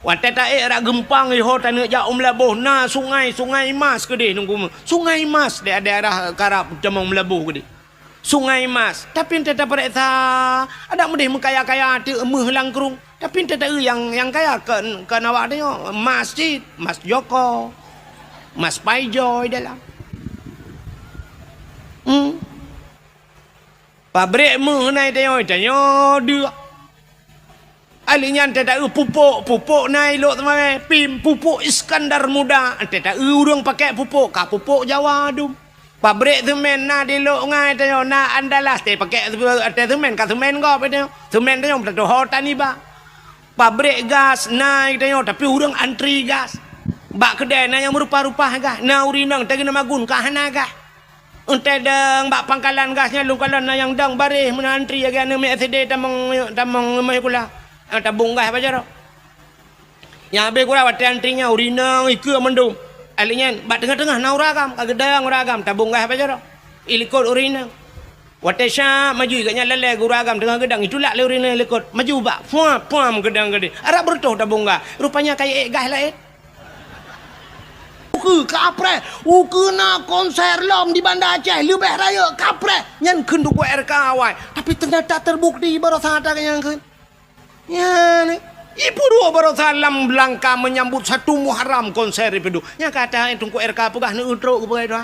Watai tak rak gempang iho tanah jauh melabuh na sungai mas ke deh nunggu sungai mas dia daerah karap jamang melabuh ke deh sungai mas tapi ente tak periksa ada mudih mengkaya-kaya ti emeh langkrung tapi ente tak yang kaya ke nawak dia masjid Mas Joko Mas Paijoy dalam pabrik meh nai tanya dia alinya tak pupuk naik lok teman pim pupuk Iskandar Muda tak urang pakai pupuk Jawa dum pabrik semen na di lok ngai tanya na andalas te pakai semen ka semen go pe semen tanya tak hotan ni ba pabrik gas naik tanya tapi urang antri gas bak kedai na yang berupa-rupa gas na urinang tagi na magun ka hana gas unte dang bak pangkalan gasnya lungkalan na yang dang barih men antri aga na me SD tamang mai kula tabung gas apa jaro yang habis kurang waktu antrinya urinang ikut mendung alinya bat tengah-tengah na uragam kagedang uragam tabung gas apa jaro ilikot urinang waktu sya maju ikatnya lele uragam tengah gedang itulah le urinang ilikot maju bak puam gedang gede arab bertuh tabung gas rupanya kayak gas lain kapre ukena konser lom di Banda Aceh lebih raya kapre nyan kenduk RK awai tapi ternyata terbukti baru sadar yang kan ya ni ibu dua baru salam Belangka menyambut 1 Muharram konser itu nya kata tunggu RK pegah ni utro ke begitu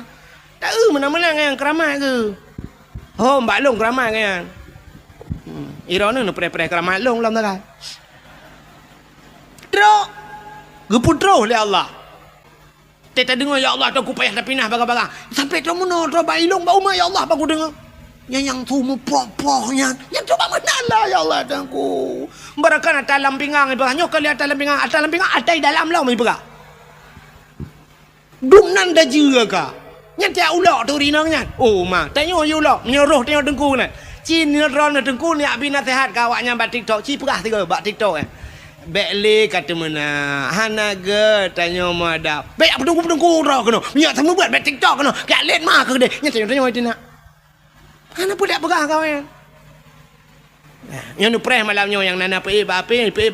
tak mana-mana yang keramai ke oh mbak long keramai kan irona nu pre-pre keramai long lam tak tro geputro oleh Allah tak dengar ya Allah aku payah dah pindah baga-baga sampai tu mana tu bailong bau ya Allah aku dengar yang tu mu popohnya yang coba menala ya Allah aku barakan atas lampingang ibu hanya kali atas lampingang ada dalam lau ibu ka dumnan dah juga ka yang tiap ulok tu rinangnya oh ma tanya you ulok menyuruh tengok dengku ni cin ni ron dengku ni abi nasihat kawaknya bat TikTok ci pegah tiga bat TikTok Bekli kata mana hanaga tanya madap bek apa dengku ro kena minyak sama buat bet TikTok kena kat let mah ke deh nya tanya itu nak hana pun dak pegah kawan yang nu preh malamnya yang nana pe bak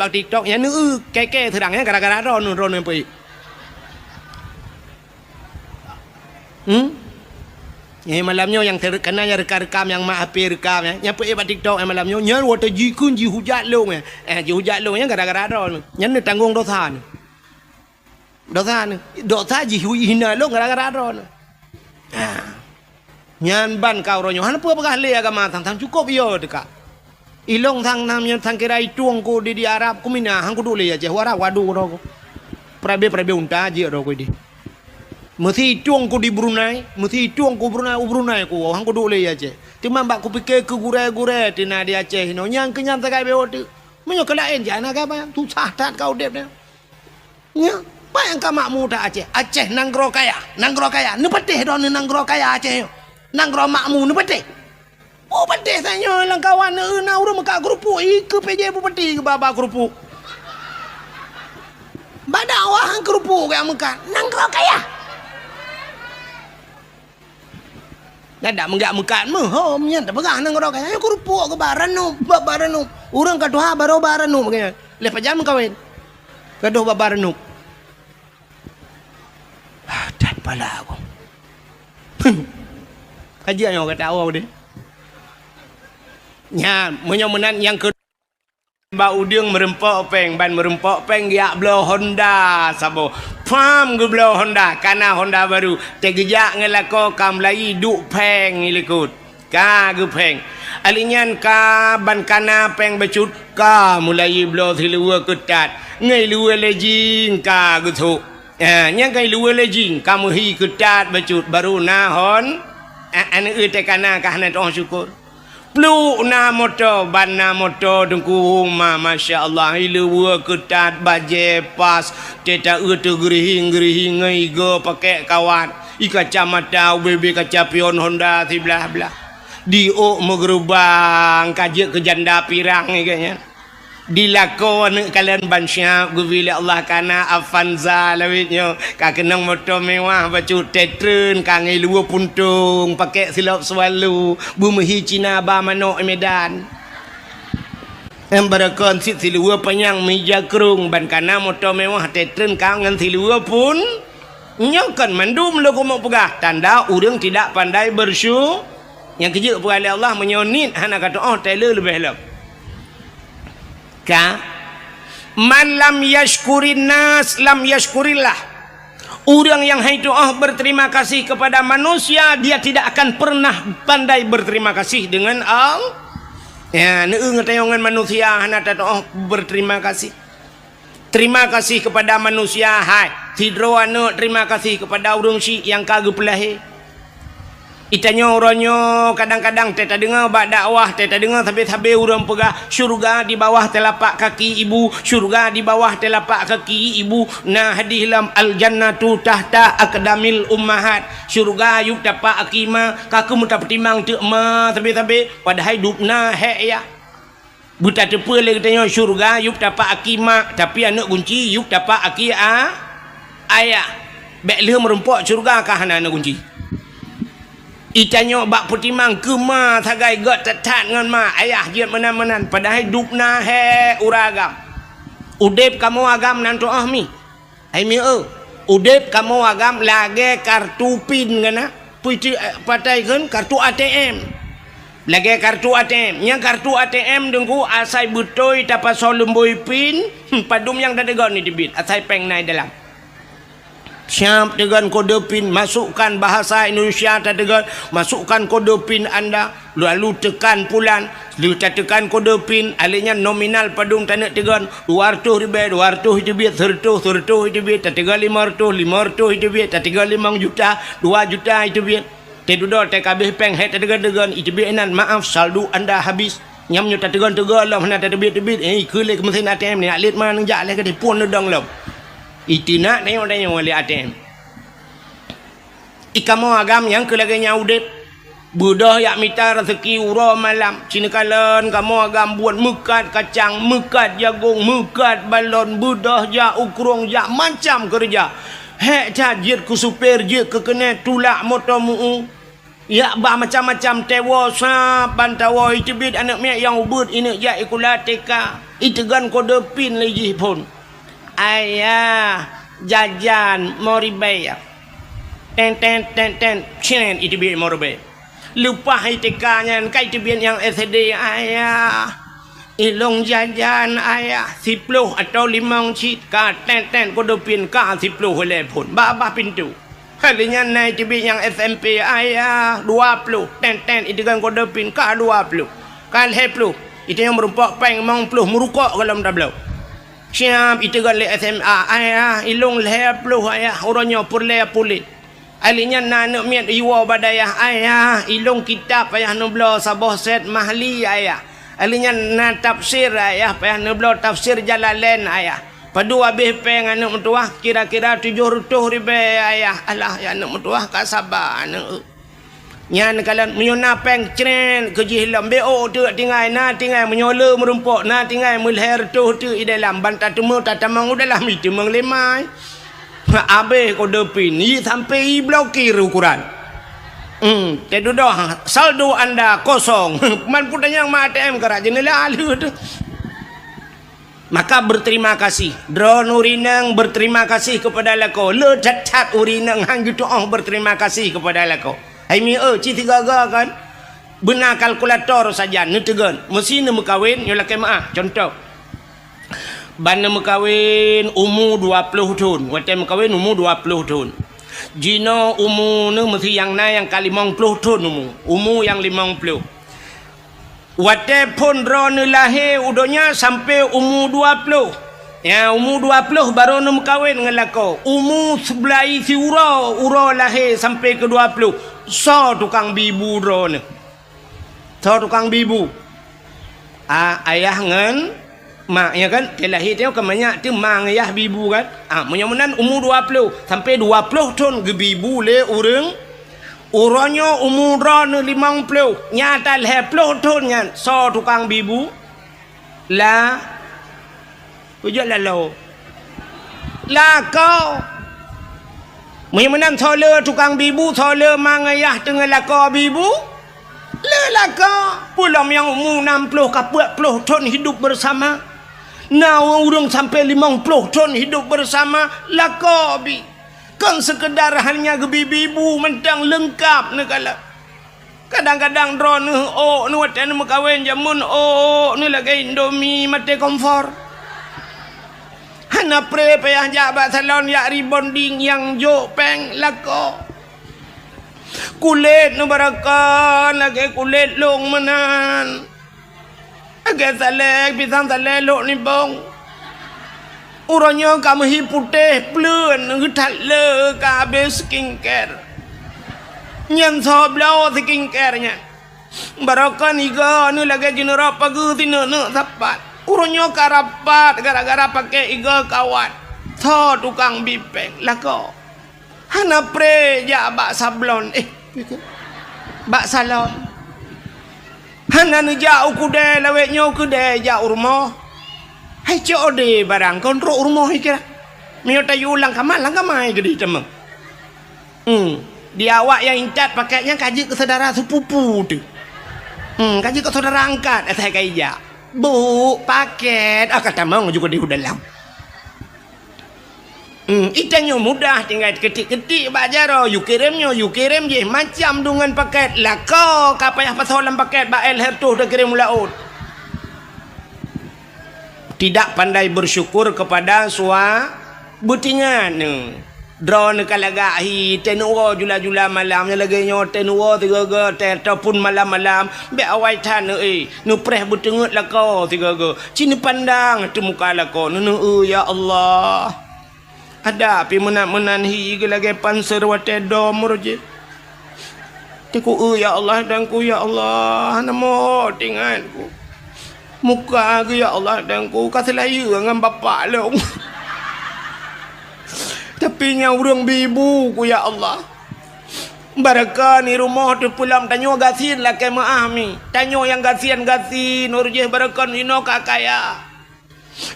TikTok yang nu keke terangnya gara-gara ron pe malamnya yang terkena yang rekam yang mak api rekam yang pe bak TikTok malamnya nya water jikun ji hujat long ji hujat long yang gara-gara ron nya nu tanggung dosa ji hina long gara-gara ron nyan ban kau ronyo han apa pegah le agama tang cukup yo dekat ilong tang namnya tang kira ituang ko di Arab ku mina hang ku dole ya je wara wadu ro prabe unta je ro ko di mesti ituang ko di Brunei mesti ituang ko Brunei ko hang ku dole ya je cuma mbak ku pikir ke gure tina di Aceh no nyang kenyang takai be otu menyo kelain jana ka ba tu sahtat kau dep nya pa yang ka makmu ta Aceh nanggro kaya ne petih don nanggro kaya Aceh nanggro makmu ne petih oh petih sanyo lang kawan na urang maka grupu ke PJ bu petih ke baba grupu badawah grupu ke maka nanggro kaya ada menggak meh hom nya tak pegah nanggro kaya grupu ke baranu urang kadoha baro baranu begini lepas jam kawin kadoh baranu dan pala aku kajian yang kata awak deh nya menyomenan yang ke Mbak Uding merempok peng ya blow Honda sabo pam gue blow Honda karena Honda baru tegejak ngelako kam lai duk peng ilikut ka gue peng alinyan ka ban kana peng becut ka mulai blow silua ketat ngai lua lejing ka gue tu nya ngai lua lejing kamu hi ketat becut baru nahon ane kana ka hana tong syukur Plu na motor ban na motor dengku ma masya-Allah ilua ketat baje pas teta tu gerihing ngai go pakai kawan i kacamata UBB kaca pion Honda ti belah di megerubang kajek ke janda pirang ni kayaknya dilakon kalian bansya guvila Allah kana Avanza lawitnya ka kenang motor mewah bacu tetren kangai lua puntung pakai silap swalu bumehi Cina ba manok Medan Berakon silua penyang meja kerung ban kana motor mewah tetren kangen silua pun nyokan mandum lo ko mau pegah tanda urang tidak pandai bersyukur yang kerja pada Allah menyonit anak kata oh Taylor lebih lep ka man lam yashkurin nas lam yashkurillah. Orang yang itu berterima kasih kepada manusia, dia tidak akan pernah pandai berterima kasih dengan Allah. Ya, ngetayangan manusia hana tato berterima kasih. Terima kasih kepada manusia, hai. Tidro anu terima kasih kepada urang si yang kagep lahi. Itanya orangnya kadang-kadang teta dengar bak dakwah, teta dengar sampai urang pegah syurga di bawah telapak kaki ibu, syurga di bawah telapak kaki ibu. Nah hadis lam al jannatu tahta aqdamil ummahat. Syurga yuk dapat akima, kaku muta petimang tu ma sampai padahal hidupna he ya. Buta tepe le katanya syurga yuk dapat akima, tapi anak kunci yuk dapat akia ayah. Bek le merempok syurga kah anak kunci. Itanya bak putimang kema tagai got tetat ngan ma ayah jiat menan-menan padahal hidupna he uragam. Udep kamu agam nanto mi. Ai mi udep kamu agam lage kartu pin ngana. Puiti patai kan kartu ATM. Lage kartu ATM. Yang kartu ATM dengku asai butoi tapa solemboi pin padum yang dadegon ni debit asai peng nai dalam. Siap dengan kode pin, masukkan bahasa Indonesia tegan, masukkan kode pin anda, lalu tekan pulan, lalu tekan kode pin, alihnya nominal padung tanak tegan, 200 ribu, 200 ribu, 100 ribu, tegan 500 ribu, tegan 5 juta, 2 juta ribu, tedudo TKB peng het tegan itu enan maaf saldo anda habis. Nyamnya tegan lah mana tebit kulik mesin ATM ni alit mana jak leh ke pun dong lah. Itu nak tengok oleh ATM. Ikamu agam yang kelaganya udip. Budah yak mita rezeki uro malam. Cina kalan kamu agam buat mekat kacang, mekat jagung, mekat balon, budah jak ukrong jak macam kerja. Hek jit ku supir jit ke kena tulak motor mu. Ya bah macam-macam tewa sap bantawa itu bid anak mek yang ubud ini jak ikulah teka. Itu kan kode pin lagi pun. Ayah jajan mau ribayar ten cinen itu biar mau ribayar lupa hitikanya kai itu biar yang SD ayah ilong jajan ayah 10 atau 5 cit ka ten kode pin ka 10 oleh pun babah pintu halinya naik itu biar yang SMP ayah 20 ten itu kan kode pin ka 20 kan 10 itu yang merumpak peng mau 10 merukok kalau tak belau. Siap itu kan le SMA ayah ilung le puluh ayah orangnya purle pulit. Alinya nanak miat iwa badayah ayah ilung kitab ayah nublo sabah set mahli ayah. Alinya na tafsir ayah ayah nublo tafsir Jalalain ayah. Padu habis peng anak mentuah kira-kira 700 ribu ayah. Alah ya anak mentuah ka sabar anak. Nyan kalan menyona peng cren keji hilam bo tu tinggal na tinggal menyola merumpok na tinggal melher tu i dalam bantah temu tatamang dalam itu menglemai abe kode pin ni sampai blokir ukuran tedu dah saldo anda kosong man punya yang ATM keraj jenela alu tu maka berterima kasih drone urinang berterima kasih kepada lako le cat urinang hang gitu berterima kasih kepada lako. Aimi citi gaga kan benar kalkulator saja netegan mesin mekawin nyola kemaah contoh bana mekawin umur 20 tahun wate mekawin umur 20 tahun jino umur ne mesti yang na yang kali 50 tahun umur yang 50 wate pun ron lahir udonya sampai umur 20 ya umur 20 baru nak kahwin dengan lako. Umur sebelah si uro lahir sampai ke 20. So tukang bibu drone. So tukang bibu. Ayah ngan mak ya kan. Dia lahir tengok kemanyak tu mang ayah bibu kan. Menyamunan umur 20 sampai 20 tahun ke bibu le orang. Orangnya umur drone 50. Nyata lahir 10 tahun kan. So tukang bibu. Lah Ujak lalu lah kau Menang solar tukang bibu solar mang ayah tengah lako bibu Lelaka pulang yang umur 60 ke 40 tahun hidup bersama. Now urung sampai 50 tahun hidup bersama. Laka bi. Kan sekedar hanya gebibi-ibu mentang lengkap negala. Kadang-kadang drone oh nu watan mekawin jamun oh ni lagi Indomie mate kompor. Hana pre payah jabat salon ya rebonding yang jo peng laka. Kulit nu barakan lagi kulit long menan agak salek pisang salek lok ni bong urangnya kamu hi putih plun ngetat le ka habis skincare nyan soblau skincare nya barakan iga nu lagi jenera pagi tina nak sapat urangnya karapat gara-gara pakai iga kawat tho tukang bipeng lako hana pre ja bak sablon bak salon hana nu jauh kude lawek nyo kude jauh rumah hai code barang kontrol rumah kira mio tayu ulang kamai gede temeng dia awak yang incat pakainya kaji ke saudara sepupu tu kaji ke saudara angkat saya kaija bu paket kata mau juga di dalam ikannya mudah tinggal ketik-ketik bajaro you kirim je macam dengan paket lako kapayah pasolan paket bael hertuh dah kirim laut tidak pandai bersyukur kepada sua butingan drone kalagahi tenuro jula-jula malamnya lagi nyo tenuro tiga-tiga ataupun malam-malam be awai tan nu preh butengut lako tiga-tiga cini pandang tu muka lako nu ya Allah ada api menan hi lagi panser wate dom roje tiku ya Allah dan ku ya Allah namo tinganku muka ku ya Allah dan ku kaselayu dengan bapak long tapi nya urang bibu ku ya Allah barakah ni rumah tu pulang tanyo gasin lah ke maami tanyo yang gasin roje barakah ino kakaya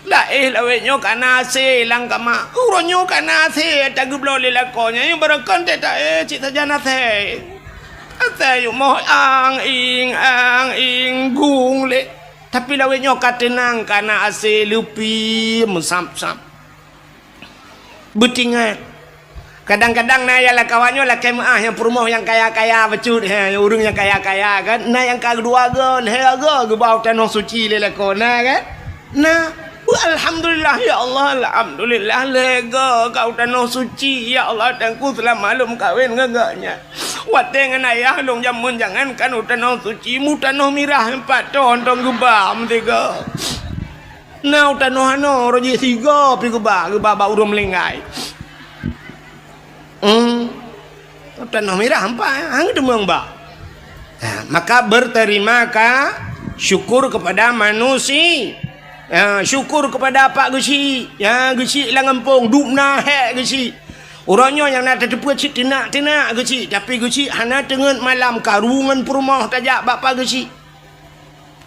lah lawe nyo kana se lang kama uro nyo kana se tagu blole la konya yung barakan te ta cik saja na se ate yo mo ang ing gung le tapi lawe nyo katenang kana ase lupi musam-sam butingan kadang-kadang na ya la kawanyo la kemah yang perumoh yang kaya-kaya becut urung yang kaya-kaya kan na yang kedua gon he go bau tanah suci le la kona kan nah alhamdulillah ya Allah alhamdulillah lega kau tanah suci ya Allah dan ku telah malum kawin ngagaknya wateng ayah long jamun jangan kan tanah suci mu tanah mirah 4 ton tong gebam tiga nau tanah ano roji tiga pi gebam ba urum lengai tanah mirah 4 hang demang ba maka berterima syukur kepada manusia syukur kepada Pak Gusi Gusi lah ngempung dupna hek Gusi orangnya yang nak terdepa cik tinak Gusi tapi Gusi hana tengen malam karungan perumah tajak Bapak Gusi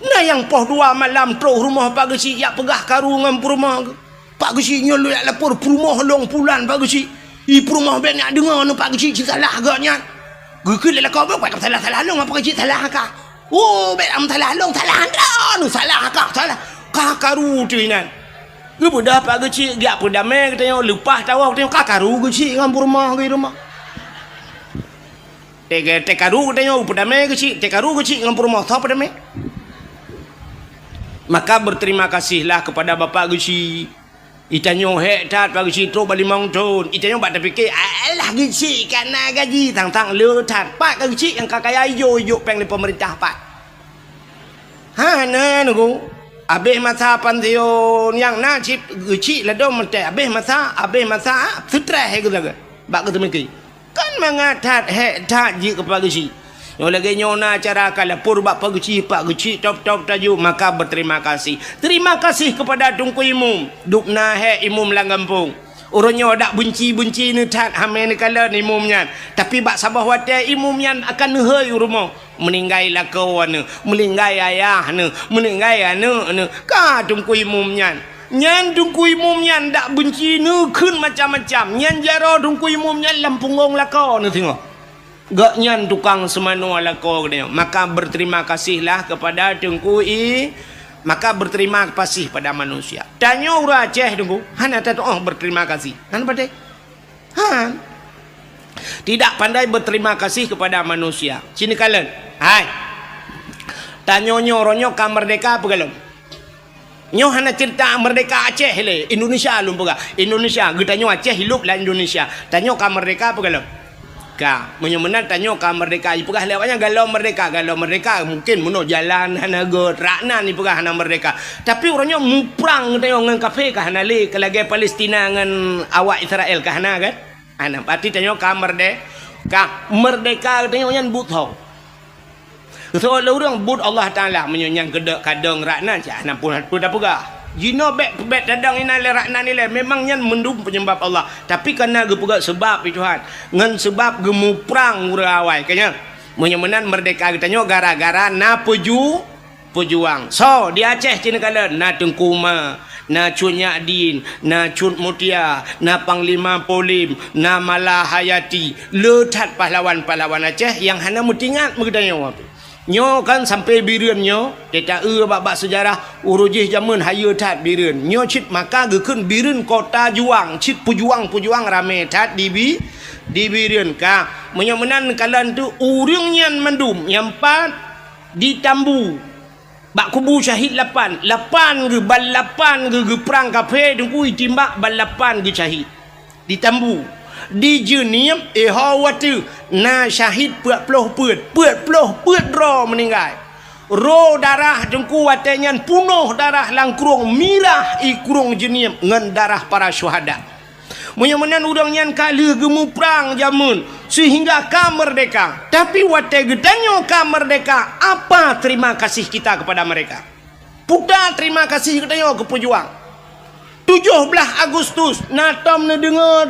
nah yang poh 2 malam terus rumah Pak Gusi yak pegah karungan perumah Pak Gusi nyolu yak lapor perumah long pulan Pak Gusi perumah ben nak dengar no Pak Gusi salah agaknya gukul lah kau buat salah long apa Gusi salah ka ben am salah long salah anda salah ka salah kakaru tu inan gue budak Pak Guci dia pun damai katanya lepas tahu katanya kakaru Guci dengan rumah tekaru katanya pun damai Guci tekaru Guci dengan rumah tahu pun damai maka berterima kasihlah kepada Bapak Guci itanyo hek tat Pak Guci tu balik mangton itanyo bak terfikir alah Guci kana gaji tang le tat Pak Guci yang kakaya yo peng pemerintah Pak nah nunggu abeh masa pantheon yang nasib Guci lah dong mete abeh masa sutra he gula bak ke temeki kan mengatat he taji kepada Guci yo lagi nyona cara kala pur Pak Guci top taju maka berterima kasih kepada tungku imum dukna he imum langampung orangnya dak bunci ni tat hamen kala ni imumnya tapi bak sabah wate imumnya akan hei rumah meninggai lah kawan meninggai ayah meninggai anu ka tungku imumnya nyan tungku imumnya dak bunci ni kun macam-macam nyan jaro tungku imumnya lampungong lah kau tengok Gaknyan tukang semano alako katanya. Maka berterima kasihlah kepada Tengku I. Maka berterima kasih pada manusia. Tanya orang Aceh Tengku. Han ada berterima kasih. Han pandai. Han. Tidak pandai berterima kasih kepada manusia. Sini kalian. Hai. Tanya nyoronyo ka merdeka apa kalian? Nyo hana cerita merdeka Aceh le. Indonesia lum pega. Indonesia. Getanyo Aceh hidup lah Indonesia. Tanya ka merdeka apa kalian? Ka menyemenan tanyo ka merdeka i pegah lewatnya galau merdeka mungkin muno jalan hana go rakna ni pegah hana merdeka tapi orangnya muprang tanyo ngan kafe ka hana le kelage Palestina ngan awak Israel ka hana kan ana berarti tanyo ka merdeka tanyo nyan butho so lo urang but Allah Taala menyang kedek kadang rakna ja hana pun dah pegah jino bet dadang ina le rakna ni le memang nyan mendum penyembah Allah tapi karena gepega sebab Tuhan ngan sebab gemu perang urawai kanya menyemenan merdeka kita gara-gara na pejuang so di Aceh cina kala na Tengkuma na Cun Nyadin na Cun Mutia na Panglima Polim na Malahayati letat pahlawan-pahlawan Aceh yang hana mutingat mengetanya waktu nyo kan sampai bireun nyo kita bab sejarah urujih zaman haya tat bireun nyo cit maka gekeun bireun kota juang cit pujuang rame tat di bireun ka menyemenan kalan tu urang nyan mandum nyampat di Tambu bak kubu syahid 8 ge bal 8 ge perang kafe dengku timbak bal 8 ge syahid di Tambu di jenim hawatu na syahid puluh ro meninggal ro darah dengku watenyan punuh darah langkrung mirah ikurung jenim ngan darah para syuhada menyemenan udang nyan kali gemu perang jamun sehingga ka merdeka tapi wate gedanyo ka merdeka apa terima kasih kita kepada mereka putar terima kasih gedanyo ke pejuang 17 Agustus natom dengar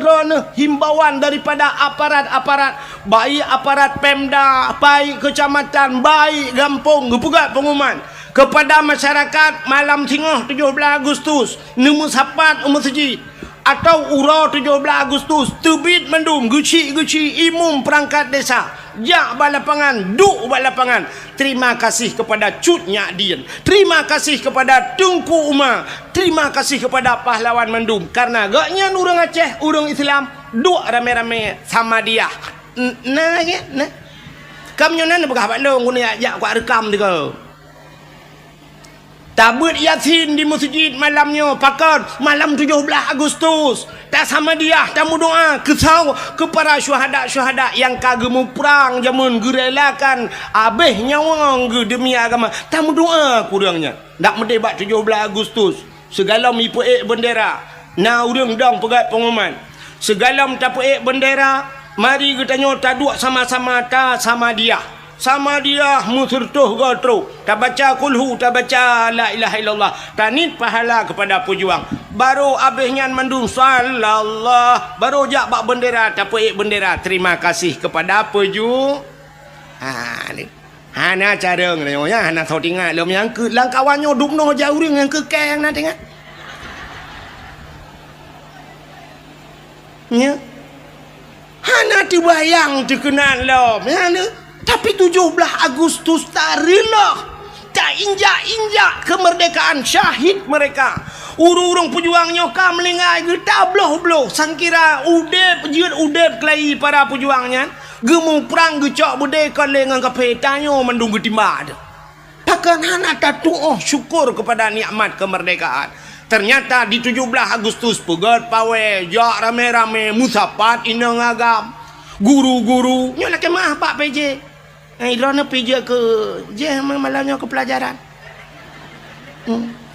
himbauan daripada aparat-aparat baik aparat Pemda baik kecamatan baik kampung gepugat pengumuman kepada masyarakat malam tengah 17 Agustus nemu sapat masjid atau urau 17 Agustus terbit mendung guci imum perangkat desa jak balapangan duk balapangan terima kasih kepada Cut Nyadin terima kasih kepada Tengku Umar terima kasih kepada pahlawan mendum karena gaknya urang Aceh urang Islam duk rame-rame sama dia nah ya nah kamnyo nan begah Bandung guna jak kuat rekam dia tabut Yasin di masjid malamnya pakat malam 17 Agustus tak sama dia tamu doa kesau kepada syuhada yang kagemu perang jamun gerelakan abeh nyawang ge demi agama tamu doa kurangnya nak mendebat 17 Agustus segala mipu bendera na urang dang pegat pengumuman segala tapu bendera mari kita nyota dua sama-sama ta sama dia musertuh gotro tak baca kulhu tak baca la ilaha illallah tanit pahala kepada pejuang baru abihnya mandum sallallahu baru jak bak bendera tak bendera terima kasih kepada pejuang ni hana cara ngnya hana thau tingat lom yang ke lang kawannya dupno jauh ring yang ke keng na tingat nya hana dibayang dikenal lom hana tapi 17 Agustus tak rela tak injak kemerdekaan syahid mereka urung-urung pejuangnya kam melingai ge tabloh sangkira udep kelai para pejuangnya gemu perang gecok bude kale ngan kape tanyo mendung getimba takkan hana tatu syukur kepada nikmat kemerdekaan ternyata di 17 Agustus pegat pawe jak rame-rame musapat inang agam guru-guru nyola kemah Pak PJ Irona PJ ke je malamnya ke pelajaran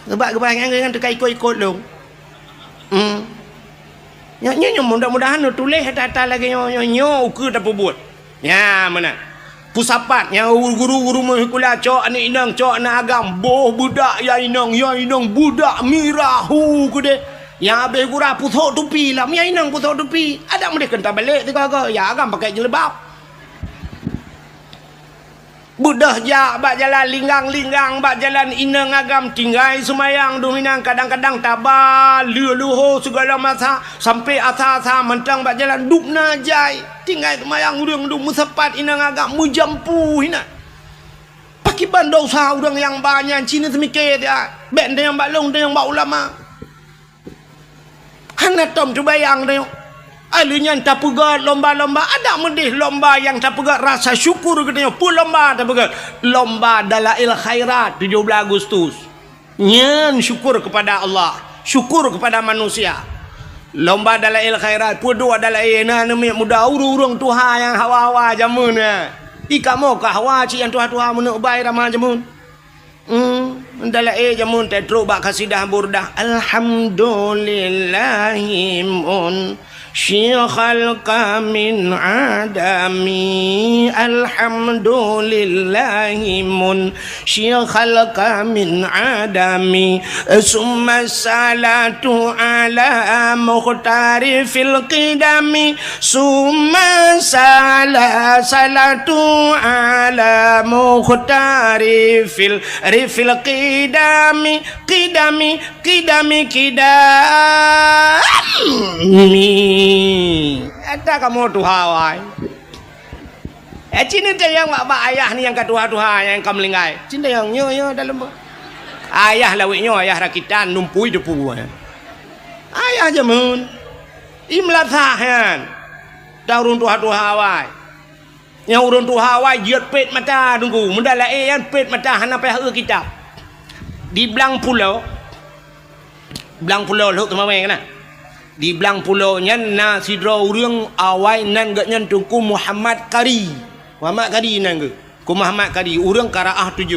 gebak-gebak yang dekat ikut-ikut lu nyo mudah-mudahan tulis data lagi nyo ke tak buat ya mana pusapat yang guru-guru mahikula cok anak inang cok anak agam boh budak ya inang budak mirahu ke deh yang habis gura putok tupi lah ya inang putok tupi ada mereka kena balik tu kagak ya agam pakai jelebab Budah jak bak jalan linggang-linggang, bak jalan ina ngagam tinggai semayang dominang kadang-kadang tabah luho segala masa sampai asa-asa mentang bak jalan duk najai tinggai semayang urang duk musapat ina ngagam mujampu hina pakai bandau sah urang yang banyak Cina semikir dia bek dia yang balong dia yang bak ulama hana tom tu bayang dia alunya tak pegat lomba-lomba ada mendih lomba yang tak pegat rasa syukur katanya pun lomba tak pegat lomba dalail khairat 17 Agustus nyen syukur kepada Allah syukur kepada manusia lomba dalail khairat pun dua dalail na nemi muda urung tuha yang hawa-hawa jamun ika mo ka hawa ci yang tuha-tuha mun ubai ramah jamun dalail jamun tetro bak kasidah burdah alhamdulillahimun شيخ الخلق من عدمي الحمد لله شيخ الخلق من عدمي ثم الصلاة على مختار في القدم ثم الصلاة على مختار في القدم ada kamu tuhawai Cina yang bak ayah ni yang katuha-tuha yang kamu linggai Cina yang nyo dalam ayah lawiknya ayah rakitan numpui depu ayah jamun imlathahan dah urun tuha-tuhawai yang urun tuhawai jiat pet mata tunggu mendala yang pet mata hana payah kitab di belang pulau lu teman-teman kena di belang pulau nyan na sidra urang awai nan gak nyan tungku Muhammad Kari nan ke ku Muhammad Kari urang Karaah 7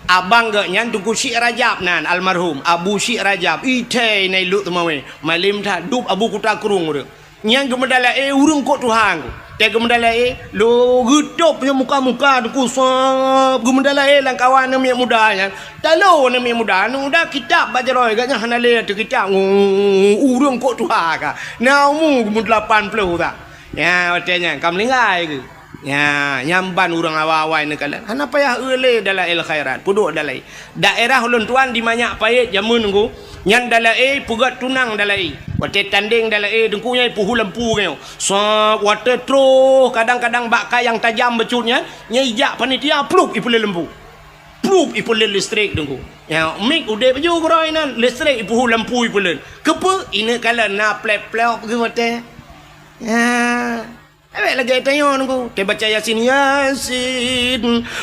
abang gak nyan tungku Syekh Rajab nan almarhum Abu Syekh Rajab ite nai lu temawe malim tha dup Abu Kuta Kurung urang nyan gemedala urang kok Tuhan ku te gemedala lo gedup nya muka-muka tungku sab gemedala lang kawan nem muda nya talo nem muda nu dah kitab bajaroi gaknya hanale tu kitab urang kok Tuhan ka naumu gum 80 tak ya watenya kam linggai ke ya nyamban urang awai ne kala hana payah eule dalail khairat puduk dalai daerah ulun tuan di manyak payet jamun ngku nyan dalai pugat tunang dalai wate tanding dalai dengku nyai puhu lampu ngeu so wate tro kadang-kadang bakka yang tajam becutnya nyai jak panitia pluk ipule lampu pluk ipule listrik dengku ya mik ude baju groi nan listrik puhu lampu ipule kepe ine kala na plep-plep ke wate ya awak lagi tanya nunggu te baca Yasin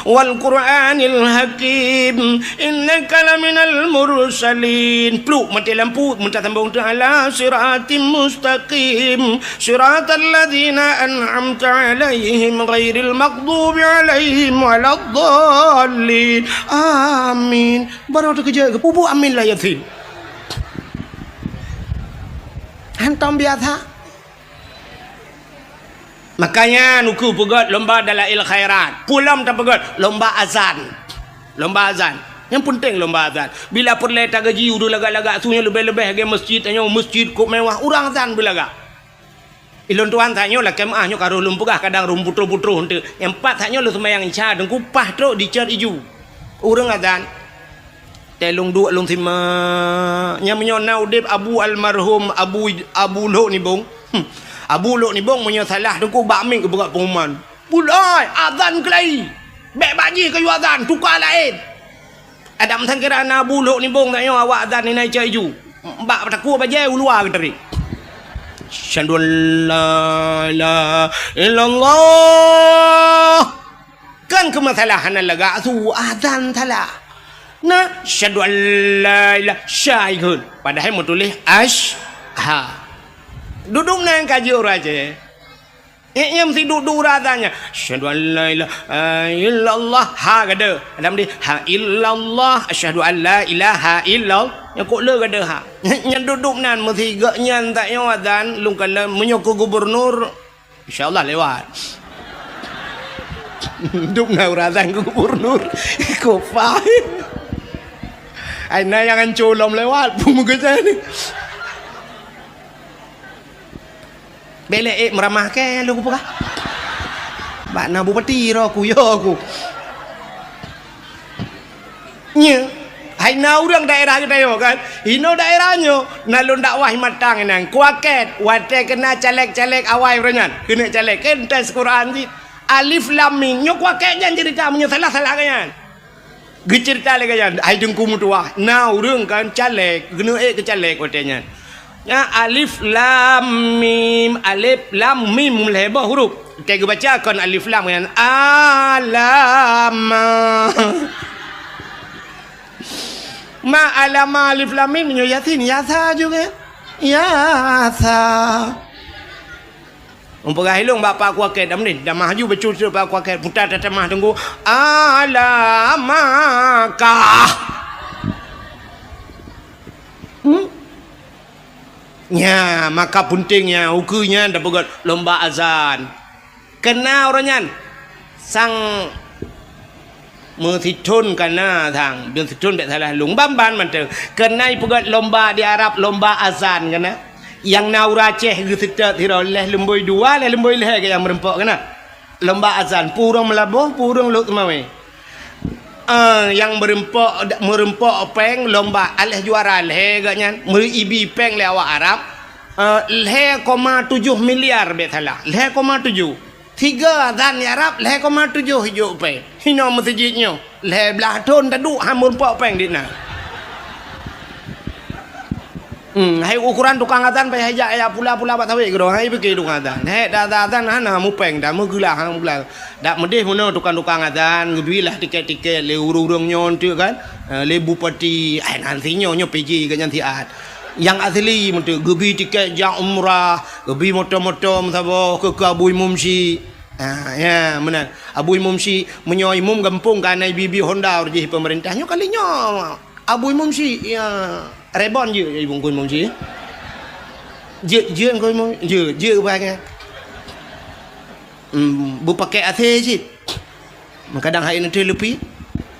wal Qur'anil Hakim innaka laminal mursalin pluk mati lampu minta sambung ala siratim mustaqim siratal ladzina an'amta alaihim ghairil maghdubi alaihim waladdallin amin baru tu kerja ke pupu amin lah Yasin hantam biasa. Makanya nuku pegat lomba dalail khairat pulam tak pegat lomba azan yang penting lomba azan bila perle tak gaji udah lagak-lagak sunya lebih-lebih ke masjid tanya masjid kok mewah urang azan belaga ilon tuan tanya lah kemahnya karo lumpugah kadang rum putro-putro hente yang empat tanya lu semayang isya dan kupah truk di cer iju urang azan telung dua lung sima nya menyona udip abu almarhum abu lo ni bong Abu Lok ni bong punya salah dengku bakmik ke berat pengumuman. Pulai azan kelai. Bek baji kayu azan tukar lain. Ada mesen kira Abu Lok ni bong tanya awak azan ni naik caju. Mbak takut bajai luar ke tadi. Syahadu la ilaha illallah. Kan kemasalahan laga su azan salah. Nah, syahadu la ilaha syahid. Padahal mau tulis ha. Duduk nang kaji orang je. Yang mesti duduk razanya. Asyhadu an la ilaha illallah ha gada. Dalam dia ha illallah asyhadu an la ilaha illallah. Yang kok le gada ha. Yang duduk nan mesti gak nyan tak yang azan lung kala menyoko gubernur insyaallah lewat. Duduk nang razan gubernur. Kok faham. Ai na yang colom lewat pun muka saya ni. Belek meramah ke lu apa? Bak na bupati ro aku yo aku. nya hai na urang daerah kita yo kan ino daerahnya nalun dakwah matang nang kuaket wate kena caleg-caleg awai renyan kena caleg kentas Quran di alif lam mim nyo kuaket jan cerita menyo salah-salah kan cerita lagi kan ai dengku mutua na urang kan caleg kena ke caleg watenya ya alif lam mim leba huruf kita baca kan alif lam kan alama ma alama alif lam mim nyo yasin yasa juga yasa umpah hilung bapa aku aket dah menit dah maju bercucuk bapa aku aket putar tatamah tunggu alamaka nya maka puntingnya ukunya dah buat lomba azan kena orangnya sang Mesitun kana thang biar situn tak salah lung bamban mantel kenai pegat lomba di Arab lomba azan kana yang naura ceh gesita tira leh lemboi dua leh lemboi leh ke yang merempok kana lomba azan purung melabuh purung lut mawe yang merempok peng lomba aleh juara leh gaknya meribi peng le awak Arab 0,7 miliar bet salah 0,7 tiga azan di Arab 0,7 hijau peng hino masjidnya le belah ton taduk hamun pok peng di na hai ukuran tukang azan pai hajak ya pula-pula bat tawe gero hai pergi tukang azan he dah azan hana mu peng dah mu gelah hang bulan dak medeh mono tukang azan ngeduilah tiket-tiket le urung nyon tu kan le bupati ai nantinya nyo PJ kan nanti at yang asli mentu gebi tiket yang umrah gebi motor-motor sabo ke Abu Mumsi ya benar Abu Mumsi menyoi mum gampung kanai bibi Honda urjih pemerintahnya kalinya Abu Mumsi ya rebon je ibu kun Mumsi je kun mum je bang bu pakai AC sih kadang hari nanti lebih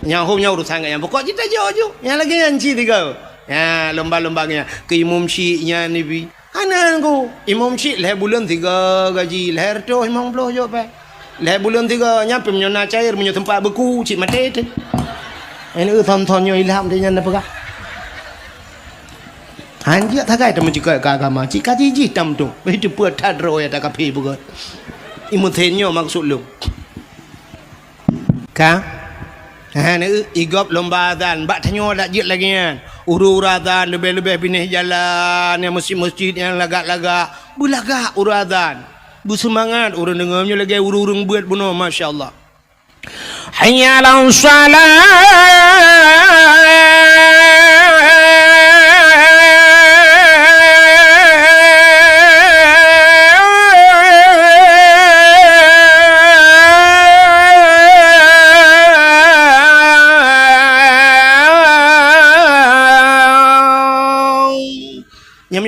yang home urusan yang pokok kita jauh yang lagi anci tiga ya lomba-lombanya ke Imam Syi'nya ni bi ananku Imam Syi' leh bulan 3 gaji leh tu 50 je pe leh bulan 3 nyampe menyona cair menyo tempat beku cik mate tu ini thon-thonnya ilham dia nyanda pegah hanjia takai temen jika ke agama cik kaji jitam tu itu puat tadro ya tak kapi bukan imutenyo maksud lu ka ni igop lomba azan bak tanyo dak jit lagi kan uru-urazan lebih-lebih pindah jalan yang masjid-masjid yang lagak-lagak bulagak urazan bersemangat orang dengarnya lagi urung-urung buat bunuh masya-Allah hayya 'alas salat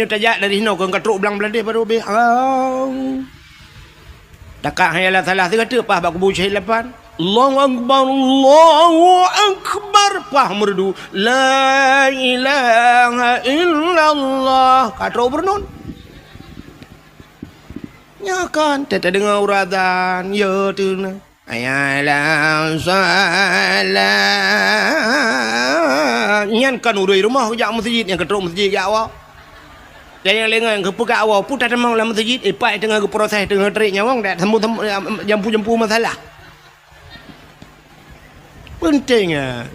tajak dari hino kau katruk belang beladih baru be takak hayalah salah tiga tu pah baku bucai lepan Allahu akbar pah merdu la ilaha illallah katruk bernun ya kan tak dengar urazan ya tu na ayalah salat nyan kan urui rumah jak masjid yang katruk masjid jak awak dan yang lengan ke pegak awal putar temang dalam masjid ipai tengah ke proses tengah terik nyawang dak temu jampu masalah pentingnya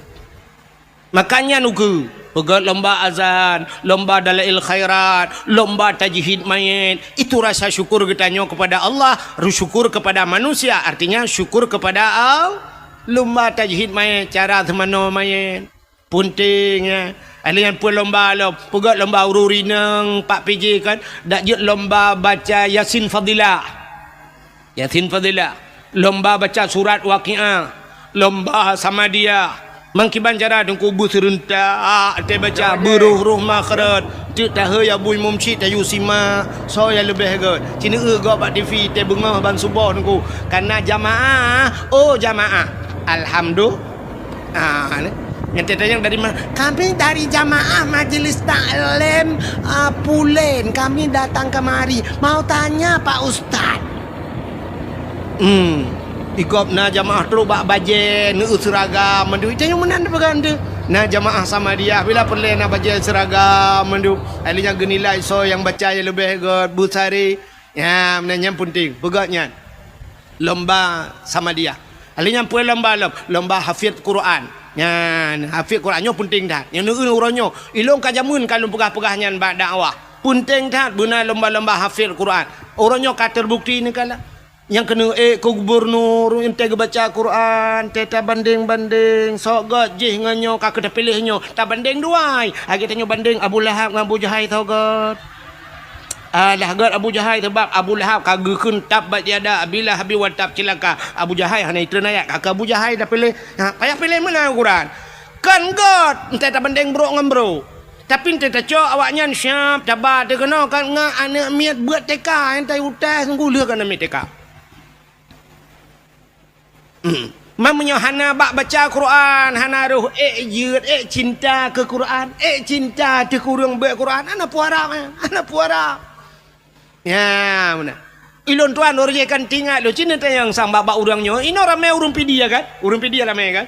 makanya nuku pegat lomba azan lomba dalail khairat lomba tajhid mayit itu rasa syukur kita kepada Allah syukur kepada manusia artinya syukur kepada Allah lomba tajhid mayit cara semano mayit pentingnya alian pun lomba lo pegat lomba ururi nang Pak PJ kan dak je lomba baca Yasin Fadilah lomba baca surat Waqiah lomba sama dia mangkiban cara dengku bu serentak te baca beruh makhraj tu tahu ya bu Mumsi tayu sima so ya lebih god cina go Pak TV te bengah ban subuh dengku karena jamaah jamaah alhamdulillah yang yang dari mana? Kami dari jamaah Majelis Taklim Pulen. Kami datang kemari mau tanya Pak Ustaz. Ikop na jamaah terus bak baje nu seragam mendu itu yang menan pegan tu. Nah jamaah sama dia bila perlu nak baca seragam mendu alinya genilai so yang baca yang lebih god busari ya menanya penting begaknya lomba sama dia alinya pun lomba hafiz Quran ya hafiz Qurannya penting dah yang nu uronyo ilong kajamun kalau pegah-pegahnya bak dakwah penting dah guna lomba-lomba hafiz Quran uronyo ka terbukti ni kala yang kena ke gubernur ente baca Quran teta banding sok gajih nganyo ka kena pilihnya tak banding duai agi tanyo banding Abu Lahab dengan Abu Jahal tau god lah god Abu Jahal sebab Abu Lahab kagekeun tabat yada bila habi watab cilaka Abu Jahal hana itu ayat kak Abu Jahal dah pilih payah pilih mana Quran kan god ente tak banding bro dengan bro tapi ente tak cok awaknya siap tabat dia kena kan ngak anak miat buat teka ente utas sungguh leh kan miat teka mamanya hana bak baca Quran hana ruh yud cinta ke Quran cinta te kurang baca Quran ana puara ya mana ilon tuan orang kan tinggal lo cina yang sang bak urangnya ini ramai urang pidia kan urang pidia ramai kan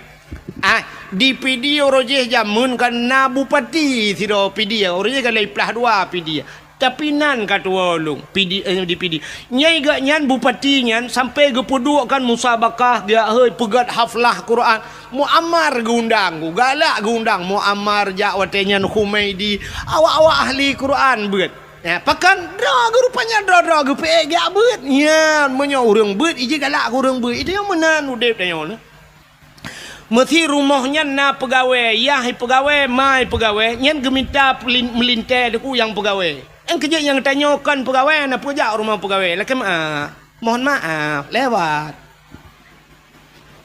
di pidia roje jamun kan na bupati siro pidia orang kan leplah dua pidia tapi nan katua long di PD nyai gak nyan bupati nyan sampai gepuduk kan musabakah dia heuy pegat haflah Quran muammar gundang galak gundang muammar jawatenya Humaidi awak-awak ahli Quran beut ya pakan drag rupanya drag pe gak beut nya menyo urang beut iji galak urang beut itu yang menan udep danyo mesti rumahnya na pegawai ya pegawai mai pegawai nyan geminta melinte deku yang pegawai yang kerja yang tanyakan pegawai nak pejak rumah pegawai laki mohon maaf lewat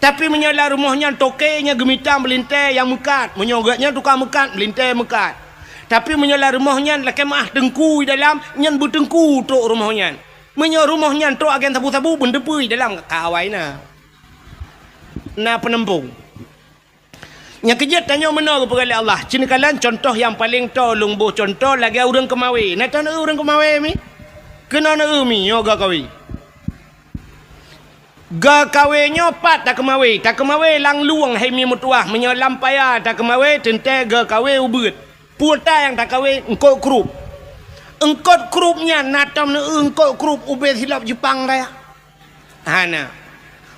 tapi menyala rumahnya tokenya gemita melintai yang mekat menyogaknya tukang mekat melintai mekat tapi menyala rumahnya laki dengku dalam nyan bertengku tok rumahnya menyala rumahnya tok agen sabu-sabu bendepui dalam kawai na penempung yang kerja tanya mana kepada Allah. Cina kalian contoh yang paling tolong buh contoh lagi orang kemawi. Nak tahu orang kemawi mi? Kena nak mi yo ga kawi. Ga kawinya pat tak kemawi lang luang hai mi mutuah menyolam payah tak kemawi tente ga kawi ubut. Puta yang tak kawi engkau krup. Engkau krupnya natam na engkau krup ubet hilap Jepang dah. Hana.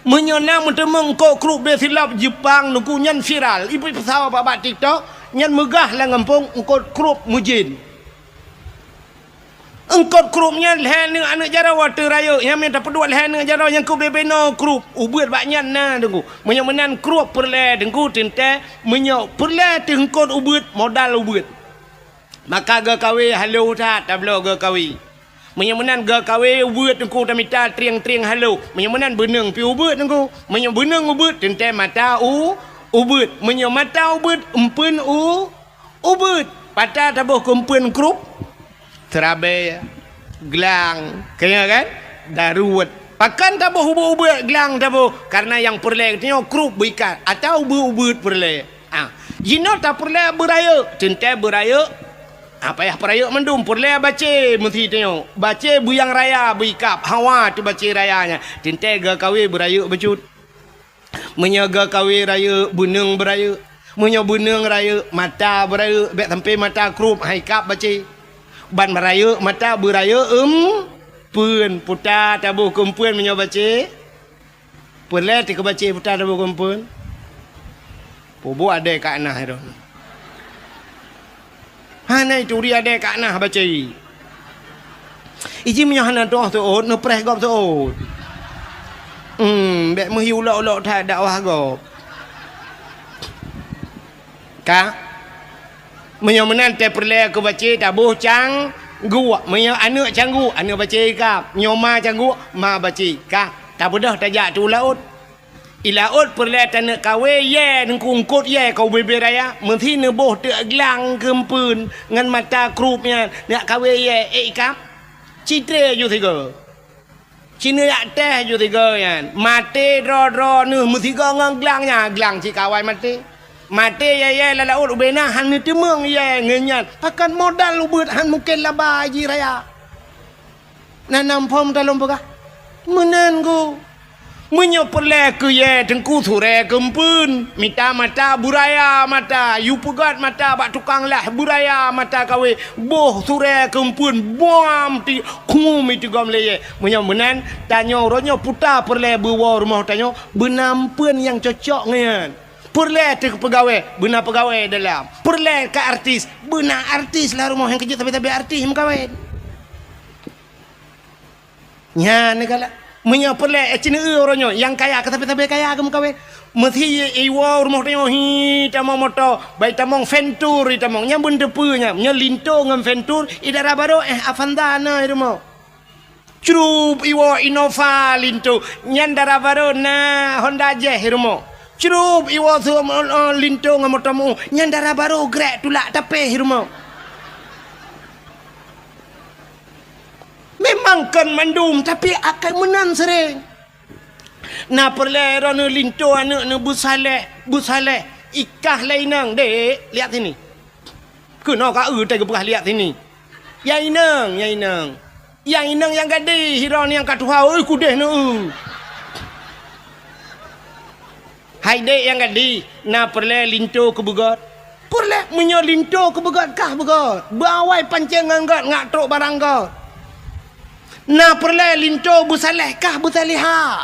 Menyona mentemeng kok grup dia silap Jepang nuku nyan viral ibu pesawat babak TikTok nyan megah lah ngampung engkau grup mujin engkau grupnya lehan dengan anak jara water raya yang minta pedua lehan dengan jara yang ku bebeno grup ubut baknya na dengku menyan grup perle dengku tente menyok perle tengkot ubut modal ubut maka ga kawe halo tak tablo ga kawe menyemenan ga kawe ubut engku tamita triang-triang halo menyemenan beneng pi ubut engku menyo beneng ubut tente mata ubut menyo mata ubut empen ubut patah tabuh kumpen grup terabai gelang kaya kan daruat pakan tabuh ubut gelang tabuh karena yang perle tengok grup berikat atau ubut perle jino tak perle beraya tente beraya apa ya peraya mendum perle baca mesti tengok baca buyang raya berikap hawa tu baca rayanya tente ga kawe beraya becut menyaga kawe raya buneng beraya menyo buneng raya mata beraya bek sampai mata grup haikap baca ban beraya mata beraya pun puta tabuh kumpun menyo baca perle tik baca puta tabuh kumpun pobo ada kat nah itu hana itu dia ada kat nah baca iji menyo hana doh tu ne preh gop tu bek mhi ulok-ulok tak dakwah gop ka menyo menan te perle aku baca tabuh cang gua menyo anak canggu anak baca kap nyoma canggu ma baca ka tak pedah tajak tu laut ilaut perle tanak kawe ye ngkungkut ye kau bebe raya mesti neboh te gelang kempun ngan mata krupnya nak kawe ye kap citre ju tiga cina yak teh ju tiga yan mate ro nu mesti ga ngang gelangnya gelang ci kawai mate ye laut ubena han ni temeng ye ngenyan akan modal ubut han mungkin laba ji raya nanam pom dalom boga menen go Menyopele ke ye tengku sure kempun mita mata buraya mata yu pegat mata bak tukang lah buraya mata kawe boh sure kempun bom ti kum itu gam leye menyan tanyo ronyo puta perle buwa rumah tanyo benampen yang cocok ngan perle te pegawai benar pegawai dalam perle ke artis benar artis lah rumah yang kerja tapi artis mengkawin nya negala menyapele cina orangnya yang kaya tapi kaya kamu kawin mesti iwa rumah tengok hi tamong moto baik tamong ventur tamong nya benda punya nya linto ngam ventur idara baru avantana rumah curup iwa Innova linto nya dara baru na Honda Jazz rumah curup iwa linto ngam motomu nya dara baru grek tulak tapi rumah memang kan mandum tapi akan menang sering. Na perle rana linto anak na busale ikah lainang dek lihat sini. Kena ka tak berah lihat sini. Yang inang yang gadi hiran yang katuha oi kudeh na hai dek yang gadi na perle linto ke begot. Perle menyo linto ke begot kah begot. Bawai pancengan got ngak trok barang got. Na perle linto busaleh kah busaliha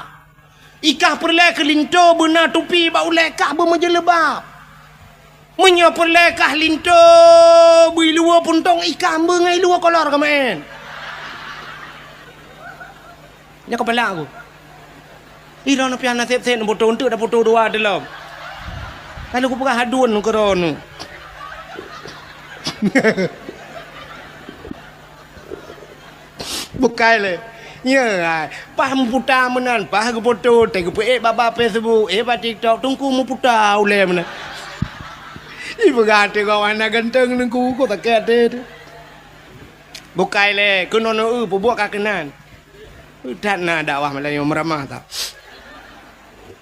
ikah perle ke linto bena tupi ba uleh kah bermajelebab menyo perle kah linto bui luar puntong ikah bengai luar kolor kemain nya kepala aku ira na piana sep foto untuk dah foto dua dalam kalau aku pegah hadun ke rono bukai le ya paham puta menan pah ke foto teg pe baba Facebook ba TikTok tungku mu puta ule menan ibu gate kau anak ganteng nengku ko tak kete bukai le kunono buat kakenan dan na dakwah Melayu meramah tak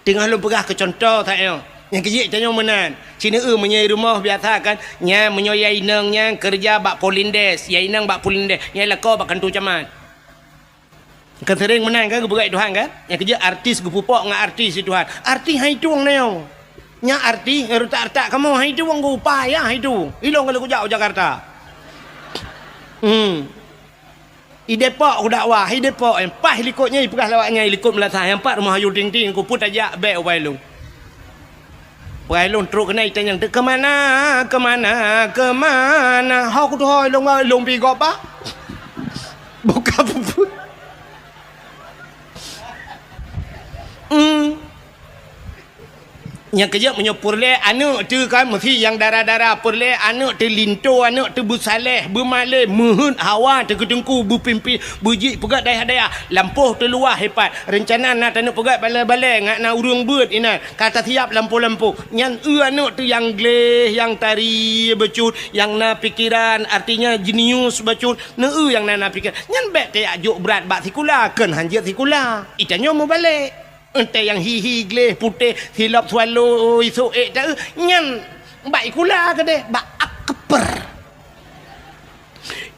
tinggal lu pegah ke contoh tak yo yang kejik tanyo menan cina menyai rumah biasa kan nya menyoyai nang nya kerja bak polindes yai nang bak polindes nya lako bak kantu camat kan sering menang kan begai Tuhan kan yang kerja artis gupupok ngak artis Tuhan artis hai tuang neo nya artis erta kamu hai tuang go upaya hai tu ilong kalau jauh Jakarta I Depok ku dakwah i Depok yang pah likutnya i pegah lawaknya i likut melatah yang pak rumah ayu ting-ting ku put ajak bek wailung wailung truk kena itang yang kemana hok tu hoi long pi gop pa buka puput yang kerja menyopur le anak tu kan mesti yang darah-darah perle anak tu linto anak tu busaleh bermalih muhun hawa tu kedengku bupimpi buji pegat daya lampuh tu luar hebat rencana nak anak pegat balai-balai ngak na urung beut ina kata siap lampu-lampu yang anak tu yang gleh yang tari becut yang na pikiran artinya jenius becut na yang na pikir nyan bet te ajuk berat bak sikula kan hanjat sikula itanyo mau balik ente yang hihi gleh putih silap swallow isu tak nyan baik kula ke deh bak akper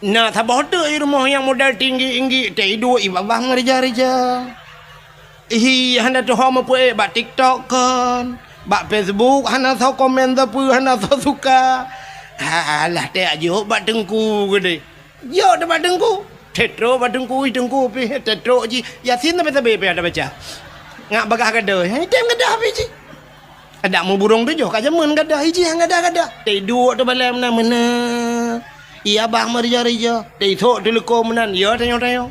nah sabah tu rumah yang modal tinggi teh dua ibabah ngereja-reja handa tu hama pue bak TikTok kan bak Facebook hana sau komen tapi hana sau suka alah teh ajo bak dengku ke deh yo dah bak dengku tetro bak dengku pi tetro ji yasin tapi ada baca ngak bagah gadah tem gadah biji ada mu burung tu jo ka jaman gadah hiji hang gadah tei dua tu balai mana iya bah marija-rija tei thok tu leko menan ya tanyo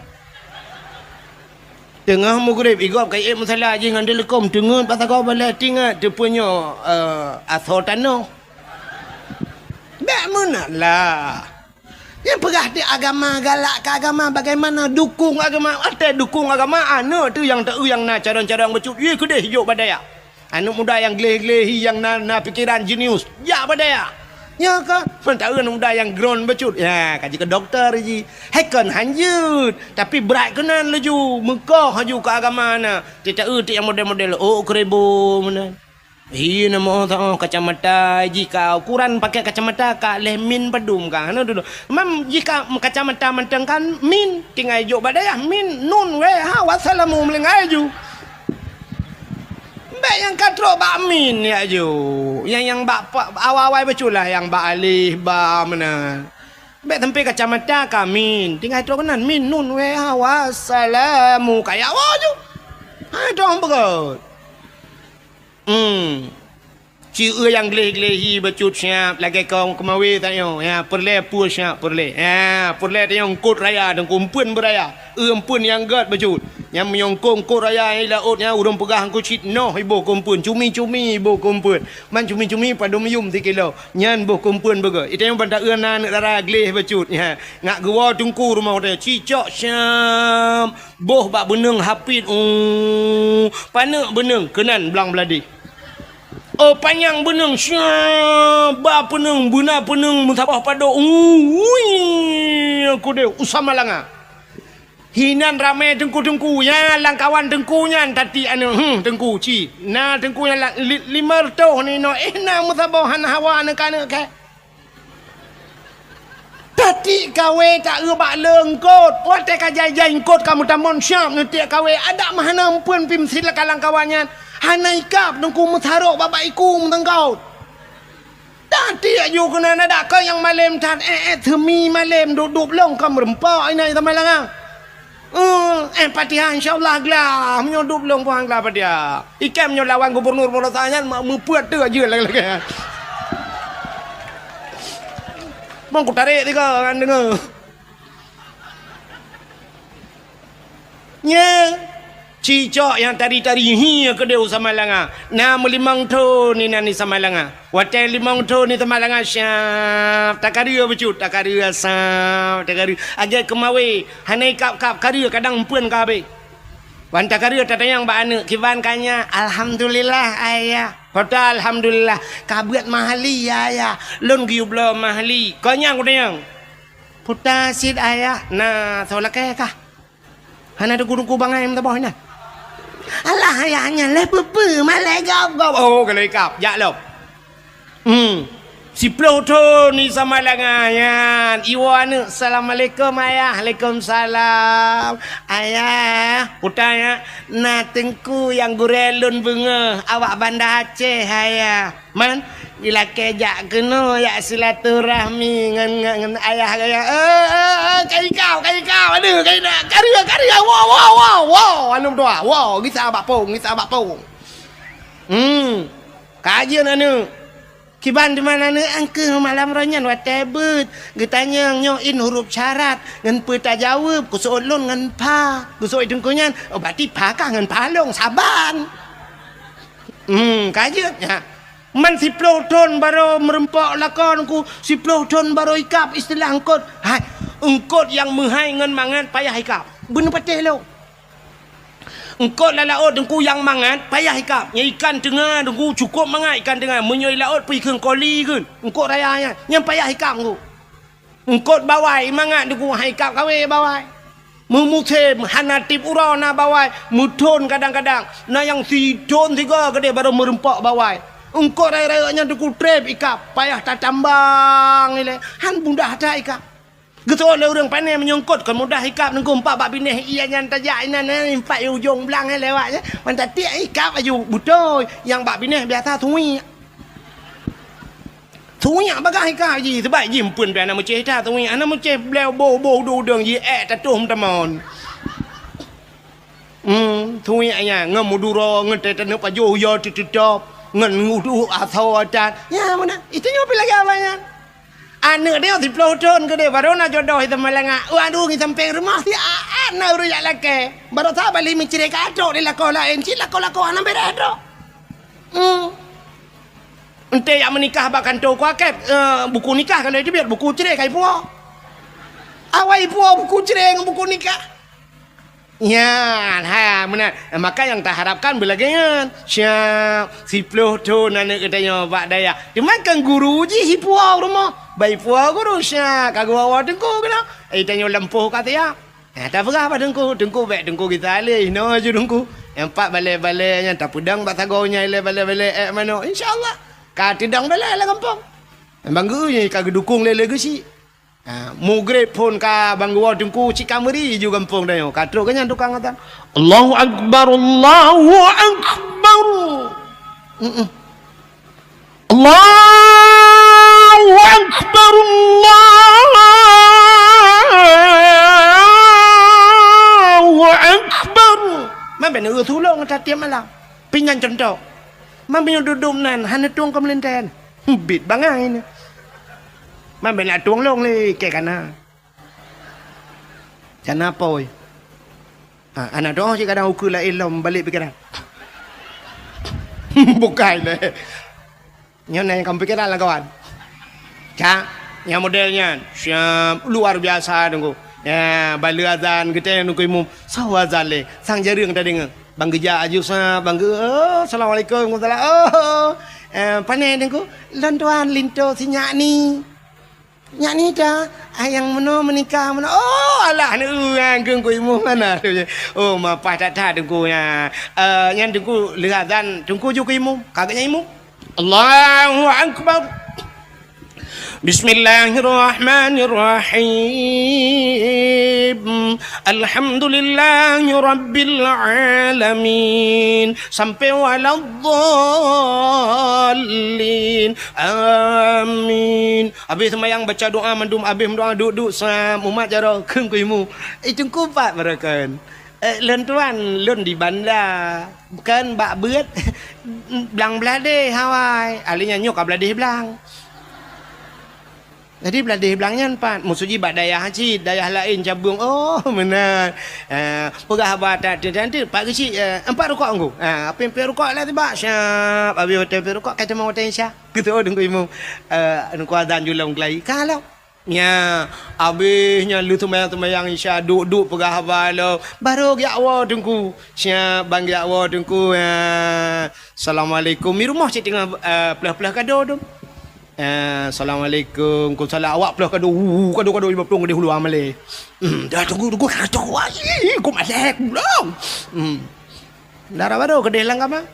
tengah mu grip igop kai masalah je ngan telekom dengun pasal kau balai tingat tu punya asotano bak mana lah yang pegah di agama galak ke agama bagaimana dukung agama ada dukung agama anu tu yang tak yang na cadang-cadang becut ye kedeh hijau badaya anu muda yang gleh-gleh yang na pikiran jenius ya badaya ya kan mentau muda yang ground becut ya kaji ke dokter ji hekan hanjut tapi berat kenan leju mekah haju ke agama na tidak yang model-model krebo mana iya nama orang kacamata jika ukuran pakai kacamata kak lemin pedum kan dulu mam jika kacamata menteng kan min tinggal jok badaya min nun we ha wassalamu melengai ju baik yang katrok bak min ya jo. Yang bak awal-awal betul lah yang bak alih ba mana. Baik tempe kacamata kamin. Tinggal terok kanan min nun we wassalamu kayak wa jo. Ha dong begot. Cia yang geleh-gelehi becut siap lagi kau kemawi tanya ya perle pu siap perle ya perle yang kod raya dan kumpun beraya empun yang gad becut yang menyongkong kod raya ni lautnya urang pegah ku cit noh ibu kumpun cumi-cumi ibu kumpun man cumi-cumi pada meyum 3 kilo nyan bu kumpun bega itu yang bandak euna nak dara geleh becut ya ngak gua tungku rumah dia cicok siap boh bak beneng hapit panak beneng kenan belang beladi. Oh panjang beneng syabah peneng buna peneng mentabah pada aku dia usama langa hinan ramai tengku-tengku ya langkawan tengkunya tadi anu tengku ci na tengkunya 5 tahun ni no na mentabah han hawa nak ke tadi kawe tak ubak lengkot buat tak jajai kot kamu tamon syam nanti kawe ada mahana ampun pim sila kalang kawannya hanai kap nungku mutharok bapak iku mentengkau tadi ayo kena ada kau yang malam tan themi malam duduk long kam rempok ini tamai langa patihan insyaallah glah menyodup long puang glah padia ikem nyo lawan gubernur Monotanyan mau puat tu aja lagi mau ku tarik tiga kan dengar nya cicok yang tari-tari hi ke dia sama langa na melimang tu ni nani sama langa watai limang tu ni sama langa syap takaria becut takaria sap takaria agak kemawi hanai kap karia kadang empun ka be wan takaria tatayang ba anu kiban kanya alhamdulillah ayah kota alhamdulillah kabuat mahali ayah lon giublo mahali kanya kudayang puta sid ayah na solake ka hana de guru bangai mta boh na alah ayahnya le pepe malai gap oh kalau ikap ya lo si ploto ni sama langangan iwan assalamualaikum ayah waalaikumsalam ayah putanya na tengku yang gurelun bunga awak Banda Aceh ayah man bila kejak kena ya silaturahmi ngan ayah kai kau aduh kai nak karya wow anu doa wow kita abak pong kajian anu kiban di mana ni angke malam ranyan watebut getanya nyoin huruf syarat ngan peta jawab ku soolon ngan pa ku sooi dengkunyan berarti pa kah ngan palong saban kajian ya man 10 ton baru merempok lakon ku 10 ton baru ikap istilah angkot hai engkot yang menghai ngan mangan payah ikap bener patih lo engkot lalaut dengku yang mangan payah ikap nya ikan tengah dengku cukup mangan ikan tengah menyoi laut pergi ke koli kan engkot rayanya yang payah ikap ku engkot bawai mangan dengku hai ikap kawe bawai memuthe hanatip urana bawai muton kadang-kadang na yang sidon 3 gede baru merempok bawai engkau raya-rayanya dukul trep ikap payah tak tambang ile han mudah tak ikap gitu oleh orang pandai menyongkot kan mudah ikap nengku 4 bab bineh ia yang tajak inan 4 ujung belang lewat je mantap tiak ikap aju betul yang bab bineh biasa thui bagah ikap ji sebab ji pun biar nama ceh dah thui ana mu ceh bleu bo dudung ji tatuh tamon thui anya ngamuduro ngete tanep ajo yo titop ngan ngudu atau adat ya mana itu nyopi lagi apanya ane dia 10 ton ke dia baru nak jodoh itu malanga aduh ni sampai rumah si ana uruyak laki baru tak balik mencari kadok di lako lain cik lako ana beredo ente yang menikah bahkan tu kuaket buku nikah kalau itu biar buku cerai kai puo awai puo buku cerai buku nikah ya, benar. Maka yang tak harapkan belakangan siap 10 ton anak katanya Pak Daya. Dimakan guru ji hipuau rumah. Baik puau guru siap kagak awak dengku kena. Tanya lempuh kata ya. Tak berapa dengku baik dengku kita alih no aja dengku. Yang 4 balai-balainya tak pedang bak tagonya ile balai-balai mana. Insya-Allah. Ka tidang balai lah kampung. Banggunya kagak dukung lele gesi. Mugrib pun ka bangguwa dengku Cikameri juga kampung dah yo. Katro kanya tukang kata Allahu Akbar. Allahu Akbar, Allahu Akbar. Man ben tulung ta tiam ala. Pingan contoh. Man ben dudum nan han tuang kam len ten. Bit bangai ni. Man ben la tuang long le ke kana. Jana poi. Anak doa je kadang ukur lah ilmu balik pikiran. Bukan le. Yang ni kamu pikiran lah kawan. Cak, yang modelnya siap luar biasa tunggu. Ya, balik azan kita yang nunggu imam. Sawa azan le. Sang jaring tadi ngah. Bang geja ajusa, bang assalamualaikum warahmatullahi. Panai tunggu. Lantuan linto si nyak ni. Nyak ni dah yang mana menikah mana. Oh alah ni geng ku imu mana. Oh mapa tak tak tunggu ya. Yang tunggu lihat dan tunggu juga imu. Kagaknya imu. Allahu Akbar. Bismillahirrahmanirrahim. Alhamdulillahi rabbil alamin. Sampai waladdallin. Amin. Habis sembahyang baca doa mandum, habis doa duduk umat jara keung kuimu. Itu kupat berakan. Lentuan lun di bandar. Bukan bak beut. Belang belade Hawaii. Alinya nyok belade belang. Jadi beladih belangnya empat. Musuji bak dayah haji, dayah lain cabung. Oh benar. Pegah batat nanti pak kecil empat rukuk anggu. Apa yang pergi rukuk lah tiba. Syap. Habis hotel pergi rukuk kata mau hotel Insya. Kita tunggu imu. Nunggu azan julang kelai. Kalau nya habisnya lu tumayang Insya duduk pegah balo. Baru ya Allah tunggu. Syap bang ya Allah tunggu. Assalamualaikum. Mi rumah cik tengah pelah-pelah kado tu. Assalamualaikum. Kau salah awak pelah kado 50 dia hulu amale. Dah tunggu kacau ai. Kau malek belum. Darah baru ke delang kama.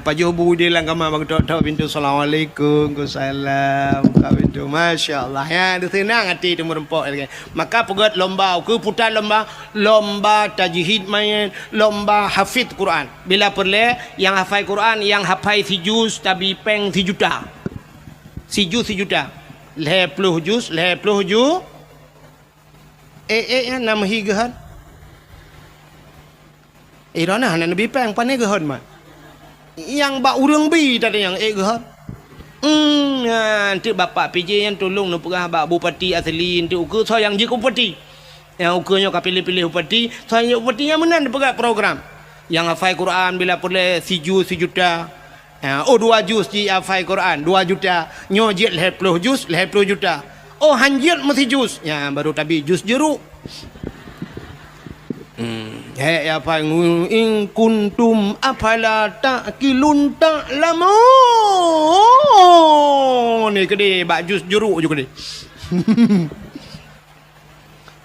Paju bu delang kama bang tok pintu assalamualaikum. Kau salam ka pintu masya-Allah ya. Dia senang hati tu merempok lagi. Maka pegat lomba ke putar lomba tajwid main lomba hafid Quran. Bila perle yang hafal Quran yang hafal si juz tabi peng si juta. Si juta. 50 juz. Yang nama higahan. Irana nak nabi peng pandai gahan mah. Yang bak urang bi tadi yang gahan. Nanti bapak PJ yang tolong nak pegah bak bupati asli nanti ukur saya yang je bupati. Yang ukurnya kau pilih bupati, saya bupati yang mana pegah program. Yang hafal Quran bila boleh si juta. 2 juz di hafal Quran 2 juta. Nyo je 50 juta. Oh hanjit mesti juz. Ya baru tabi juz jeruk. Ya apa in kuntum afala taqilun ta'lamun. Ni gede bak jus jeruk juga gede.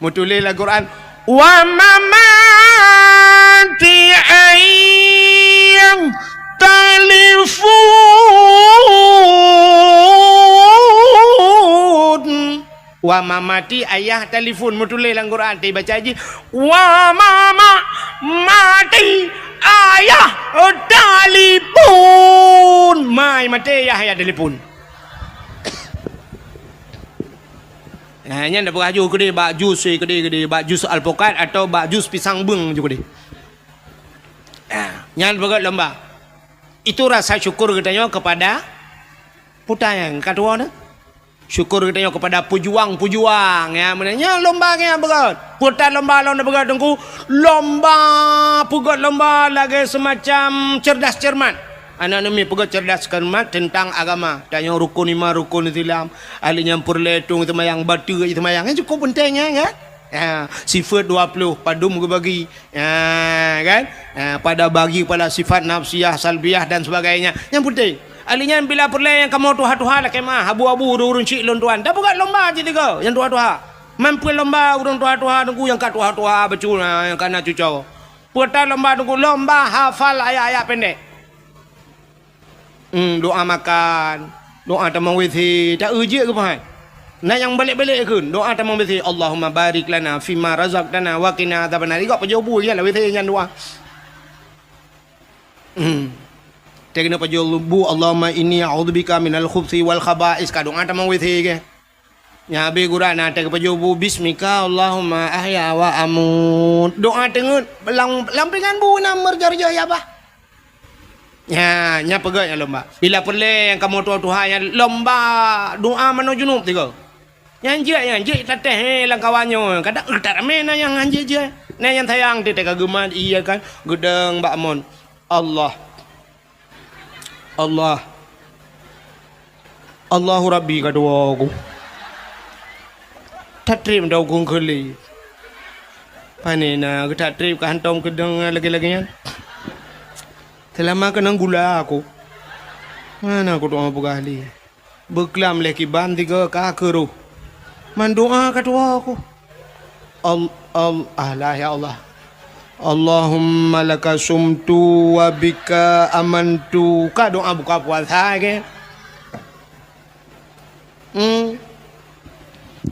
Mutulilah Quran wa mamati ayyam talifun. Wa mamati ayah telefon mutulis dalam Quran dia baca aja wa mama mati ayah telefon mai mati ayah telefon. Nya ndak beraju gede bak jus gede bak jus alpukat atau bak jus pisang beng juga gede. Nya berat lomba. Itu rasa syukur katanya kepada putayang kedua tu. Syukur katanya kepada pejuang ya menanya lomba nya berat. Putar lomba berat tengku. Lomba lagi semacam cerdas cermat. Anak nami pegat cerdas cermat tentang agama. Tanya rukun 5 rukun Islam. Ahli nyampur letung semayang batu semayang cukup pentingnya kan. Sifat 20 padum ke bagi kan pada bagi pada sifat nafsiyah salbiyah dan sebagainya yang penting. Alinya bila perle yang kamu tuha-tuha lah kemah abu-abu urun cik lon tuan. Dah bukan lomba je tiga yang tuha-tuha. Mampu lomba urun tuha-tuha tunggu yang kat tuha-tuha becul yang kana cucau. Putar lomba tunggu lomba hafal ayat-ayat pendek. Doa makan, doa tamang withi, tak uji ke apa? Nah yang balik-balik ke doa tamang withi Allahumma barik lana fima razaqtana wa qina adzabannar. Kau pejobu ya lah withi yang doa. Tegna pa bu Allahumma inni a'udzubika minal khubthi wal khaba'is kadung ata mang withi ke. Nya be gura na teg pa bu bismika Allahumma ahya wa amut. Doa tengut lampingan bu na merjarja ya bah. Nya pegat ya lomba. Bila perle yang kamu Tuhan yang lomba doa mano junub tiga. Yang tateh lang kawanyo. Kadang tak rame na yang anjir je. Na yang sayang ti teg geman iya kan gedeng Mbak Mon. Allahu Rabbi kadua aku. Tatrip dah aku keli. Panina kita trip ke hantom kedeng lagi-laginya. Selama kena gula aku. Mana aku doa berkali. Berkelam leki banti ke kakeru. Mendoa kadua aku. Allah ya Allah. Allahumma laka sumtu wa bika amantu. Ka doa buka puasa ke?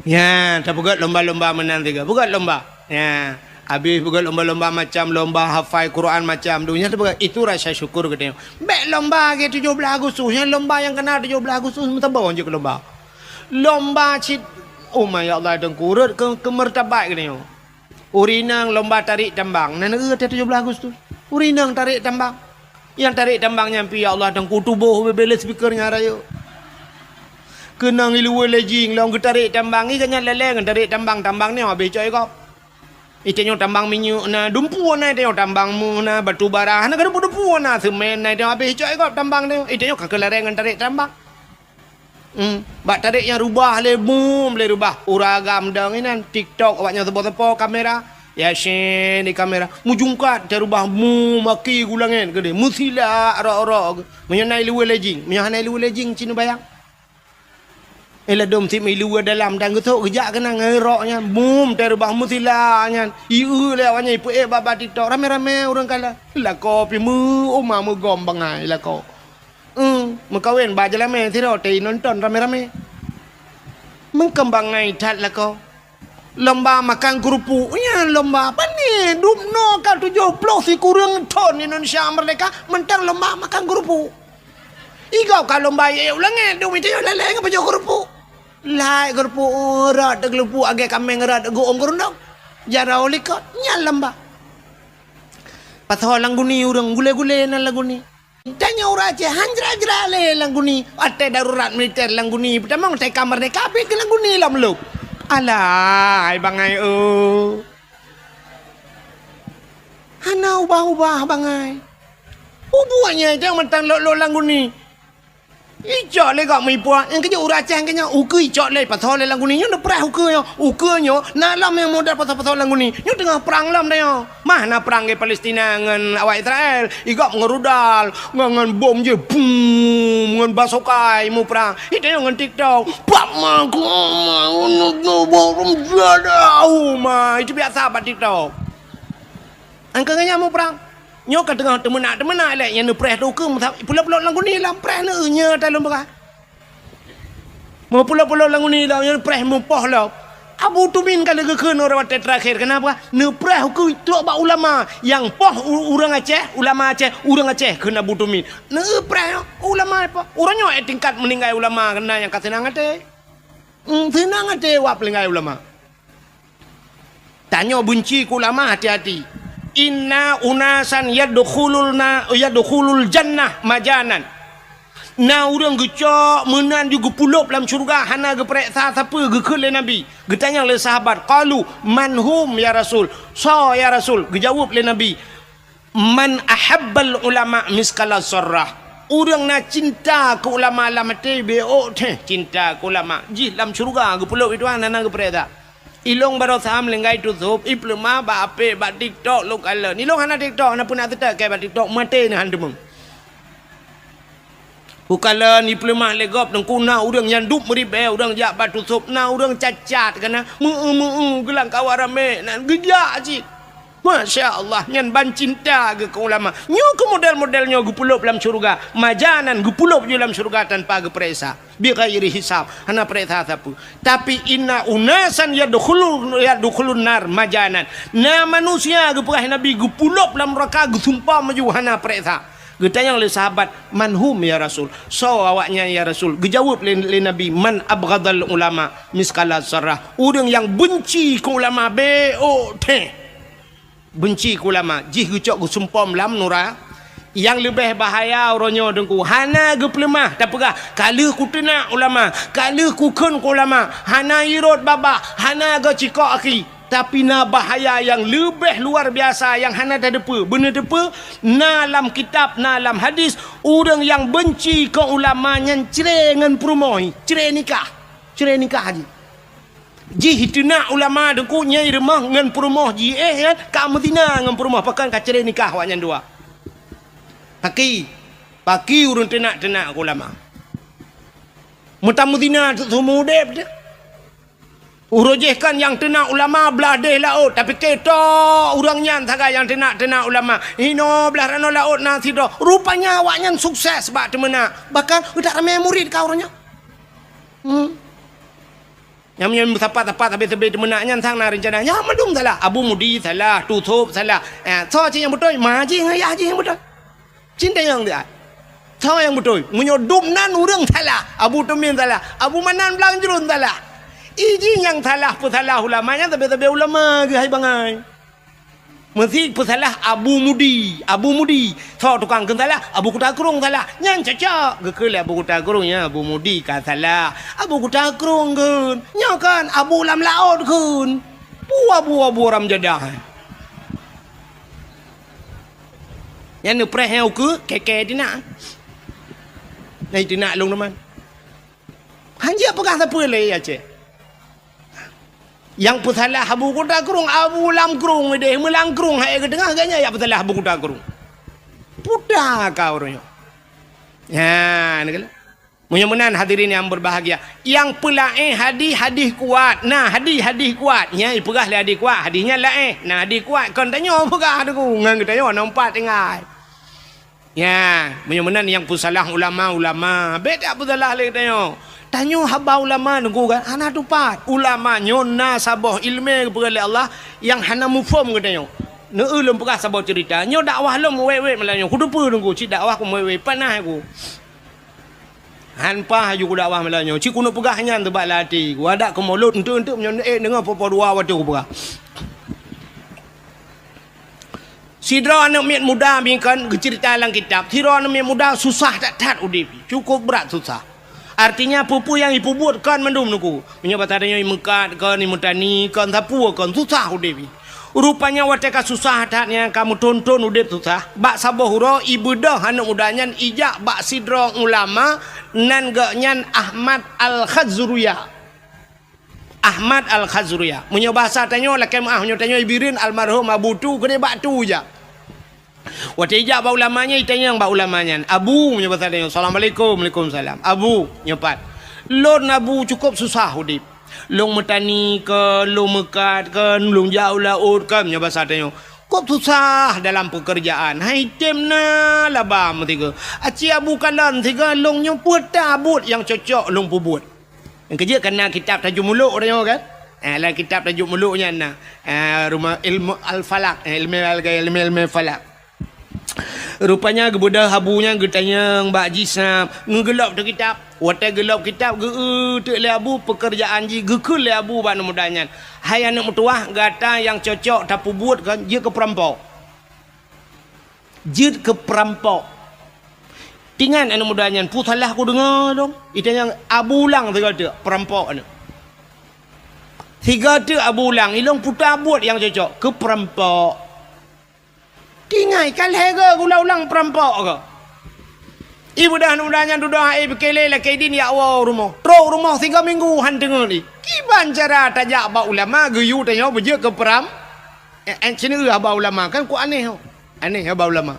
Ya, tak buat lomba-lomba menang tiga. Buat lomba. Ya, habis buat lomba-lomba macam lomba hafal Quran macam dunia tu buat itu rasa syukur kita. Baik lomba ke 17 Agustus, yang lomba yang kena 17 Agustus mesti bawa je ke lomba. Lomba cit oh my Allah dan kurut ke martabat kita. Urinang lomba tarik tambang. Nana 17 Agustus. Urinang tarik tambang. Yang tarik tambang nyampi ya Allah dan kutubuh bebele speakernya raya. Kenang ilu lejing long tarik tambang ni kanya leleng tarik tambang ni habis coy kau. Itenya tambang minyak na dumpu na itenya tambang mu na batu bara na kada dumpu na semen na itenya habis coy kau tambang ni itenya kakelareng tarik tambang. Bak tarik yang rubah le boom le rubah uragam dang inan TikTok awaknya tepo-tepo kamera ya shen di kamera mujungkat dia rubah mu maki gulangin gede musila ro-ro menyanai lu lejing cina bayang ela dom tim ilu dalam dan getok gejak kena ngeroknya boom dia rubah musila nya iu le awaknya ipu baba TikTok rame-rame orang kala la kopi mu oma mu gombangai la ko Mengkawin baca lama tidak ada nonton rame-rame. Mengkembangai tat lah kau. Lomba makan kerupuk. Ya lomba apa ni? Dumno kan 70 si kurang ton Indonesia Merdeka. Mentang lomba makan kerupuk. Igau kalau lomba ya ulangan. Dum itu leleng apa jauh kerupuk. Lai kerupuk rat kerupuk agak kambing rat go ongkorundok. Jara olikot nya lomba. Pasal langguni urang gule-gule na langguni. Tanya orang Aceh, hanjra-hanjra le langguni. Ate darurat militer langguni. Pertama kita kamar ni kabin ke langguni lah meluk. Alah, bangai Hana ubah-ubah bangai. Ubuannya itu yang mentang lo langguni. Ijak le kak mipua. Yang kerja orang Aceh kena uke ijak le pasal le langguni. Yang dah perah ukenya. Ukenya nalam yang modal pasal langguni. Yang tengah perang lam dia. Mana perang ke Palestina dengan awak Israel. Igak ngerudal. Dengan bom je. Boom. Dengan basokai mu perang. Itu yang dengan TikTok. Pama itu biasa apa TikTok. Angkanya mu perang. Nyo kan tengah temenak lek yang preh tu ke pula-pula langguni lam preh ne nya dalam berah. Mau pula-pula langguni lam yang preh mupoh lah. Abu Tumin kalau ke orang terakhir kenapa? Ne preh ke tu ba ulama yang poh orang Aceh, ulama Aceh, orang Aceh kena Abu Tumin. Ne preh ulama apa? Orangnya tingkat meninggal ulama kena yang kasenang ate. Senang ate wap meninggal ulama. Tanya benci ku ulama hati-hati. Inna unasan yadkhulul jannah majanan. Na urang gecok menan juga pulup dalam syurga hana ge periksa siapa ge ke nabi. Getanya oleh sahabat qalu manhum ya rasul. So ya rasul gejawab le nabi. Man ahabbal ulama miskala sarrah. Urang na cinta ke ulama lamate beo teh cinta ke ulama. Ji dalam syurga ge pulup itu hana ge periksa. Ilong baru saham lenggai tutup iplema ba ape ba TikTok lo kala ni long hana TikTok na pun nak tak kai ba TikTok mate ni handem ukala ni iplema legop nang kuna urang yang dup meribe urang jak ba tutup na urang cacat kana gelang kawarame nan gejak cik Masya Allah nyan ban cinta ke ulama nyo ke model-modelnya gupulup dalam syurga majanan gupulup je dalam syurga tanpa geperesa bi ghairi hisab hana peresa sapu tapi inna unasan yadkhulun nar majanan na manusia geperah nabi gupulup dalam neraka gesumpah maju hana peresa Getanya oleh sahabat, manhum ya Rasul. So awaknya ya Rasul. Gejawab le Nabi, man abghadal ulama miskala sarah. Orang yang benci ke ulama benci ke ulama. Jih gecok gusumpom lam nura. Yang lebih bahaya orangnya dengku. Hana ge pelemah tak pegah. Kala ku tenak ulama, kala ku kun ke ulama. Hana irot baba, hana ge cikok aki. Tapi na bahaya yang lebih luar biasa yang hana tak depa. Benar depa na dalam kitab, na dalam hadis, orang yang benci ke ulama yang cerai dengan perumoi, cerai nikah haji. Ji hitna ulama dengku nyai remah dengan perumah ji kan ka Madinah dengan perumah pakan ka cerai nikah awak yang dua. Paki urun tenak ulama. Mutamudina tu mudep je. Urujihkan yang tenak ulama belah deh laut tapi ketok orangnya antara yang tenak ulama. Hino belah rano laut nanti dah. Rupanya awaknya sukses sebab temena. Bahkan udah ramai murid kau orangnya. Yang tepat habis temenaknya tang na rencananya madum salah. Abu Mudi salah, tutup salah. So yang betul, maji ngaya yang betul. Cinta yang dia. Tahu yang betul. Menyodum nan orang salah. Abu Tumin salah. Abu Manan Belang Jerun salah. Iji yang salah pesalah ulamanya tapi ulama ke hai bangai. Mesti pesalah Abu Mudi. Tahu tukang kan salah. Abu Kutakrung salah. Yang cocok. Gekele Abu Kutakrungnya Abu Mudi kan salah. Abu Kutakrung kan. Nya kan Abu Lam Laut kan. Abu Ram Jadah. Yang ni preh ke keke tina. Nai tina long teman. Hanya pegang siapa le ya cik. Yang pesalah Abu Kutakrung, Abu Lam Krung deh melang krung hai ke tengah agaknya ya pesalah Abu Kutakrung. Pudah kau orangnya. Ya, ni kala. Mudah-mudahan hadirin yang berbahagia. Yang pelaih hadis kuat. Nah, hadis kuat. Ya, pegah le hadis kuat. Hadisnya laih. Nah, hadis kuat kon tanya pegah tu. Ngan kita yo nampak tengah. Ya, mudah-mudahan yang pusalah ulama. Beda pusalah le tanya. Tanya haba ulama nunggu kan. Hana tupat. Ulama nyona sabah ilmu kepada Allah yang hana mufhum katanya. Ne ulum pegah sabah cerita. Nyo dakwah lum wewe melanya. Kudu pu nunggu cik dakwah ku wewe panah aku. Hanpa haju ku dakwah melanya. Cik kuno pegah nyan tebak lati. Ku ada ke mulut untuk menyon dengar popo dua waktu ku pegah. Sidra anak miat muda bingkan cerita dalam kitab. Sidra anak miat muda susah tak udip. Cukup berat susah. Artinya pupu yang ibu buat kan mendum nuku. Menyebut adanya mekat kan imutani kan tapu kan susah udip. Rupanya wateka susah taknya kamu tonton udip susah. Bak sabah huro ibu dah anak mudanya ijak bak sidra ulama nan gaknyan Ahmad Al-Khazruya. Menyebut bahasa tanya lakem tanya ibirin almarhum Abu tu kene bak tu je. Waktu ijak bau lamanya itanya yang bau lamanya. Abu menyebut tanya Assalamualaikum. Waalaikumsalam. Abu nyepat. Lon Abu cukup susah udip. Long metani ke, long mekat ke, long jauh laut ke menyebut tanya. Cukup susah dalam pekerjaan. Hai tem na labam tiga. Aci Abu kalan tiga long yang putabut yang cocok long pubut. Yang kerja kena kitab tajuk muluk orang kan? Dalam kitab tajuk muluknya nah. Rumah ilmu al-falak, ilmu falak. Rupanya kebudah habunya getanya Mbak Jisam ngegelap tu kitab. Wata gelap kitab tu le Abu pekerjaan ji gekul le Abu ban mudanya. Hai anak mutuah gata yang cocok tapu buat kan dia ke perampok. Tingan anak mudanya putalah aku dengar dong. Itu yang Abu Lang tiga perampok ni. Tiga tu Abu Lang ilong putar buat yang cocok ke perampok. Tingai kalai ke ulang perampok ke. Ibu dah nudanya dudah bekele la kaidin ya Allah rumah. Trok rumah 3 minggu han dengar ni. Kiban cara tajak ba ulama geyu tanya beje ke peram. Sini ba ulama kan ku aneh. Aneh ba ulama.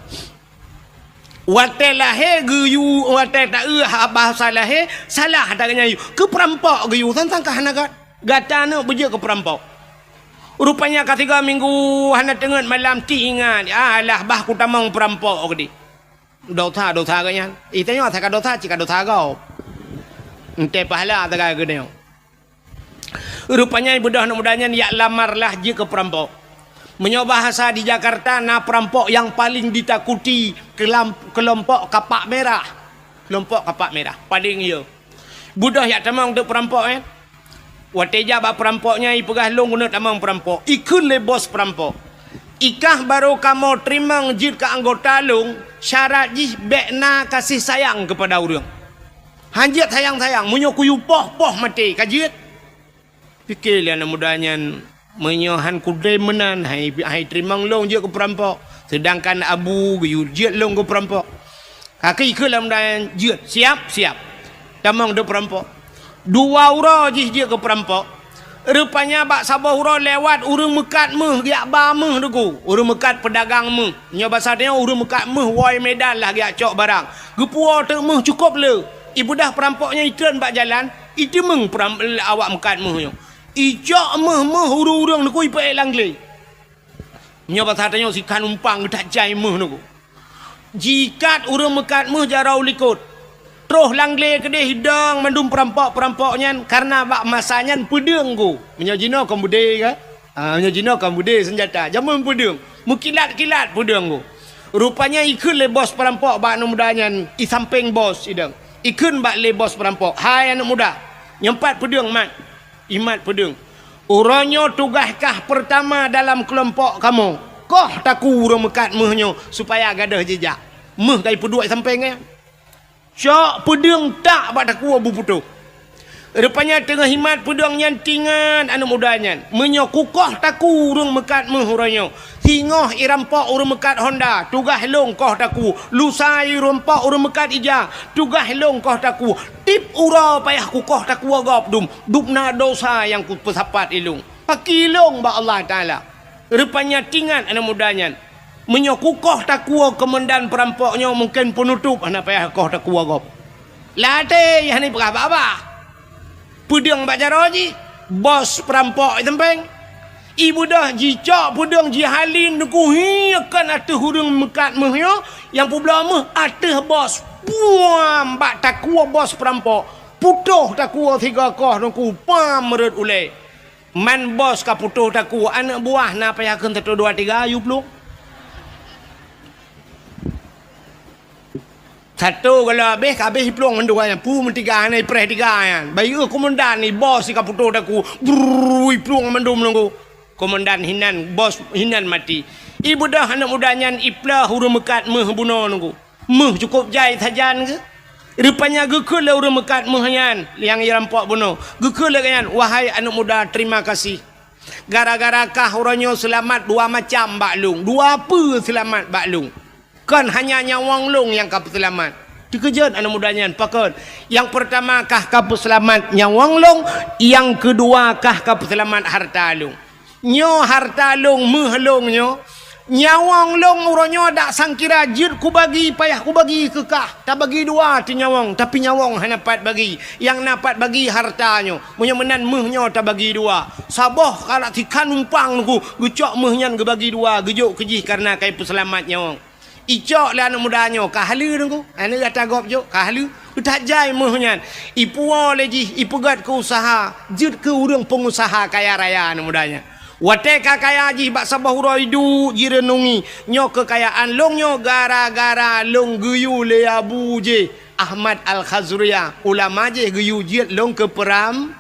Watel lahe geyu watel tak bahasa lahe salah taknya ke perampok geyu tentang kahanagat. Gatana beje ke perampok. Rupanya ketiga minggu hana tengah malam tingan. Alah bah ku tamang perampok ke di. Dosa kanya. Itanya tak dosa cika dosa kau. Ente pahala tak ke dia. Rupanya ibu dah mudanya ya lamarlah je ke perampok. Menyobahasa di Jakarta na perampok yang paling ditakuti kelompok kapak merah. Kelompok kapak merah. Paling ya. Budah yak tamang untuk perampok Wateja ba perampoknya ipegah long guna tamang perampok. Ikun le bos perampok. Ikah baru kamu terima jid ke anggota long syarat jih bekna kasih sayang kepada orang. Hanjit sayang-sayang menyokuyu poh mati kajit. Fikir lian mudahnya menyohan kudai menan hai terima long je ke perampok. Sedangkan abu biu jid long ke perampok. Kaki ke dalam dan jid siap. Tamang de perampok. Dua ura je ke perampok. Rupanya bak sabah ura lewat urang mekat meh giak ba meh deku. Urang mekat pedagang meh. Nya bahasa dia urang mekat meh wai medan lah giak cok barang. Gepua te meh cukup le. Ibu dah perampoknya ikran bak jalan, itu meng awak mekat meh nyo. Icok meh urang deku ipe langle. Nya bahasa dia si kan umpang tak jai meh deku. Jikat urang mekat meh jarau likut. Terus langle kedai hidang mandum perampok-perampoknya karena bak masanya pedang ku. Menyajino kambude ke? Menyajino kambude senjata. Jaman pedang. Mukilat-kilat pedang ku. Rupanya ikun le bos perampok bak anak mudanya i samping bos idang. Ikun bak le bos perampok. Hai anak muda. Nyempat pedang mat. Imat pedang. Uranyo tugaskah pertama dalam kelompok kamu. Koh taku urang mekat mehnyo supaya gadah jejak. Meh kai peduai sampingnya. Cok pedang tak bak taku abu putuh. Rupanya tengah himat pedang yang tingan anak mudanya. Menyokukoh taku urang mekat mehuranyo. Hingoh irampok urang mekat Honda. Tugah long koh taku. Lusai rompok urang mekat ija. Tugah long koh taku. Tip ura payah kukoh taku agap dum. Dupna dosa yang ku pesapat ilung. Pakilong ba Allah Ta'ala. Rupanya tingan anak mudanya. Menyokukoh takua komandan perampoknya mungkin penutup anak payah koh takua gop. Late yang ni berapa? Pedang bak jaroji bos perampok tempeng. Ibu dah jicak pedang jihalin deku hiakan ateh hurung mekat mehyo yang publa meh ateh bos. Puam bak takua bos perampok. Putuh takua tiga koh deku pam merut ule. Man bos ka putuh takua anak buah na payah kan 1 2 3 ayu peluk. Satu kalau habis peluang menduanya pu mentiga ni preh tiga kan. Bayu komandan ni bos si kaputo daku. Brui peluang mendum nunggu. Komandan hinan bos hinan mati. Ibu dah anak mudanya iplah urang mekat meh buno nunggu. Meh cukup jai sajan ke? Rupanya gekul lah urang mekat mehyan yang irampok buno. Gekul lah kan wahai anak muda terima kasih. Gara-gara kah uranyo selamat dua macam baklung. Dua apa selamat baklung. Kan hanya nyawang long yang kapu selamat. Dikejut anak mudanya pakon. Yang pertama kah kapu selamat nyawang long, yang kedua kah kapu selamat harta long. Nyo harta long meh long nyo. Nyawang long uronyo dak sangkira jid ku bagi payah ku bagi ke kah. Tak bagi dua ti nyawang tapi nyawang hanya dapat bagi. Yang dapat bagi hartanyo. Munyo menan meh nyo tak bagi dua. Saboh kalau tikan umpang ku gecok meh nyan ge bagi dua gejuk kejih karena kai peselamat nyawang. Icok lah anak mudanya kahlu nunggu anak kata gop jok kahlu utak jai mohnya ipu leji ipu gat ke usaha jid ke urang pengusaha kaya raya anak mudanya wate kaya ji bak sabah uraidu jirenungi nyok kekayaan long nyo gara-gara long guyu le abu je Ahmad Al-Khazriyah ulama je guyu jid long ke peram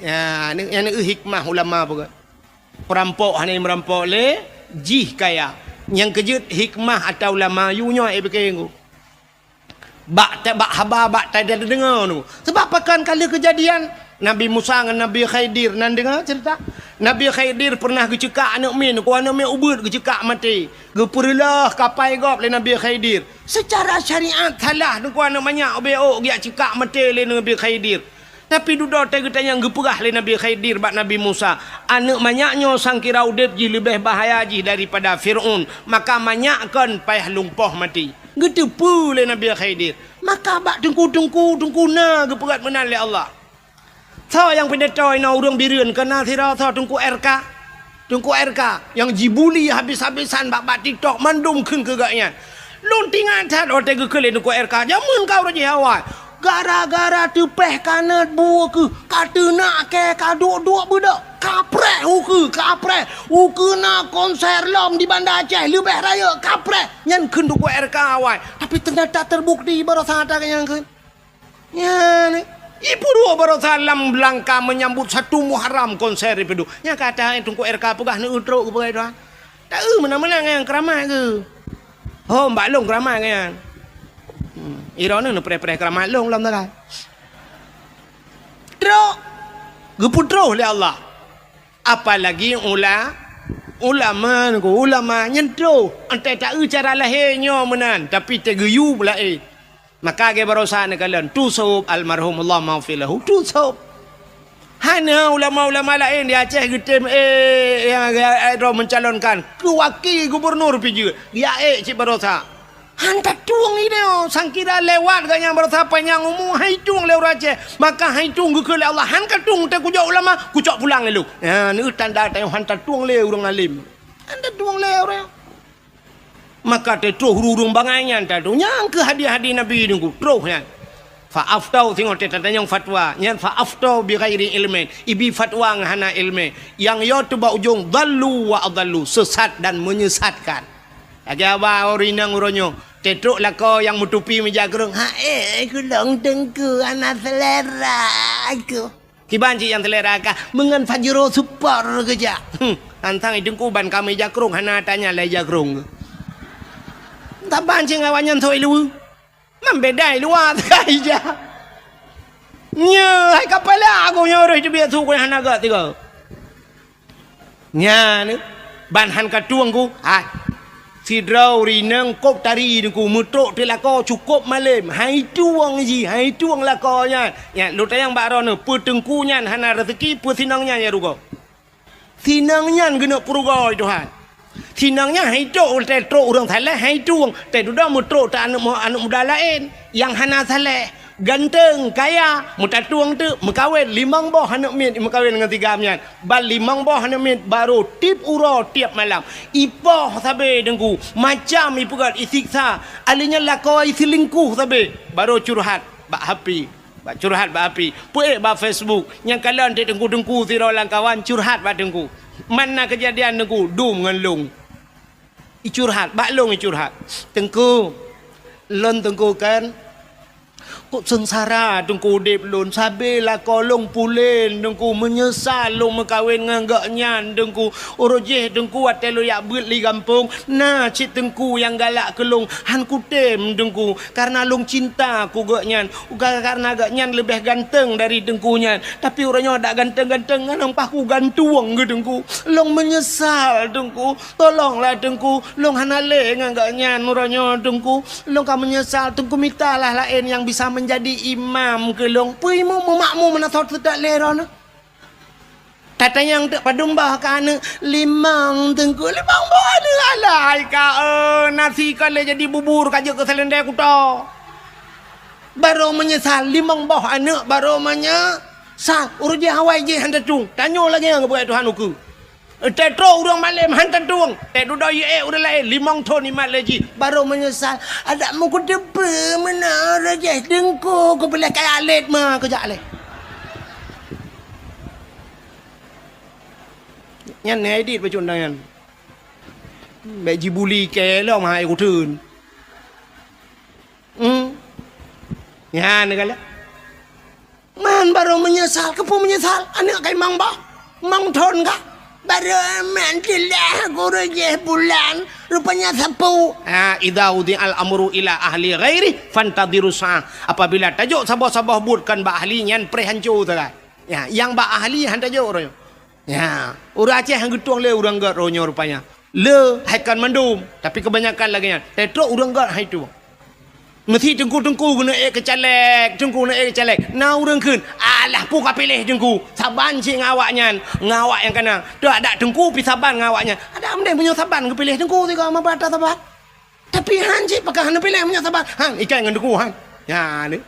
ya ni hikmah ulama pun perampok hanya merampok le jih kaya. Yang kejut hikmah atau ulama yunya berkengu. Bak haba bak tak ada dengar tu. Sebab pakan kali kejadian Nabi Musa dengan Nabi Khidir nan dengar cerita. Nabi Khidir pernah gecekak anak min, ku anak min ubud gecekak mati. Geperlah kapai gop le Nabi Khidir. Secara syariat salah ku anak banyak obeo giak cekak mati le Nabi Khidir. Tapi duduk tanya geperah le Nabi Khidir bak Nabi Musa. Anak banyaknya sangkira udip ji lebih bahaya ji daripada Fir'aun. Maka banyakkan payah lumpuh mati. Getepu le Nabi Khidir. Maka bak tungku na geperat menan le Allah. Tau yang pendetoy na urang birun kena thira tau tungku RK. Tungku RK yang jibuli habis-habisan bak TikTok mandum keun kegaknya. Luntingan tat ote gekele tungku RK. Jamun kau raja awal. Gara-gara tepeh kanat buah ke. Kata nak ke kaduk-duk budak. Kaprek uke nak konser lom di Bandar Aceh lebih raya kaprek nyan kun duk RK awai. Tapi ternyata terbukti baru sadar yang kun. Ya ni. Ibu dua baru salam Belangka menyambut 1 Muharram konser itu. Nya kata itu ku RK pegah ni utruk ke pegai tuan. Tak mana-mana yang keramai ke. Oh mbak long keramai kan. Irona nu pre-pre keramai long lam tak. Truk. Geputro oleh Allah. Apalagi ulama nyentro ante tak cara lahirnya menan tapi teguyu pula maka ke barosa ne kalian tusub almarhum Allah maghfilahu tusub hanya ulama-ulama lain di Aceh getem yang mencalonkan ke wakil gubernur piju dia cik barosa hantar tuang ini sangkira lewat ganya barosa panjang umum hai tuang lewat Aceh maka hai tuang ke Allah hantar tuang te kujak ulama kucak pulang lu ya ni tanda tayang hantar tuang le urang alim hantar tuang le orang maka te troh urung banganyan tadu nyang ke hadiah-hadiah Nabi nunggu troh nya fa aftau tengok te tanyang fatwa nyan fa aftau bi ghairi ilmin ibi fatwa ngahana ilmi yang yo tu ba ujung dallu wa adallu sesat dan menyesatkan agak apa orinang uronyo tetruk lah kau yang menutupi meja gerung aku long tengku anak selera aku kiban cik yang selera kah mengan fajro super kerja tantang idengku ban kami jakrung hana tanya lai jakrung tak bancing awanyan thoi lu membedai luar kai ja nya hai kapala aku nyoro itu biar su ko hana ga tiga nya ni ban han ka tuangku si drau rinang kop tari nungku mutruk te lako cukup malam hai tuang lakonya ya lu tayang bakro ne petengku nyan hana rezeki pu sinangnya ya rugo sinangnya gena purugo Tuhan sinangnya hai tok te truk urang Thailand hai tuang te duda mutruk ta anak muda lain yang hana saleh ganteng kaya muta tuang tu mekawin 5 boh anak mit mekawin dengan 3 mian bal 5 boh anak mit baru tip uro tiap malam ipoh sabe dengku macam ipugat isiksa alinya lakau isilingkuh sabe baru curhat bak happy bak curhat bak happy puek bak Facebook yang kalian te dengku siro langkawan curhat bak dengku mana kejadian dengku dum dengan long curhat bak long curhat tengku lon tengku kan kok sengsara dengku dip lun sabe lah kolong pulen dengku menyesal long mekawin nganggak nyan dengku orojeh dengku atelo yak beut li kampung nah cik dengku yang galak ke long han kutem dengku karena long cinta ku gak nyan karena gak nyan lebih ganteng dari dengku nyan tapi orangnya tak ganteng-ganteng nang paku gantuang ke dengku long menyesal dengku tolonglah dengku long hanale nganggak nyan orangnya dengku long ka menyesal dengku mintalah lain yang bisa menjadi imam ke long puimu makmu menasot tidak leron tata yang tak padumbah kana 5 tengku 5 boh alai ka nasi kale jadi bubur kaje ke selendai kuto baru menyesal 5 boh anak baru menyesal uruje hawai je handa tung tanyo lagi yang buat Tuhan uku tetro urang malam hantar tuang te duda ye udah lain 5 ton 5 lagi baru menyesal ada mu ku depe mana raja dengku ku boleh kaya alit mah kerja alih nyan edit bacun dangan baji buli ke lo mai ku thun nyan kala man baru menyesal kepu menyesal anak kai mang ba mang thon ka baru mantilah guru je bulan rupanya sapu idza udi al amru ila ahli ghairi fantadiru sa apabila tajuk sabah-sabah budkan ba ahli nyan pre hancu ta ya yang ba ahli han tajuk ro ya urang Aceh hang getuang le urang gat ronyo rupanya le haikan mandum tapi kebanyakan lagi nyan tetro urang gat hai tu mesti tengku-tengku guna kecalek tengku na kecalek na urang keun alah pu ka pilih tengku saban cik ngawaknya ngawak yang kana dak ada tengku pi saban ngawaknya ada amdeng punya saban ke pilih tengku tiga ma bata saban tapi han cik pakah han pilih punya saban han ikan dengan tengku han ya ni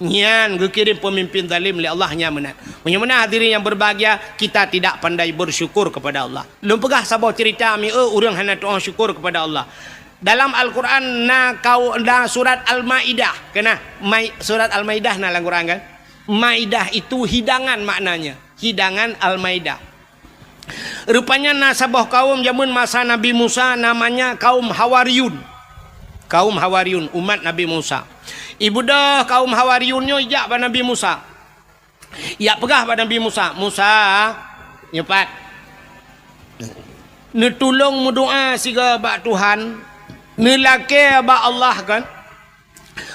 nyan kirim pemimpin zalim oleh Allah nya menat menyemana hadirin yang berbahagia kita tidak pandai bersyukur kepada Allah lum pegah sabar cerita mi urang hana doa syukur kepada Allah Dalam Al-Quran surat Al-Maidah. Kena surat Al-Maidah dalam Al-Quran kan? Maidah itu hidangan maknanya. Hidangan Al-Maidah. Rupanya nasabah kaum zaman masa Nabi Musa namanya kaum Hawariyun. Kaum Hawariyun, umat Nabi Musa. Ibu dah kaum Hawariyunnya ijak pada Nabi Musa. Ya pegah pada Nabi Musa. Musa, nyepat. Netulung mudoa siga bak Tuhan. Nelake bak Allah kan.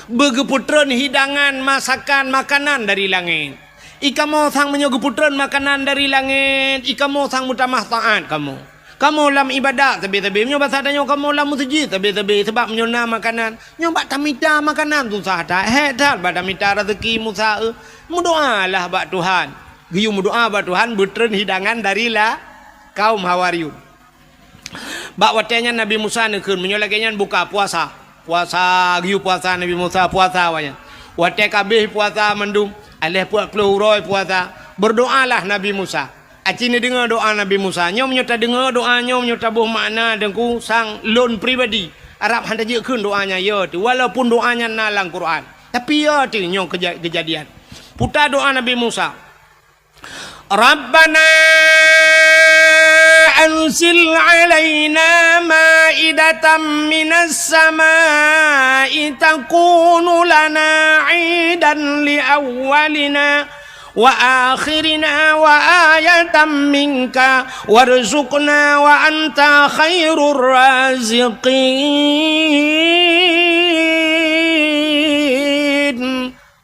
Begeputran hidangan masakan makanan dari langit. Ika mau sang menyogeputran makanan dari langit. Ika mau sang mutamah taat kamu. Kamu lam ibadat tapi nyoba sadanya kamu lam masjid tapi sebab menyona makanan. Nyoba tamita makanan tu sahata. Hedat pada mita rezeki Musa. Mudoalah bak Tuhan. Giyu mudoa bak Tuhan butran hidangan darilah kaum Hawariyun. Bak watenya Nabi Musa nekun menyolakenyan buka puasa. Puasa giyu puasa Nabi Musa puasa wanya. Watek kabeh puasa mendung. Alih puak peluroi puasa. Berdoalah Nabi Musa. Acini dengar doa Nabi Musa. Nyom nyota dengar doa nyom nyota buh makna dengku sang lon pribadi. Arab hendak jekun doanya ya tu. Walaupun doanya nalang Quran. Tapi ya tu nyom kejadian. Putar doa Nabi Musa. Rabbana anzil alaina ma'idatan minas samai takunu lana 'idan li awwalina wa akhirina wa ayatan minka warzuqna wa anta khairur raziqin.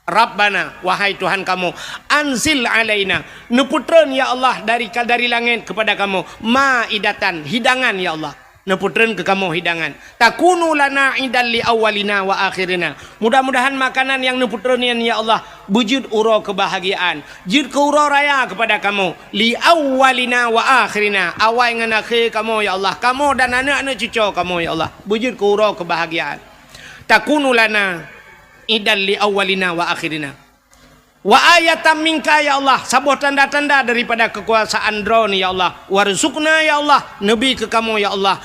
Rabbana, wahai Tuhan kamu, anzil alaina, neputran ya Allah dari langit kepada kamu, ma'idatan, hidangan ya Allah, neputran ke kamu hidangan. Takunu lana idan li awalina wa akhirina. Mudah-mudahan makanan yang neputran ya Allah wujud uro kebahagiaan, jid ke uro raya kepada kamu, li awalina wa akhirina, awal dengan akhir kamu ya Allah, kamu dan anak-anak cucu kamu ya Allah, wujud ke uro kebahagiaan. Takunu lana idan li awalina wa akhirina wa ayatan minka ya Allah, sebuah tanda-tanda daripada kekuasaan drone ya Allah, warzuqna ya Allah, nabi ke kamu ya Allah,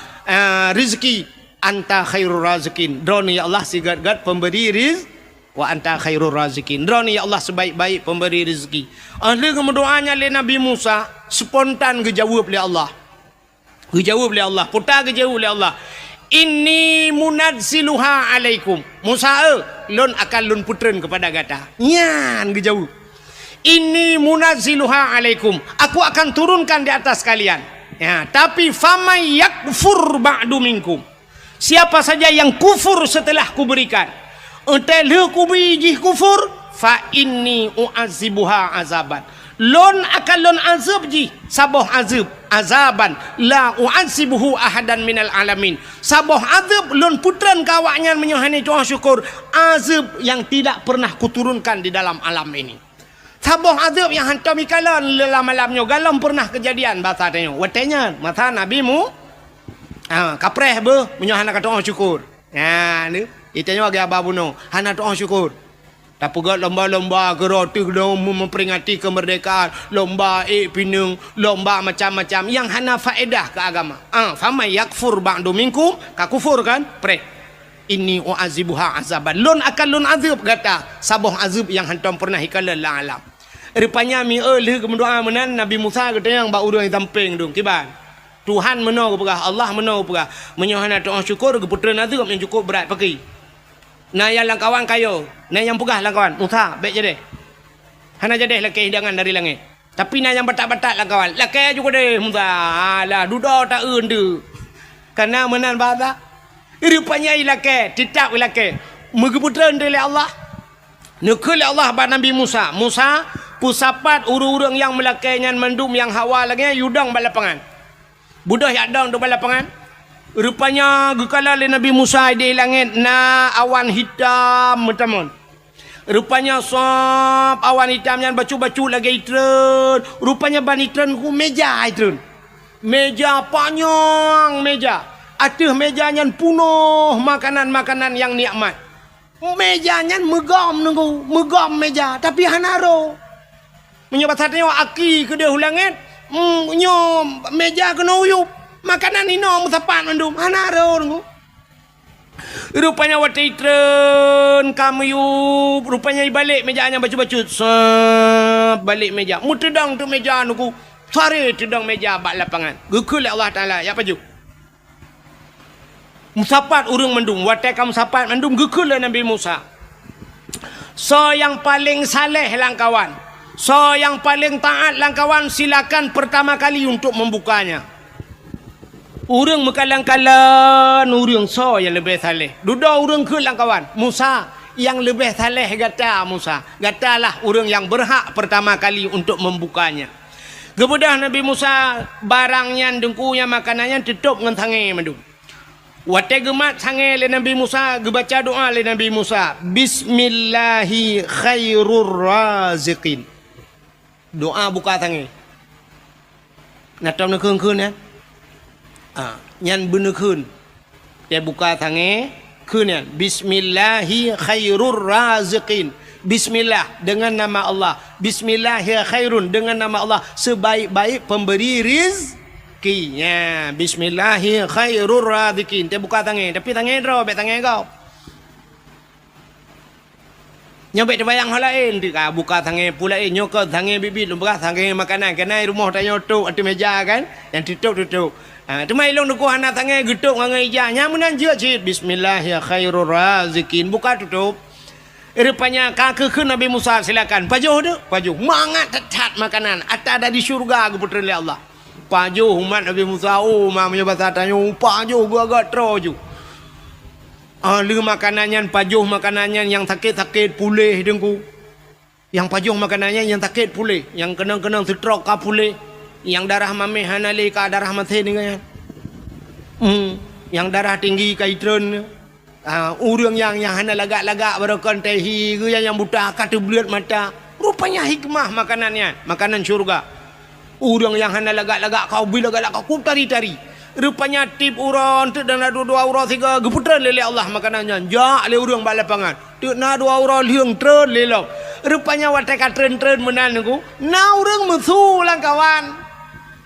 rezeki anta khairur razikin, drone ya Allah sigat-gat pemberi rizki, wa anta khairur razikin, drone ya Allah sebaik-baik pemberi rezeki. Ahli kemudoanya le Nabi Musa spontan gejawab le Allah, gejawab le Allah, putar gejawab le Allah, inni munazziluha alaikum. Musa lon akan lon putren kepada gata. Nyan gejauh. Inni munazziluha alaikum. Aku akan turunkan di atas kalian. Ya, tapi famay yakfur ba'du minkum. Siapa saja yang kufur setelah kuberikan. Entel kubiji kufur fa inni u'azibuha azaban. Lon akan lon azab ji saboh azab azaban la u'azibuhu ahadan minal alamin. Saboh azab lon putran kawaknya menyuhani Tuhan syukur, azab yang tidak pernah kuturunkan di dalam alam ini. Saboh azab yang hantar mikalan dalam alamnya galam pernah kejadian bahasa tanya watenya mata nabimu kapreh be menyuhana ka Tuhan syukur. Ya ni itanya bagi ababuno hana Tuhan syukur. Tak pegat lomba-lomba geroti memperingati kemerdekaan, lomba pinung, lomba macam-macam yang hana faedah ke agama. Famay yakfur ba'du minkum, ka kufur kan? Pre. Inni u'azibuha azaban. Lon akan lon azab kata, saboh azab yang hantam pernah hikala la alam. Rupanya mi leh kemendoa menan Nabi Musa kata yang ba urang tamping dong kiban. Tuhan meno kepada Allah meno kepada menyohana doa syukur ke putera azab yang cukup berat pakai. Nah yang langkawan kayo, nah yang pegah langkawan, Musa baik jadi. Hana jadi laki hidangan dari langit. Tapi nah yang batak-batak langkawan, laki juga deh Musa. Alah duda tak undu. Karena menan bahasa. Rupanya laki, tidak laki. Mengeputra dari Allah. Nekul Allah pada Nabi Musa. Musa pusapat urang-urang yang melakainya mendum yang hawa lagi yudang balapangan. Budah yadang do balapangan. Rupanya gekala le Nabi Musa di langit na awan hitam metamon. Rupanya sop awan hitam yang bacu-bacu lagi itren. Rupanya ban itren ku meja itren. Meja panjang meja. Atas mejanya penuh makanan-makanan yang nikmat. Mejanya megam nunggu, megam meja tapi hanaro. Menyobat hatnya aki ke dia langit. Nyo meja kena uyup. Makanan ini musafat mendum hanaro nunggu. Rupanya watai tren kamu yu rupanya balik mejanya baca-baca. Balik meja. Mu tedang tu meja nuku. Sare tedang meja bak lapangan. Gekul Allah Taala ya paju. Musapat urang mendung, watai kamu sapat mendung gekul Nabi Musa. So yang paling saleh lang kawan. So yang paling taat lang kawan, silakan pertama kali untuk membukanya. Urang mekalang-kalang urang so yang lebih saleh. Duda urang ke lang kawan. Musa yang lebih saleh gata Musa. Gatalah urang yang berhak pertama kali untuk membukanya. Kemudian Nabi Musa barangnya dengkunya makanannya tutup dengan tangan mendung. Watai gemat sangai le Nabi Musa, gebaca doa le Nabi Musa. Bismillahi khairur raziqin. Doa buka tangan. Natam nak keun ya. Nyan bener keun. Dia buka tangan keun ya. Bismillahi khairur raziqin. Bismillah dengan nama Allah. Bismillahi khairun dengan nama Allah sebaik-baik pemberi rizkinya. Bismillahi khairur raziqin. Dia buka tangan, tapi tangan ro, bet tangan kau. Nyobek terbayang hal lain dia buka tangan pula nyokot tangan bibit lumbah tangan makanan kenai rumah tak nyotok di meja kan yang tutup. Tu mai long duku anak tangan getuk ngai ija nyamunan je cit bismillah ya khairur raziqin buka tutup. Rupanya kakek Nabi Musa silakan pajuh tu pajuh mangat tetat makanan ada di syurga keputra Allah. Pajuh umat Nabi Musa mamanya bahasa tanya pajuh gua troju. Lu makanannya pajuh makanannya yang sakit-sakit pulih dengku. Yang pajuh makanannya yang sakit pulih, yang kenang-kenang stroke ka pulih, yang darah mameh hanali ka darah mati dengan. Yang darah tinggi ka itron. Urang yang hana lagak-lagak barakan tehi ke yang buta kata belut mata. Rupanya hikmah makanannya, makanan syurga. Urang yang hana lagak-lagak kau bila galak kau tari-tari. Rupanya tip uron tu dan dua uron tiga geputran lele Allah makanannya jak le urang bak lapangan tu na dua uron liang tren lelok rupanya watai ka tren menan aku na urang musuh lang kawan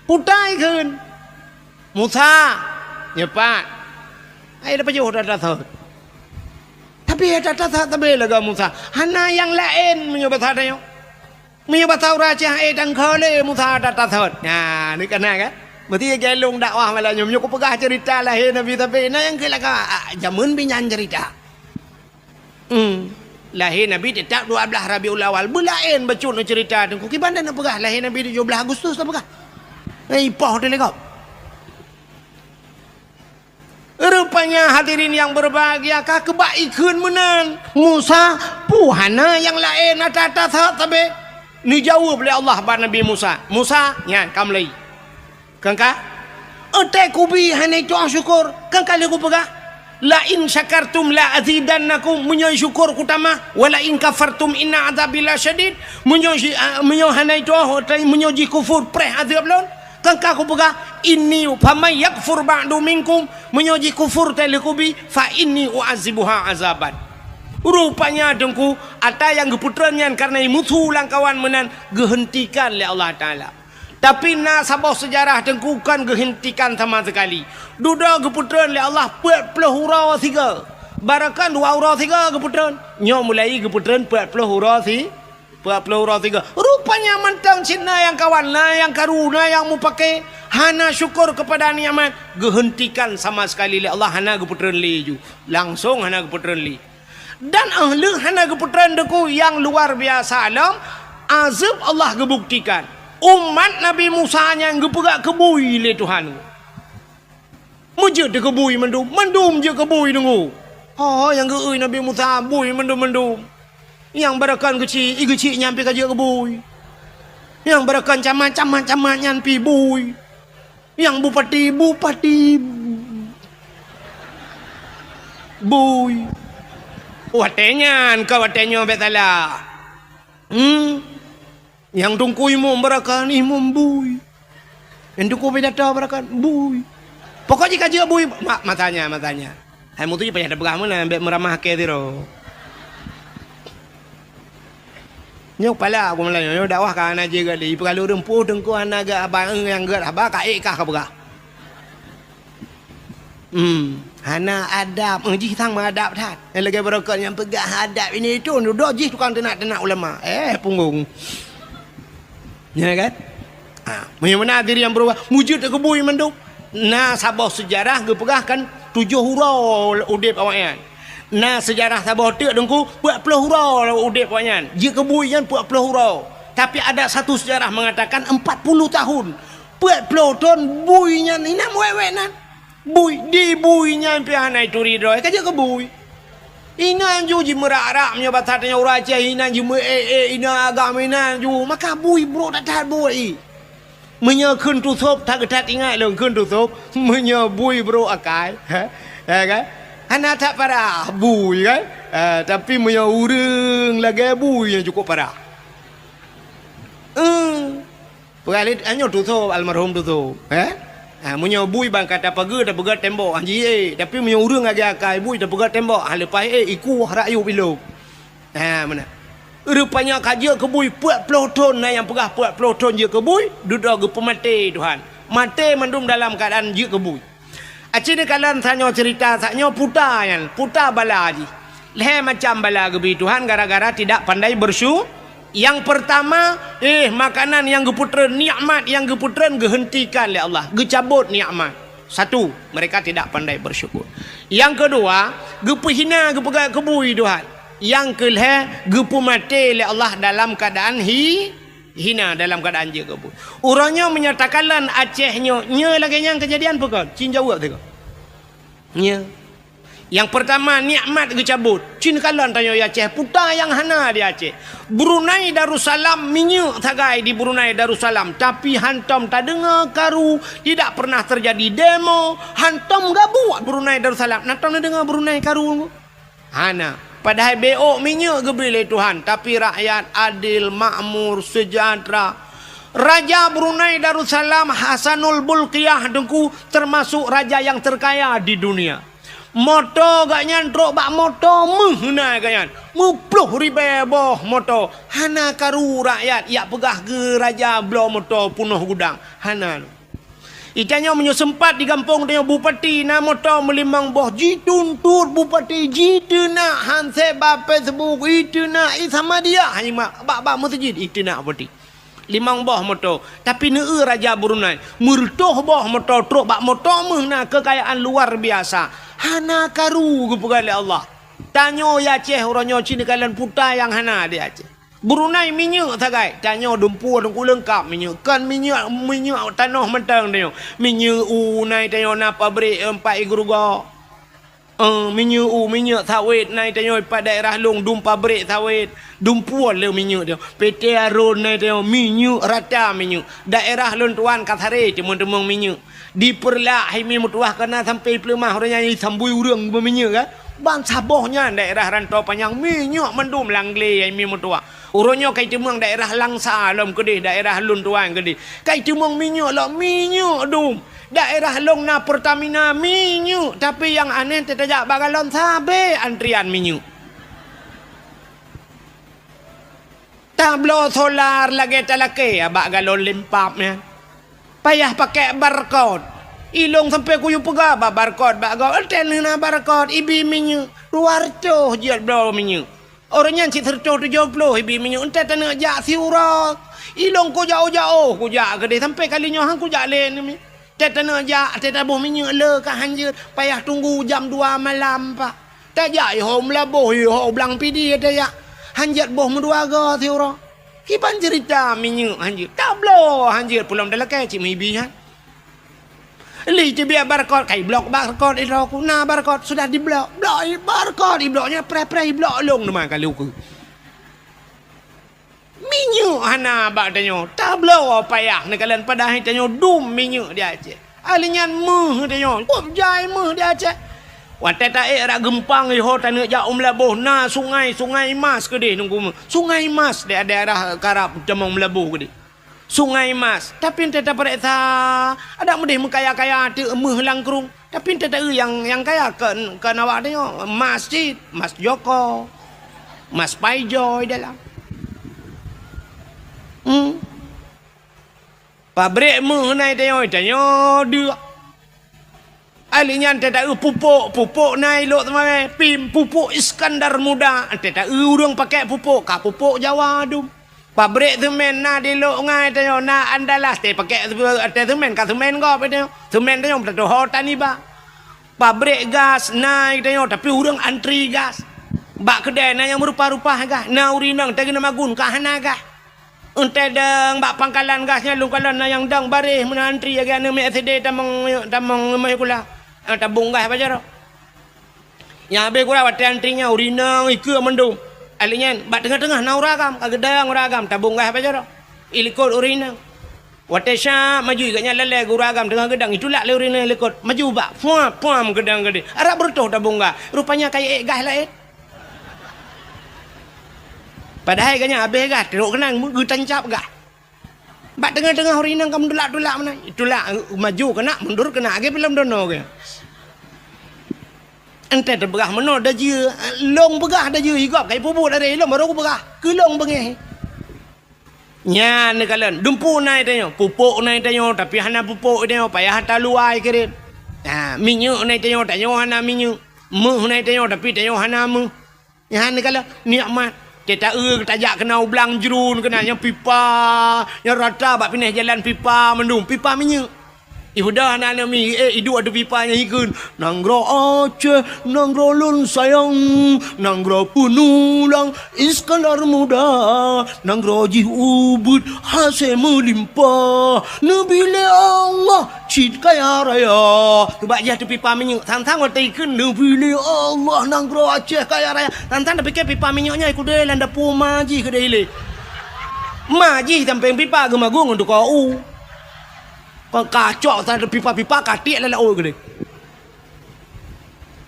putai keun Musa nyepat ai dapat jauh dah tahu tapi ada tabe laga Musa hana yang lain menyobat hadayo menyobat tahu raja dan khale Musa dah tahu nah ni kena kan. Berarti gelong dakwah malah nyum nyuk pegah cerita lahir Nabi tapi na yang kelaka jamun binyan cerita. Lahir Nabi tetap 12 Rabiul Awal belain bacun cerita tu. Ki bandar nak pegah lahir Nabi 17 Agustus tak pegah. Poh tu lekau. Rupanya hadirin yang berbahagia ka kebaikan menan. Musa puhana yang lain ada tabe. Ni jawab oleh Allah bar Nabi Musa. Musa nya kam lai. Kangka otak kubi hanya itu syukur kan kali ku pegah la in syakartum la azidannakum munyo syukur kutama wala in kafartum inna adzabil syadid munyo hanya itu otak munyo ji kufur preh azab lon kangka ku pegah inni famay yakfur ba'du minkum munyo ji kufur tali kubi fa inni uazibuha azaban. Rupanya dengku ada yang geputrannya karena musuh lang kawan menan gehentikan oleh Allah Taala. Tapi nak sabah sejarah dengkukan kehentikan sama sekali. Duda keputran oleh Allah 40 hurau 3. Barakan 2 hurau 3 keputran. Nyo mulai keputran 40 hurau 3. Rupanya mentang Cina yang kawan lah yang karuna yang mu pakai hana syukur kepada nikmat kehentikan sama sekali oleh Allah hana keputran li ju. Langsung hana keputran li. Dan ahli hana keputran deku yang luar biasa alam azab Allah kebuktikan. Umat Nabi Musa yang gepegak kebui le Tuhan. Mujud de kebui mendum je kebui dengu. Yang geui Nabi Musa bui mendum. Yang barakan kecil nyampe kaje kebui. Yang barakan camat nyampe bui. Yang bupati bui. Watenya betala. Yang tungku imum berakan imum bui. Yang tungku bidata berakan bui. Pokoknya kaji bui matanya. Hai mutu je payah dah mana ambek meramah ke tiro. Nyok pala aku melanya nyok dakwah ka ana je gali perlu rempuh tengku ana ga abang yang ga abah ka kah ka berah. Hana adab. Jih tang adab tat. Yang lagi berokok yang pegang adab ini itu. Duduk jih tukang tenak-tenak ulama. Punggung. Ya kan? Bagaimana diri yang berubah? Mujud ke bui menduk. Nah, sabah sejarah gepegahkan 7 hurau udip awaknya. Nah, sejarah sabah tu dengku 40 hurau udip awaknya. Jika bui kan 40 hurau. Tapi ada satu sejarah mengatakan 40 tahun. 40 tahun buinya ni nak wewek nan. Bui di buinya pian itu ridoi kaja ke bui. Ina yang juji merak-rak punya batatnya orang Aceh ina jume ina agama ina ju maka bui bro tak tahan bui. Menya khun tu sop tak ketat ingat long khun tu sop menya bui bro akai. Ya kan? Hana tak parah bui kan? Tapi menya urang lagi bui yang cukup parah. Pengalit hanya tu sop almarhum tu sop. Punya bui bang kata pagi dah pegat tembok anji tapi punya urang lagi akai bui dah pegat tembok lepas iku rayu bilog. Mana? Rupanya kaja ke bui 40 ton yang pegah 40 ton je ke bui duduk ke pemati Tuhan. Mati mendum dalam keadaan je ke bui. Acini kalian tanya cerita saknya puta yang puta bala ji. Leh macam bala gebi Tuhan gara-gara tidak pandai bersyukur. Yang pertama, makanan yang geputren, nikmat yang geputren gehentikan oleh Allah, gecabut nikmat. Satu, mereka tidak pandai bersyukur. Yang kedua, gepehina gepegat kebui Tuhan. Yang kelima, gepumati oleh Allah dalam keadaan hina dalam keadaan je kebui. Orangnya menyatakanlah Acehnya, nya lagi yang kejadian pekon. Cin jawab tengok. Nya. Yang pertama nikmat gecabut. Cin kalan tanya Aceh puta yang hana di Aceh. Brunei Darussalam minyak tagai di Brunei Darussalam tapi hantam tak dengar karu, tidak pernah terjadi demo, hantam gak buat Brunei Darussalam. Nak tahu dengar Brunei karu hana. Padahal beok minyak gebeli Tuhan tapi rakyat adil, makmur, sejahtera. Raja Brunei Darussalam Hasanul Bolkiah dengku termasuk raja yang terkaya di dunia. Moto gaknya truk bak moto mehna gaknya 10,000 boh moto hana karu rakyat ya pegah ke raja blo moto punuh gudang hana itanya menyesempat di kampung tanya bupati na moto melimang boh jitun tur bupati jituna hanse bape sebuk ituna sama dia hanya bak masjid ituna bupati limang boh moto tapi neu raja Brunei murtoh boh moto truk bak moto mehna kekayaan luar biasa. Hana karu kepegali Allah. Tanyo ya Aceh orangnya Cina kalian puta yang hana di Aceh. Brunei minyak tagai. Tanyo dumpu dengku lengkap minyak. Kan minyak tanah mentang tanyo. Minyak nai tanyo na pabrik 4 igruga. Minyak sawit nai tanyo pada daerah long dum pabrik sawit. Dumpu le minyak dia. PT Aron nai tanyo minyak rata minyak. Daerah lon tuan Kathare teman-teman minyak. Diperlah himi mutuah kena sampai pelemah orangnya sambui urang berminyak kan. Ban sabohnya daerah rantau panjang minyak mendum langle himi mutuah. Orangnya kai temang daerah Langsa lom kedih daerah lun tuan kedih. Kai temang minyak lah minyak dum. Daerah long na Pertamina minyak tapi yang aneh tetajak bagalon sabe antrian minyak. Tablo solar lagi talake abak galon limpapnya. Payah pakai barcode. Ilong sampai kuyup pegah barcode hotel na barcode ibi minyak 200 je bro minyak. Orangnya cik 170 ibi minyak entar tanah jak siurak. Ilong ku jauh-jauh ku jak gede sampai kalinya hang ku jak len ni. Tanah jak tabuh minyak le ka hanjir payah tunggu jam 2 malam pak. Tak jak hom labuh ho blang pidi ada ya. Hanjat boh menduaga siurak. Kipan cerita minyak hanjir. Tak bloh hanjir pulang dalam kaya cik mibi kan. Li je biar barcode kai blok barcode itu aku na barcode sudah di blok. Blok barcode di bloknya pre blok long nama kali aku. Minyak hana bak tanyo. Tak bloh payah ni kalian pada hari tanyo dum minyak dia Aceh. Alinyan meh tanyo. Kop jai meh dia Aceh. Watai tak era gempang ho tanah jak Melabuh na sungai Mas ke deh nunggu sungai Mas di daerah Karab Temang Melabuh ke deh sungai Mas tapi ente tak periksa ada mudih mengkaya-kaya tu emeh langkrung tapi ente tak yang kaya ke nawak dia masjid Mas Joko Mas Paijoy dalam pabrik meh nai dia dia Alinya tidak pupuk naik lok teman pim pupuk Iskandar Muda tidak urang pakai pupuk pupuk Jawa dum pabrik semen na di lok ngai tayo na andalas te pakai semen semen kau pe semen tayo betul hotan iba pabrik gas naik tayo tapi urang antri gas bak kedai na yang merupa-rupa gas na urinang tagi nama gun kahana gas unte deng bak pangkalan gasnya lungkalan na yang dang barih mena antri aga na me SD tamang kula tabung gas apa jaro yang be kura wat antrinya urinang ikeu mendung alinya bat tengah-tengah na uragam kagedang uragam tabung gas apa jaro ilikot urinang watesha maju iganya lele uragam tengah gedang itulah le urinang ilikot maju bak puam gedang gede arab bertoh tabung gas rupanya kayak gas lah padahal iganya habis gas teruk kenang getancap gas bak tengah-tengah urinang kamu dulak-dulak mana itulah maju kena mundur kena age film dono ke ente terbegah meno dah je long begah dah je igap kai pupuk dari long baru begah ke long bengeh nya ne kalen dumpu nai tanyo pupuk nai tanyo tapi hana pupuk tanyo payah hata luai kere minyak nai tanyo tanyo hana minyak meh nai tanyo tapi tanyo hana meh nya ne kalen nikmat kita tajak kena ublang jerun kena yang pipa yang rata bak pindah jalan pipa mendung pipa minyak ibu dah anak mi hidup ada pipanya ikun nanggro Aceh nanggro lun sayang nanggro punulang Iskandar Muda nanggro ji ubud hasil melimpah nabile Allah cid kaya raya tu bak jah tu pipa minyak tang-tang waktu ikun nabile Allah nanggro Aceh kaya raya tang-tang dah fikir pipa minyaknya ikut dia landa pumaji ke dia maji sampai pipa gemagung untuk kau kacau tak pipa-pipa katik lelak gede.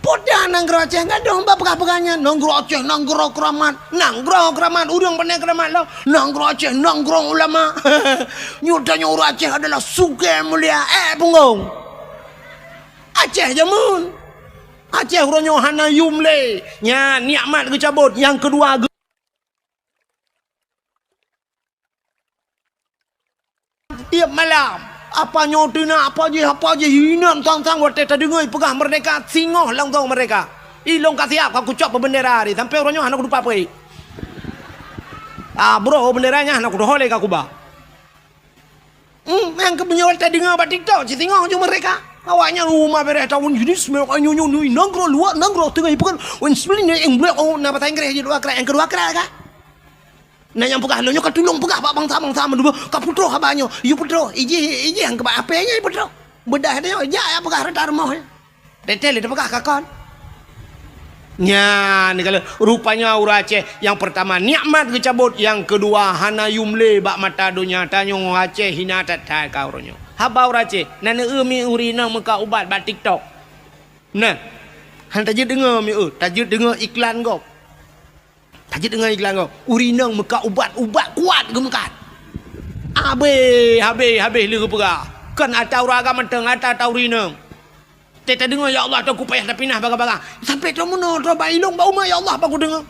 Poda nanggro Aceh enggak dong pegah-pegahnya nanggro Aceh nanggro keramat urang pandai keramat lo nanggro Aceh nanggro ulama nyudanya orang Aceh adalah sugih mulia punggung Aceh jamun Aceh uranyo hana yumle nya nikmat kecabut yang kedua tiap malam apa nyotina apa je hinam tang-tang wate tadengoi pegah merdeka singoh lang tong mereka ilong kasiap aku cop bendera di sampai orangnya anak lupa apa bro benderanya anak udah holek aku ba yang kebenyawal tadengoi ba TikTok si singoh je mereka awaknya rumah beres tahun jenis mereka nyonyo nanggro luar nanggro tengah ipukan wen sebenarnya yang blok na bahasa Inggris je dua kera yang kedua kera kan nah yang pegah lo nyokat tulung pegah pak bangsa menduba kaputro habanyo yu putro iji yang kebak apenya putro bedah dia ya pegah rata rumah detail dia pegah kakon nya ni kalau rupanya orang Aceh yang pertama nikmat kecabut yang kedua hana yumle bak mata dunia tanyo Aceh hina tatai kau ronyo haba orang Aceh nana mi urina muka ubat bak TikTok nah han tajud dengar mi tajud dengar iklan kau tajid dengan iklan kau urinang muka ubat kuat gemekat habis lu pegah kan atau raga menteng atau urinang teta dengar ya Allah aku payah dah pindah baga-baga sampai tu mana tu bailong bau ya Allah aku dengar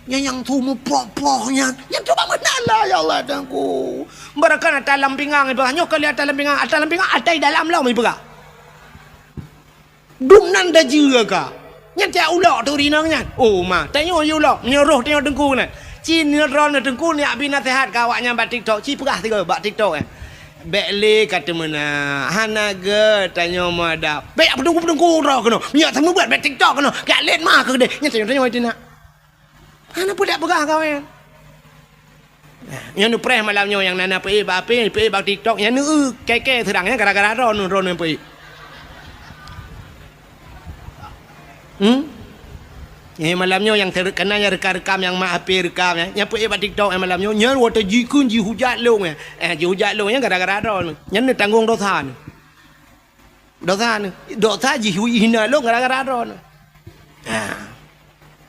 yang tu mu poh-pohnya yang coba menala ya Allah aku barakan atas lampingang ibu hanya kali atas lampingang ada dalam lah ibu kah dumnan dah juga kah nyantai ulok tu rinangnya tanya ulok nyeruh tengok dengku ni cin nyeron dengku ni abi nasihat kawaknya bak TikTok ci pegah tiga bak TikTok bekle kata mana hanaga tanya madap bek apa dengku roh kena minyak sama buat bak TikTok kena kat let mah ke dia tanya itu nak hana pun tak pegah kawan yang nu preh malamnya yang nana pe bak TikTok yang nu keke terangnya gara-gara ron pe malamnya yang terkenanya rekam yang mak HP rekam yang pergi buat TikTok malamnya nyan water jikun ji hujat long ji hujat long yang gara-gara ron nyan ni tanggung dosa ji hina long gara-gara ron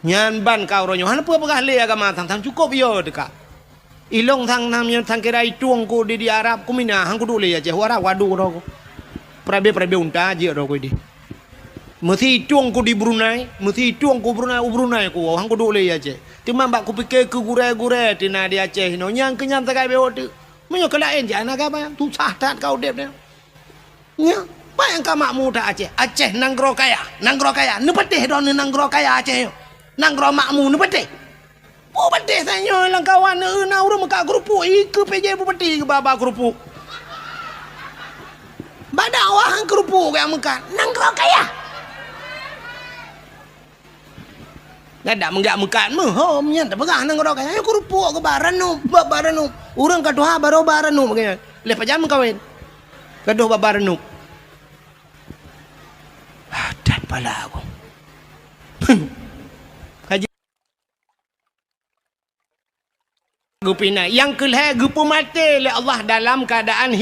nyan ban kau ronyo han apa pegah le agama tang cukup yo dekat ilong tang kira ituang ko di Arab ko mina hang ko dule ya je wara wadu ro prabe unta je ro ko di mesti tuang ku di Brunei, Brunei ku hang ku dole ya je. Timam bak ku pikir ke gure-gure tina di Aceh no nyang kenyang takai bewo tu. Menyo kelain je anak apa tu sahtat kau dep dia. Nya Pak yang ka makmu tak Aceh. Aceh nanggro kaya. Nanggro kaya. Nu petih don nanggro kaya Aceh yo. Nanggro makmu nu petih. Oh petih sanyo lang kawan na urang maka kerupuk ke PJ pu petih ke baba kerupuk. Badak wah kerupuk yang makan. Nanggro kaya. Ada menggak makan mah hom nya tak pegah nanggro kaya kerupuk ke baranu baranu. Urang kaduha baro baranu makanya. Lepas jam kawin. Gaduh baranu. Dan pala aku. Haji gupina yang kelih gupu mati oleh Allah dalam keadaan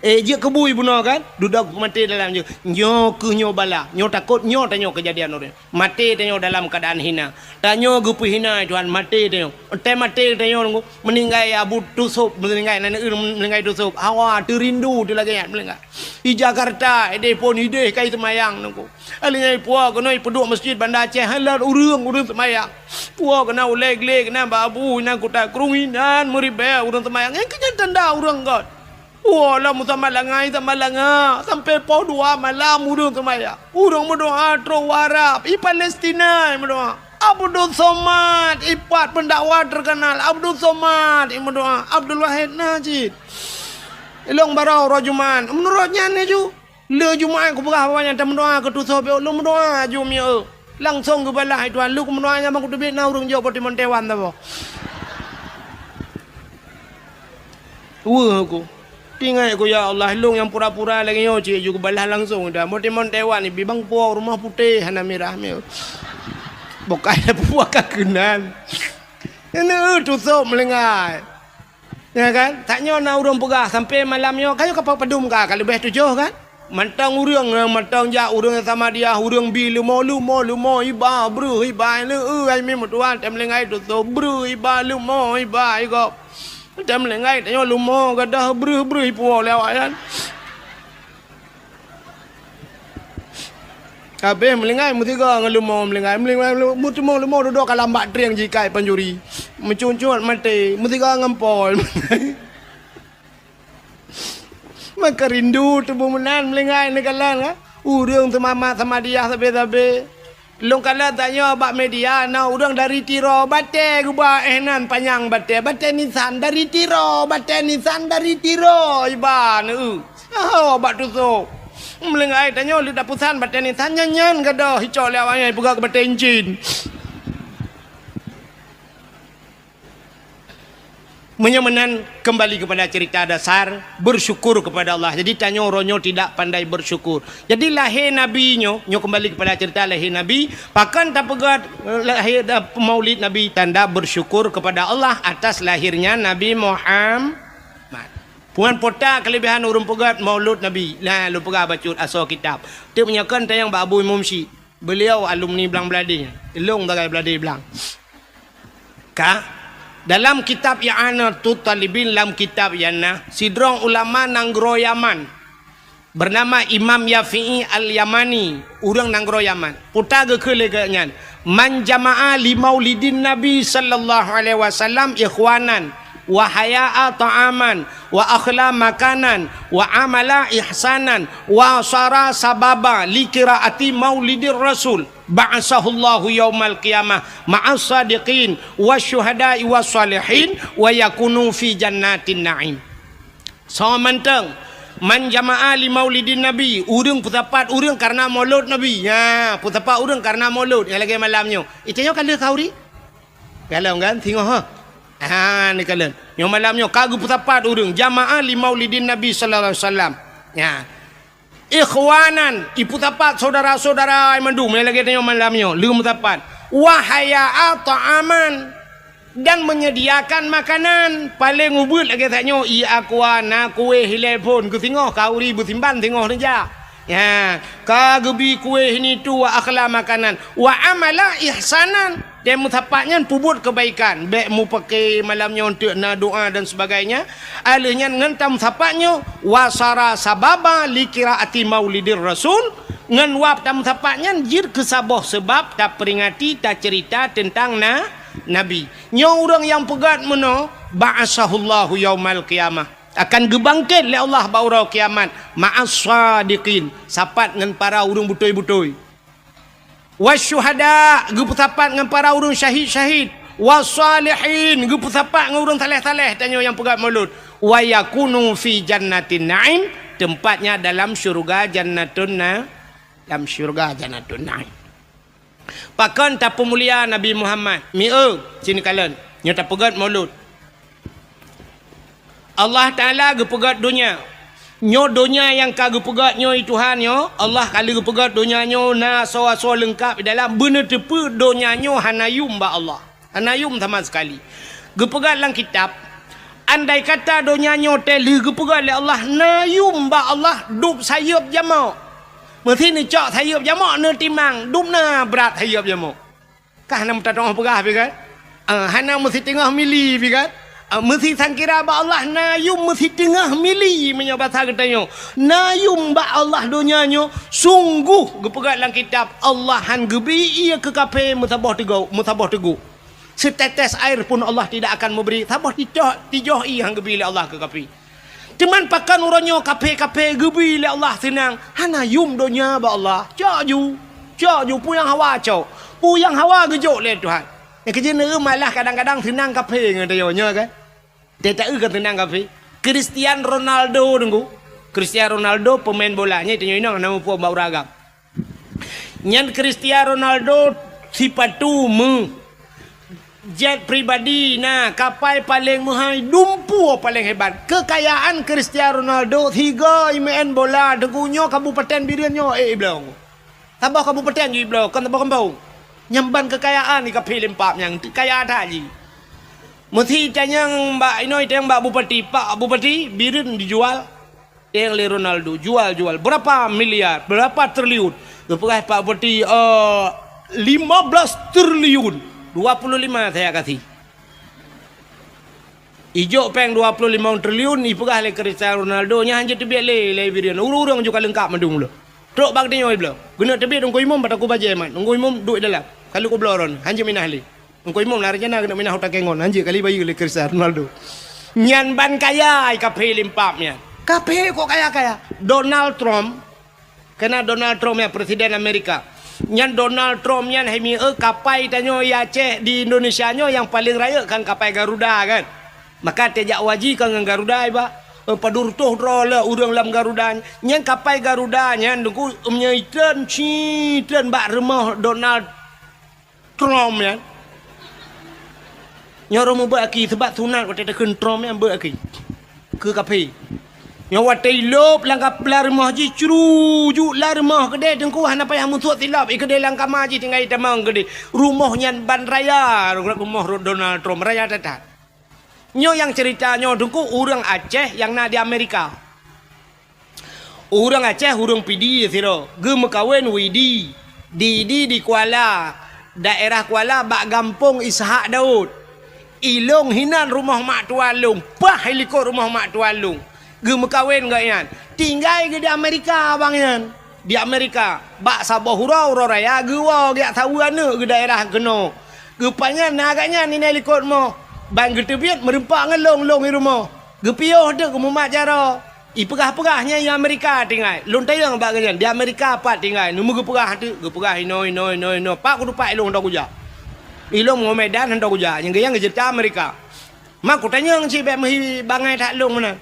je kebui bunuh kan duduk mati dalam je nyo ke nyo bala nyo takut nyo tanyo kejadian orang mati tanyo dalam keadaan hina tanyo gupu hina Tuhan mati tanyo ente mati tanyo meninggai abu tusuk meninggai nana meninggai tusuk hawa terindu tu lagi meninggai di Jakarta ide pun ide kai semayang nunggu alinya puak kena peduk masjid Bandar Aceh halar urang semayang puak kena uleg-leg kena babu kena kutak kerunginan meribah urang semayang yang kenyataan dah urang god. Wah, lah musa malangai sampai pau 2 malam urang semayang. Urang berdoa terus warap i Palestina berdoa. Abdul Somad ipat pendakwa terkenal Abdul Somad berdoa. Abdul Wahid Najid. Ilong barau rajuman. Menurutnya ni ju. Le Jumaat aku berah banyak tak berdoa ke tu sobe lu berdoa ju mi langsung ke balah Tuhan lu berdoa nya mak tu bit na urang jo poti montewan ta bo. Aku tinggal aku ya Allah long yang pura-pura lagi yo cik juga balah langsung dah monte Taiwan ni bibang puak rumah putih hana merah mi bukan puak kakenan ini tutup melengai ya kan taknya na urang pegah sampai malamnya kayu kapal padum ka kalau lebih 7 kan mantang urang mantang ja urang sama dia urang bi lumo iba bru iba le ai mi mutuan tem lengai tutup bru iba lumo iba iko Jam lengai tanya lumo gadah bruh ipu lewat kan. Kabeh melengai mutiga ngelumo melengai mutimo lumo duduk kalambak triang jikai panjuri. Mencuncut mati mutiga ngempol. Maka rindu tubuh menan melengai negalan kan. Urang semama sama dia sabe-sabe. Long kala tanya bak media na urang dari Tiro bate gua enan panjang bate Nissan dari Tiro iban bak tusuk melengai tanya lu dapusan bate Nissan nyanyan gadah hijau lewanya pegak bate engine Menyemenan kembali kepada cerita dasar bersyukur kepada Allah. Jadi tanya orangnya tidak pandai bersyukur. Jadi lahir Nabi nyo kembali kepada cerita lahir Nabi. Pakan tak pegat lahir maulid Nabi tanda bersyukur kepada Allah atas lahirnya Nabi Muhammad. Puan pota kelebihan urang pegat maulud Nabi. Lah lu pegat baca asal kitab. Dia menyakan tayang Pak Abu Imam Syed. Beliau alumni Belang Beladi. Elong tagai Beladi Belang. Dalam kitab I'anatul Talibin dalam kitab Yana sidrong ulama nanggro Yaman bernama Imam Yafi'i Al-Yamani urang nanggro Yaman puta ke keleganya man jama'a li maulidin Nabi sallallahu alaihi wasallam ikhwanan wa haya'a ta'aman wa akhla makanan wa amala ihsanan wa sara sababa li qiraati maulidir rasul ba'asahullahu yaumal qiyamah ma'as sadiqin wasyuhada'i wassalihin wa yakunu fi jannatin na'im. So manteng man jama'a li maulidin nabi urang putapat urang karena maulud nabi ya putapat urang karena maulud yang lagi malamnya itanya kala kauri kalau kan tengok ni kalian yang malamnya kagu putapat urang jama'a li maulidin nabi sallallahu alaihi wasallam ya ikhwanan ipu tapat saudara-saudara mandu lagi tanya malamnya lum tapat wahaya ta'aman dan menyediakan makanan paling ubud lagi tanya akwana kue hilal pun ku tengok kauri butimban tengok saja ya kagebi kue ini tu wa akhla makanan wa amala ihsanan dan mutapaknya pubut kebaikan baik mu pakai malamnya untuk na doa dan sebagainya alihnya ngentam tapaknya wasara sababa li qiraati maulidir rasul ngan wap tam tapaknya jir kesabah sebab tak peringati tak cerita tentang nabi nya orang yang pegat meno ba'asahullahu yaumal qiyamah akan gebangkit oleh Allah baurau kiamat ma'as sadiqin, sapat dengan para urang butoi-butoi, wasyuhada gepusapat dengan para urang syahid-syahid, wasalihin gepusapat dengan urang saleh-saleh tanya yang pegat mulut, wa yakunu fi jannatin na'im, tempatnya dalam syurga jannatun dalam syurga jannatun na'im. Pakan tak pemulia Nabi Muhammad mi'e sini kalian nyo tak pegat mulut Allah Ta'ala gepegat dunia. Nyo dunia yang ka gepegat nyo itu Tuhan nyo. Allah kali gepegat dunia nyo na so lengkap dalam benar tepu dunia nyo hanayum ba Allah. Hanayum sama sekali. Gepegat dalam kitab. Andai kata dunia nyo teli gepegat oleh Allah nayum ba Allah dup sayup jamak. Mesti ni cak sayup jamak ne timang dup na berat sayup jamak. Kah nak tengah pegah pi kan? Hana mesti tengah mili pi kan? Mesti sangkira ba Allah nayum mesti tengah mili punya bahasa katanya. Nayum ba Allah dunianya sungguh gepegat dalam kitab Allah han gebi ia ke kape musabah teguh. Setetes air pun Allah tidak akan memberi. Sabah tijoh i hang gebi Allah ke kape. Cuman pakan uranyo kape gebi Allah senang. Hanayum dunia ba Allah. Cak ju puyang hawa cak. Puyang hawa gejuk le Tuhan. Yang kerja ne malah kadang-kadang senang kape ngatanya kan. Dia tak kan tenang kafe. Cristiano Ronaldo tunggu. Cristiano Ronaldo pemain bolanya itu nyinang nama puak bau ragam. Nyan Cristiano Ronaldo sipatu jet pribadi nah kapal paling mahal dumpu paling hebat. Kekayaan Cristiano Ronaldo 3 main bola dengunyo kabupaten Birianyo belau. Tabah kabupaten je belau kan tabah kembau. Nyamban kekayaan ni kafe lempap yang kaya tak je. Mesti tanya Mbak Inoi tanya Mbak Bupati, Pak Bupati birin dijual yang le Ronaldo jual berapa miliar, berapa triliun. Lepas Pak Bupati 15 triliun, 25 saya kasih. Ijo peng 25 triliun ni pegah le Cristiano Ronaldo nya hanya tebiat le birin. Urang-urang juga lengkap madung lo. Trok bag dia belo. Guna tebiat ngko imam pada ku baje man. Ngko imam duit dalam. Kalau ku bloron hanya minah le. Engkau imam lari jana kena minah hutak kengon anjir kali bayi oleh Cristiano Ronaldo. Nyan ban kaya kape limpapnya. Kape kok kaya. Donald Trump kena Donald Trump ya presiden Amerika. Nyan Donald Trump nyan hemi kapai tanyo ya Aceh di Indonesia nyo yang paling raya kan kapai Garuda kan. Maka tejak waji kan dengan Garuda iba. Padur tuh rola urang lam Garuda. Nyan kapai Garuda nyan dengku menyaitan citen bak rumah Donald Trump ya. Nyawa mau buat aki sebab sunat waktu tekan Trump yang buat aki ke kafe. Nyawa telop langkap belar rumah ji curujuk lah rumah kedai tengku hana payah musuh silap kedai langkap maji tinggal tamang kedai rumahnya ban raya rumah Donald Trump raya tetat. Nyo yang ceritanya tengku orang Aceh yang nak di Amerika. Orang Aceh orang pidi siro gem kawin widi di Kuala daerah Kuala bak gampung Ishak Daud. Ilong hinan rumah mak tualung, pah helikop rumah mak tualung. Gem kawin gak yan? Tinggal ke di Amerika bang yan. Di Amerika, bak Sabah hurau raya gewa gak tahu ane ke daerah keno. Gepanya nagaknya ni helikop mo. Bang getebiat merempak ngelong di rumah. Gepioh de ke mumak jara. Pegah-pegahnya di Amerika tinggal. Lon tayang bak ganyan. Di Amerika pat tinggal. Numu gepegah tu, gepegah ino. Pak kudu pak ilong dak kujak. Ilong mau Medan hendak ujar yang cerita Amerika. Mak ku tanya si mehi bangai tak long mana.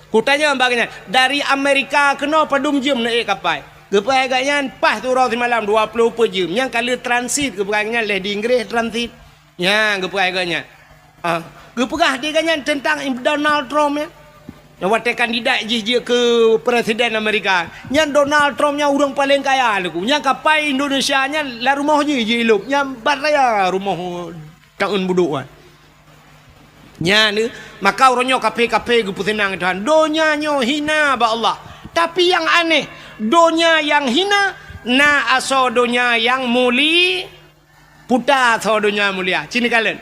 Ku tanya bagainya dari Amerika kena padum jam naik kapal. Gepai agaknya pas tu rau malam 20 per jam. Yang kali transit gepegahnya leh di Inggris transit. Ya gepai agaknya. Gepegah dia agaknya tentang Donald Trump ya. Yang waktu kandidat je ke presiden Amerika. Yang Donald Trump nya orang paling kaya lagu. Yang kapal Indonesia nya lah rumah je elok. Yang baraya rumah tahun buduk kan. Nya ni maka orangnya kape gupu senang Tuhan. Donya nyo hina ba Allah. Tapi yang aneh, donya yang hina na aso donya yang muli puta aso donya mulia. Cini kalian.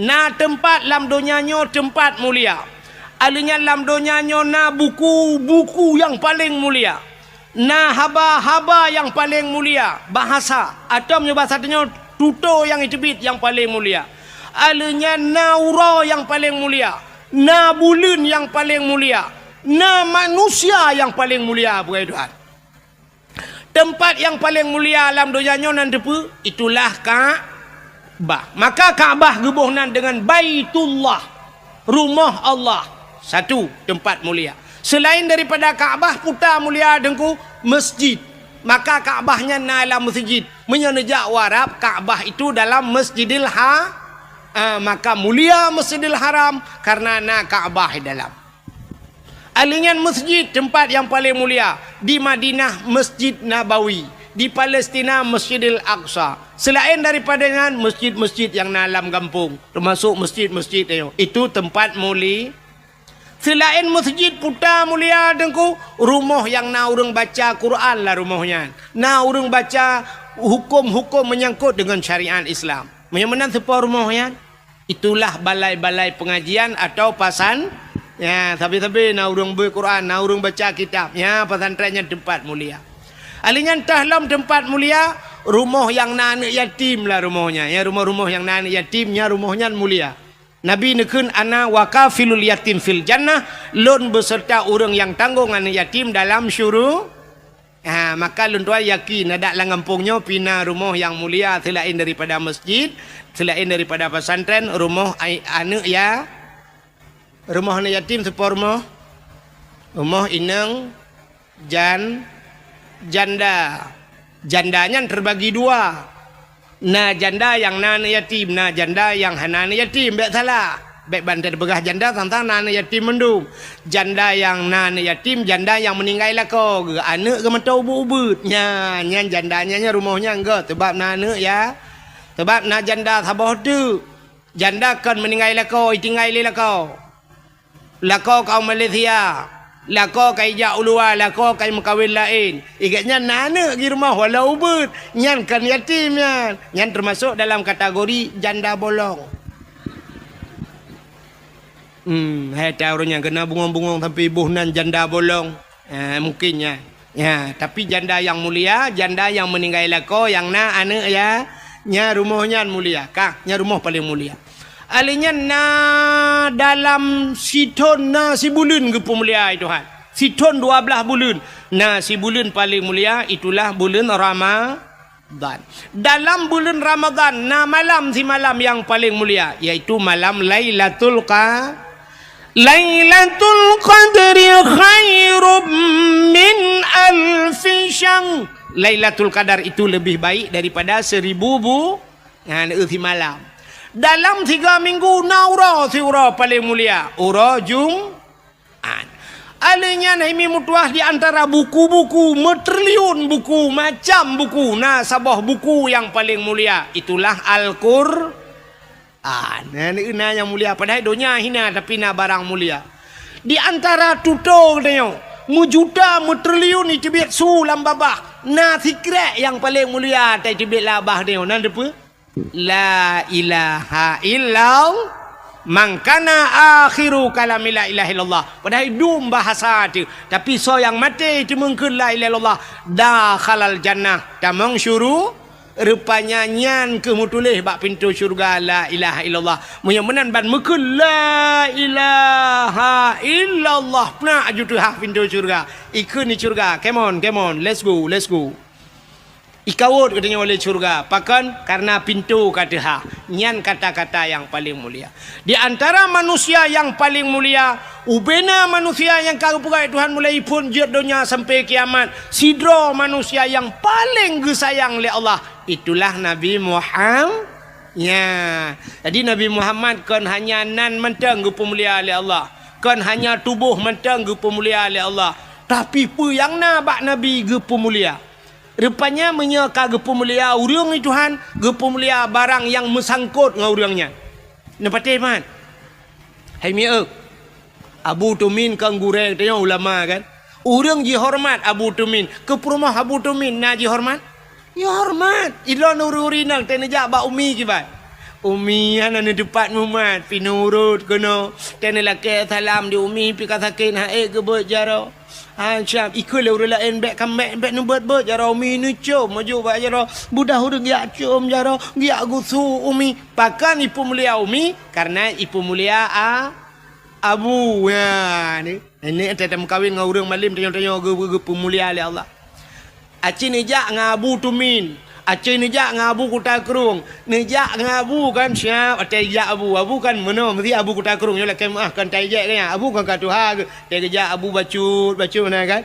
Na tempat lam donya nyo tempat mulia. Alinya dalam dunianya na buku yang paling mulia. Na haba yang paling mulia. Bahasa. Atau bahasa tuto yang itibit yang paling mulia. Alinya naura yang paling mulia. na bulan yang paling mulia, na manusia yang paling mulia bukan Tuhan. Tempat yang paling mulia alam dunianya nan depa itulah Kaabah. Maka Kaabah gebuhnan dengan Baitullah, rumah Allah. Satu tempat mulia. Selain daripada Kaabah putar mulia dengku masjid. Maka Kaabahnya na dalam masjid. Menyenejak warab Kaabah itu dalam Masjidil maka mulia Masjidil Haram karena na Kaabah di dalam. Alingan masjid tempat yang paling mulia. Di Madinah Masjid Nabawi, di Palestina Masjidil Aqsa. Selain daripada dengan masjid-masjid yang dalam kampung, termasuk masjid-masjid itu tempat mulia. Selain masjid putar mulia dengku, rumah yang na urang baca Quran lah rumahnya. Na urang baca hukum-hukum menyangkut dengan syariat Islam. Mana sepa rumahnya? Itulah balai-balai pengajian atau pasan. Ya, tapi na urang berquran, na urang baca kitab. Ya, pesantrennya tempat mulia. Alingan tahlam tempat mulia, rumah yang na anak yatim lah rumahnya. Ya, rumah-rumah yang na anak yatimnya rumahnya mulia. Nabi nekun ana wakafilul yatim fil jannah, lon beserta orang yang tanggung anak yatim dalam syurga. Maka lon tuan yakin ada lang kampungnya pina rumah yang mulia selain daripada masjid, selain daripada pesantren, rumah anak ya. Rumah anak yatim sepa rumah inang janda. Jandanya terbagi dua. Na janda yang na anak yatim, na janda yang hana anak yatim. Baik salah. Baik bantai begah janda tentang na anak yatim mendung. Janda yang na anak yatim, janda yang meninggal lah kau. Anak ke mata ubud-ubud. Nya jandanya rumahnya enggak. Sebab na anak ya. Sebab na janda sabah tu. Janda kan meninggal lah kau, tinggal lah kau. Lako kau Malaysia, lako kau jak ulua, lako kau makawin lain. Ikatnya nana di rumah walau ubud, nyan kan yatim nyan termasuk dalam kategori janda bolong. Hai tahu orang yang kena bungong-bungong sampai buhnan janda bolong. Mungkinnya. Ya, tapi janda yang mulia, janda yang meninggal lako, yang na anak ya, nya rumahnya mulia, nya rumah paling mulia. Alinya na dalam siton na si bulan ke mulia Tuhan. Siton 12 bulan. Na si bulan paling mulia itulah bulan Ramadan. Dalam bulan Ramadan na malam si malam yang paling mulia yaitu malam Lailatul Qadri khairum min alfi syahr. Lailatul Qadar itu lebih baik daripada 1000 si malam. Dalam 3 minggu naura siura paling mulia ura Jumat. Alinya naimi mutuah di antara buku-buku metriliun buku macam buku na sabah buku yang paling mulia itulah Al-Qur'an. Nah yang mulia padahal dunia hina tapi na barang mulia. Di antara tutor dia mujuta metriliun itu biat sulam babah na sikret yang paling mulia tai tibit labah dia nan depa La ilaha illallah man kana akhiru kalami la ilaha illallah. Padahal dum bahasa tu tapi so yang mati itu mungkin la ilaha illallah dakhalal jannah tamang syuru rupanya nyan ke mutulih bak pintu syurga la ilaha illallah. Munya-munan ban mungkin la ilaha illallah pernah aju tu hak pintu syurga. Ikut ni syurga. Come on let's go. Ikawut katanya oleh syurga. Pakan karena pintu kata ha. Nyan kata-kata yang paling mulia. Di antara manusia yang paling mulia, ubena manusia yang karupukai Tuhan mulai pun jid dunia sampai kiamat. Sidro manusia yang paling gesayang oleh Allah. Itulah Nabi Muhammad. Ya. Jadi Nabi Muhammad kan hanya nan mentang gupu mulia oleh Allah. Kan hanya tubuh mentang gupu mulia oleh Allah. Tapi pu yang nabak Nabi gupu mulia. Rupanya menyeka gepu mulia urang ni Tuhan, gepu mulia barang yang mesangkut dengan urangnya. Nampak man? Hai miak. Abu Tumin kang gureng tanya ulama kan. Urang ji hormat Abu Tumin. Ke rumah Abu Tumin na ji hormat? Ya hormat. Ila nururi nang tenejak ba umi kibat. Umi ana ni depan Muhammad pinurut kena. Tenelake salam di umi pi kasakin hae ke bejaro. Syam ikut le urang lain bek kamek bek nubat jara umi ni cum maju bak jara budah urang ya cum jara ya gusu umi pakan ipu mulia umi karena ipu mulia Abu ya ni. Ini ada kawin dengan orang malim tanya-tanya ge pemulia oleh Allah. Acin nijak dengan Abu Tumin. Acin nijak dengan Abu Kuta Kerung. Nijak dengan Abu kan siap. Tajak Abu. Abu kan mana? Mesti Abu Kuta Kerung. Yolah kan tajak kan. Abu kan katuha. Tajak Abu bacut mana kan.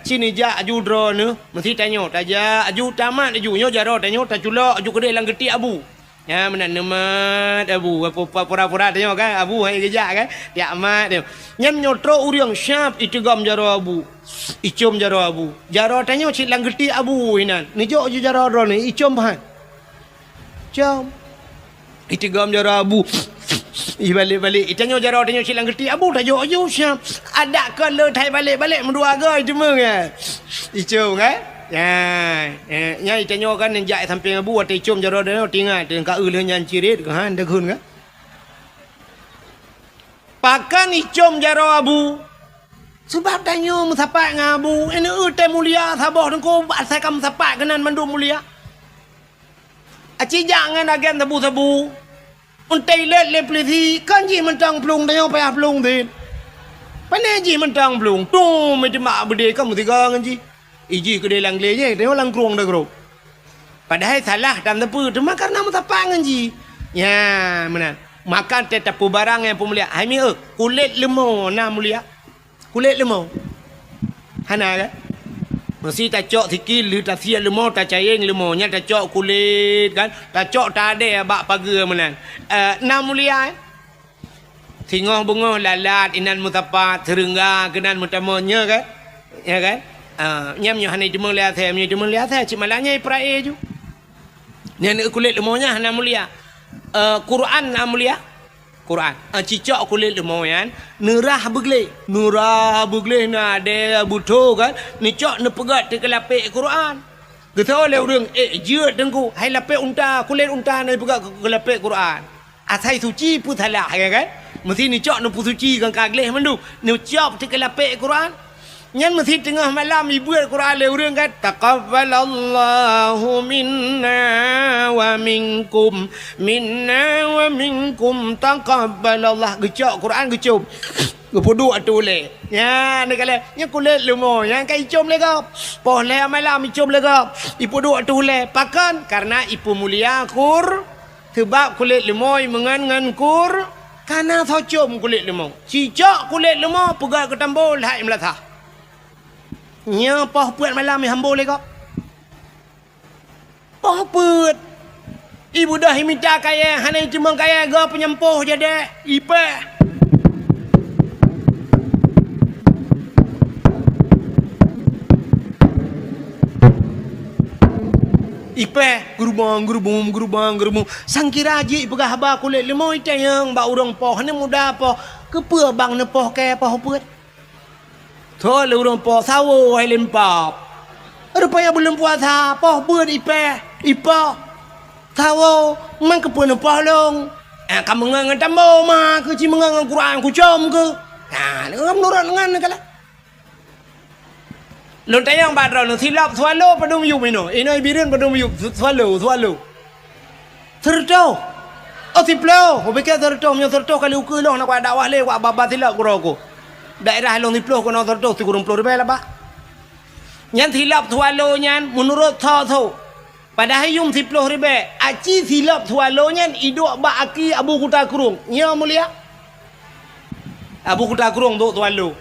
Cin nijak aju draw ni. Mesti tanya. Tajak aju tamat aju. Nyo jaro tanya. Taculak aju kedai lang getik Abu. Ya mana nemat Abu. Pura-pura tanya kan. Abu hai kejak kan. Tiap amat dia. Nyam nyotro uriang syap itigam jaro Abu. Icom jaro Abu. Jaro tanya cik lang getik Abu inan. Ni jok ju jaro ro ni icom bahan. Jom. Itigam jaro Abu. Balik-balik. Tanya jaro tanya cik lang getik Abu tak jok ju syap. Ada ke le thai balik-balik mendua ga cuma kan. Icom kan? Ya, nyai tanya kan njak samping Abu ate icom jaro dia tinggal dengan ka euleh nyan cirit ke han dak hun kan. Pakan icom jaro Abu. Sebab tanya musapak dengan Abu. Ini utai mulia sabah dengko saya kamu sapak kenan mandu mulia. Aci jangan agen tabu-tabu. Untai let le plisi kan ji mentang plung tanya payah plung din. Pane ji mentang plung. Tu mesti mak bede kamu tiga kan ji. Iji kedai lang le je, tengok lang kerong dah kerong. Padahal salah dalam tepu tu makan nama tapak ngaji. Ya, mana? Makan tetapu barang yang pemulia. Hai kulit lemau na mulia. Kulit lemau. Hana kan? Mesti tak cok sikit lu tak sia lemau tak cayeng lemau nya tak cok kulit kan. Tak cok tak ada bak pagar mana. Na mulia. Singoh bungoh lalat inan mutapa serengga kenan mutamanya kan? Ya kan? Nyam nyo hanai cuma lihat saya cik malanya iprae ju. Ni kulit lemaunya hana mulia. Quran na mulia. Quran. Cicak kulit lemau yan. Nurah begle na ada buto kan. Ni cok ne pegat te kelapik Quran. Getau le urang jeut dengku. Hai lapik unta, kulit unta ne pegat kelapik Quran. Asai suci pu salah kan. Mesti ni cok ne pu suci kan kagleh mendu. Ni cok te kelapik Quran. Nyan mesti tengah malam ibu Al-Quran le urang kan taqabbalallahu minna wa minkum taqabbalallah gecok Quran gecop gepodu atu le ya ni kale nya kulit lemo yang kai icom le gap poh le malam icom le gap ipodu atu le pakan karena ipu mulia kur sebab kulit lemo mengan kur karena thocom kulit lemo cicak kulit lemo pegang ke tambol hai melatah. Nya poh puat malam ni hambul le kok. Poh puat. Ibu dah minta kaya, hanai cuma kaya ga penyempoh je dek. Ipe. Ipe gerubang. Sangkira ji pegah ba kulit lemau itayang ba urang poh ni muda poh. Kepe bang ne poh kaya poh puat. Thôi lu orang po sawo hai lempap. Rupanya belum puasa, poh buat ipa. Sawo man ke pun poh long. Kamu ngangan tambo ma ke ci mengangan Quran ku com ke. Ngam nurut ngan kala. Lu tayang badro nu silap swallow padum yu mino. Ino ibirin padum yu swallow. Terto. Oh siplo, obeke terto nyo terto kali uku long nak dakwah le wa baba silap ku daerah long diploh kono terdo ti kurung ploh rebe lah ba nyan silap tualo nyan menurut tho padahal yung diploh rebe aci silap tualo nyan idok ba aki Abu Kuta Kurung nya mulia Abu Kuta Kurung do tualo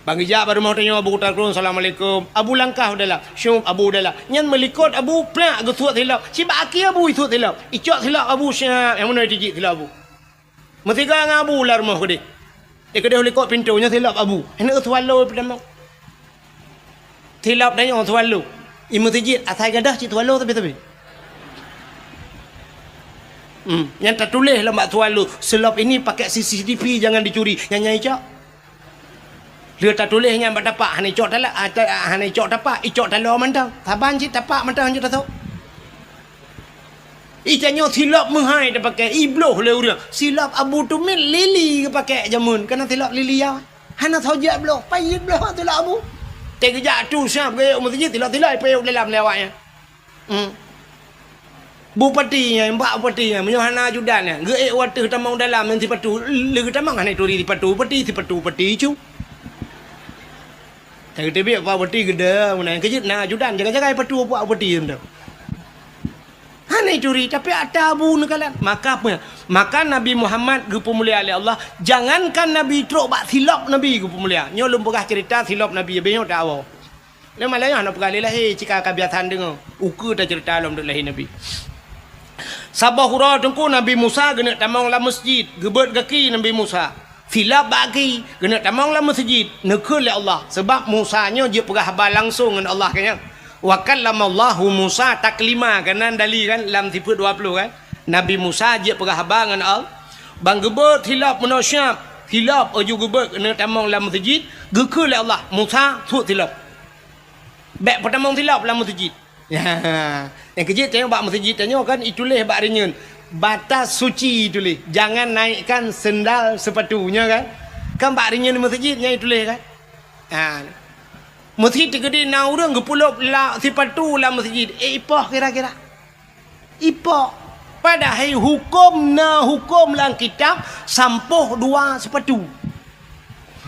bang ija baru mau tanya Abu Kuta Kurung assalamualaikum Abu langkah udahlah syum Abu udahlah nyan melikot Abu plak gesuat silap si ba aki Abu itu silap icok silap Abu syah yang mana dijik silap Abu mesti ka ngabu lah rumah gede kedai boleh kok pintunya silap Abu. Hendak tualo pertama. Silap dah yang tualo. Imu tijit asai gadah cik tualo tapi. Yang tak tulis lah mak tualo. Silap ini pakai CCTV jangan dicuri. Yang cak. Dia tak tulis yang dapat. Hanai cok talak. Hanai cok dapat. Icok talo mantang. Saban cik dapat mantang je tak tahu. Ikannya silap menghai dia pakai ibloh le urang. Silap Abu Tumin lili ke pakai jamun. Kena silap lili ya. Hana thojak bloh. Payit bloh silap Abu. Tek kejak tu siap ke masjid silap-silap payuk dalam lewatnya. Bupatinya, mbak bupatinya, menyohana judannya. Ge watu tamang dalam nanti patu, legu tamang hanai turi di patu, pati cu. Tapi tapi apa bupati gede, mana kejut na judan, jaga-jaga patu apa bupati itu. Hanai turi, tapi ada abu nekalan. Maka Nabi Muhammad ge pemulia oleh Allah, jangankan Nabi teruk bak silap Nabi ge pemulia. Nyo lum pegah cerita silap Nabi benyo tak awak. Le malaya nak pergali lahir cika kebiasaan dengar. Uku tak cerita dalam dak lahir Nabi. Sabah hura tengku Nabi Musa kena tamang la masjid, gebet kaki Nabi Musa. Silap bagi kena tamang la masjid, nekul le Allah sebab Musa nya dia perah habar langsung dengan Allah kan. Wa kallamallahu Musa taklima kanan dali kan dalam tipe 20 kan. Nabi Musa dia perah habar dengan Allah. Bang gebet silap manusia, silap oju gebet kena tamang la masjid, gekul le Allah. Musa thuk silap. Bek pertama silap la masjid. Ya, yang kejut tengok bak masjid tengok kan itulah bak ringan. Batas suci itulah. Jangan naikkan sendal sepatunya kan. Kan bak ringan masjidnya itulah kan. Ha. Masjid gede na orang gepulop la sepatu la masjid. Ipah kira-kira. Ipah. Padahal hukum lang kitab sampuh dua sepatu.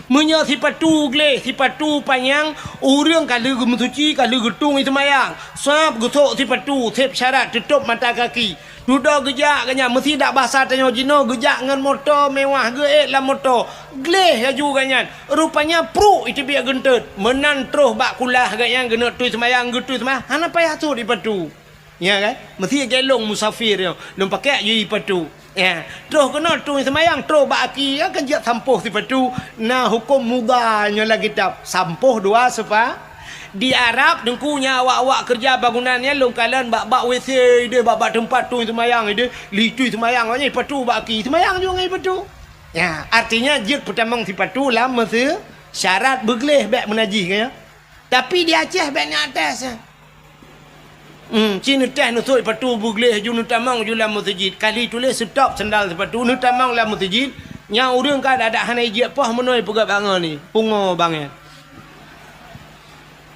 Menya sipatu gle, sipatu panjang, orang kalau gemusuci, kalau getung itu mayang. Sab getok sipatu, sep syarat tutup mata kaki. Duduk gejak kanya, mesti tak bahasa tanya jino, gejak dengan motor mewah, geek lah motor. Gleh laju kanyan. Rupanya pro itu biar gentut. Menan terus bak kulah kanyan, gena tu semayang, getu semayang. Hana payah tu di patu. Ya kan? Mesti gelong musafir yo. Lum pakai je patu. Ya, terus kena tu semayang terus baki ya kerja sampuh sipatu nah hukum mudahnya lagi kitab sampuh dua sepa di Arab dengkunya awak-awak kerja bangunannya longkalan bak WC dia bak tempat tu semayang dia litu semayang nya patu baki semayang juga ngai patu ya artinya jid pertamang sipatu lah mesti syarat begleh bak menajih kaya tapi di Aceh baknya atas Cina teh nusuk patu bugleh ju nutamang ju la masjid kali tulis stop sendal sepatu nutamang la masjid nya urang ka ada hanai je pah menoi pegak bangan ni pungo bangan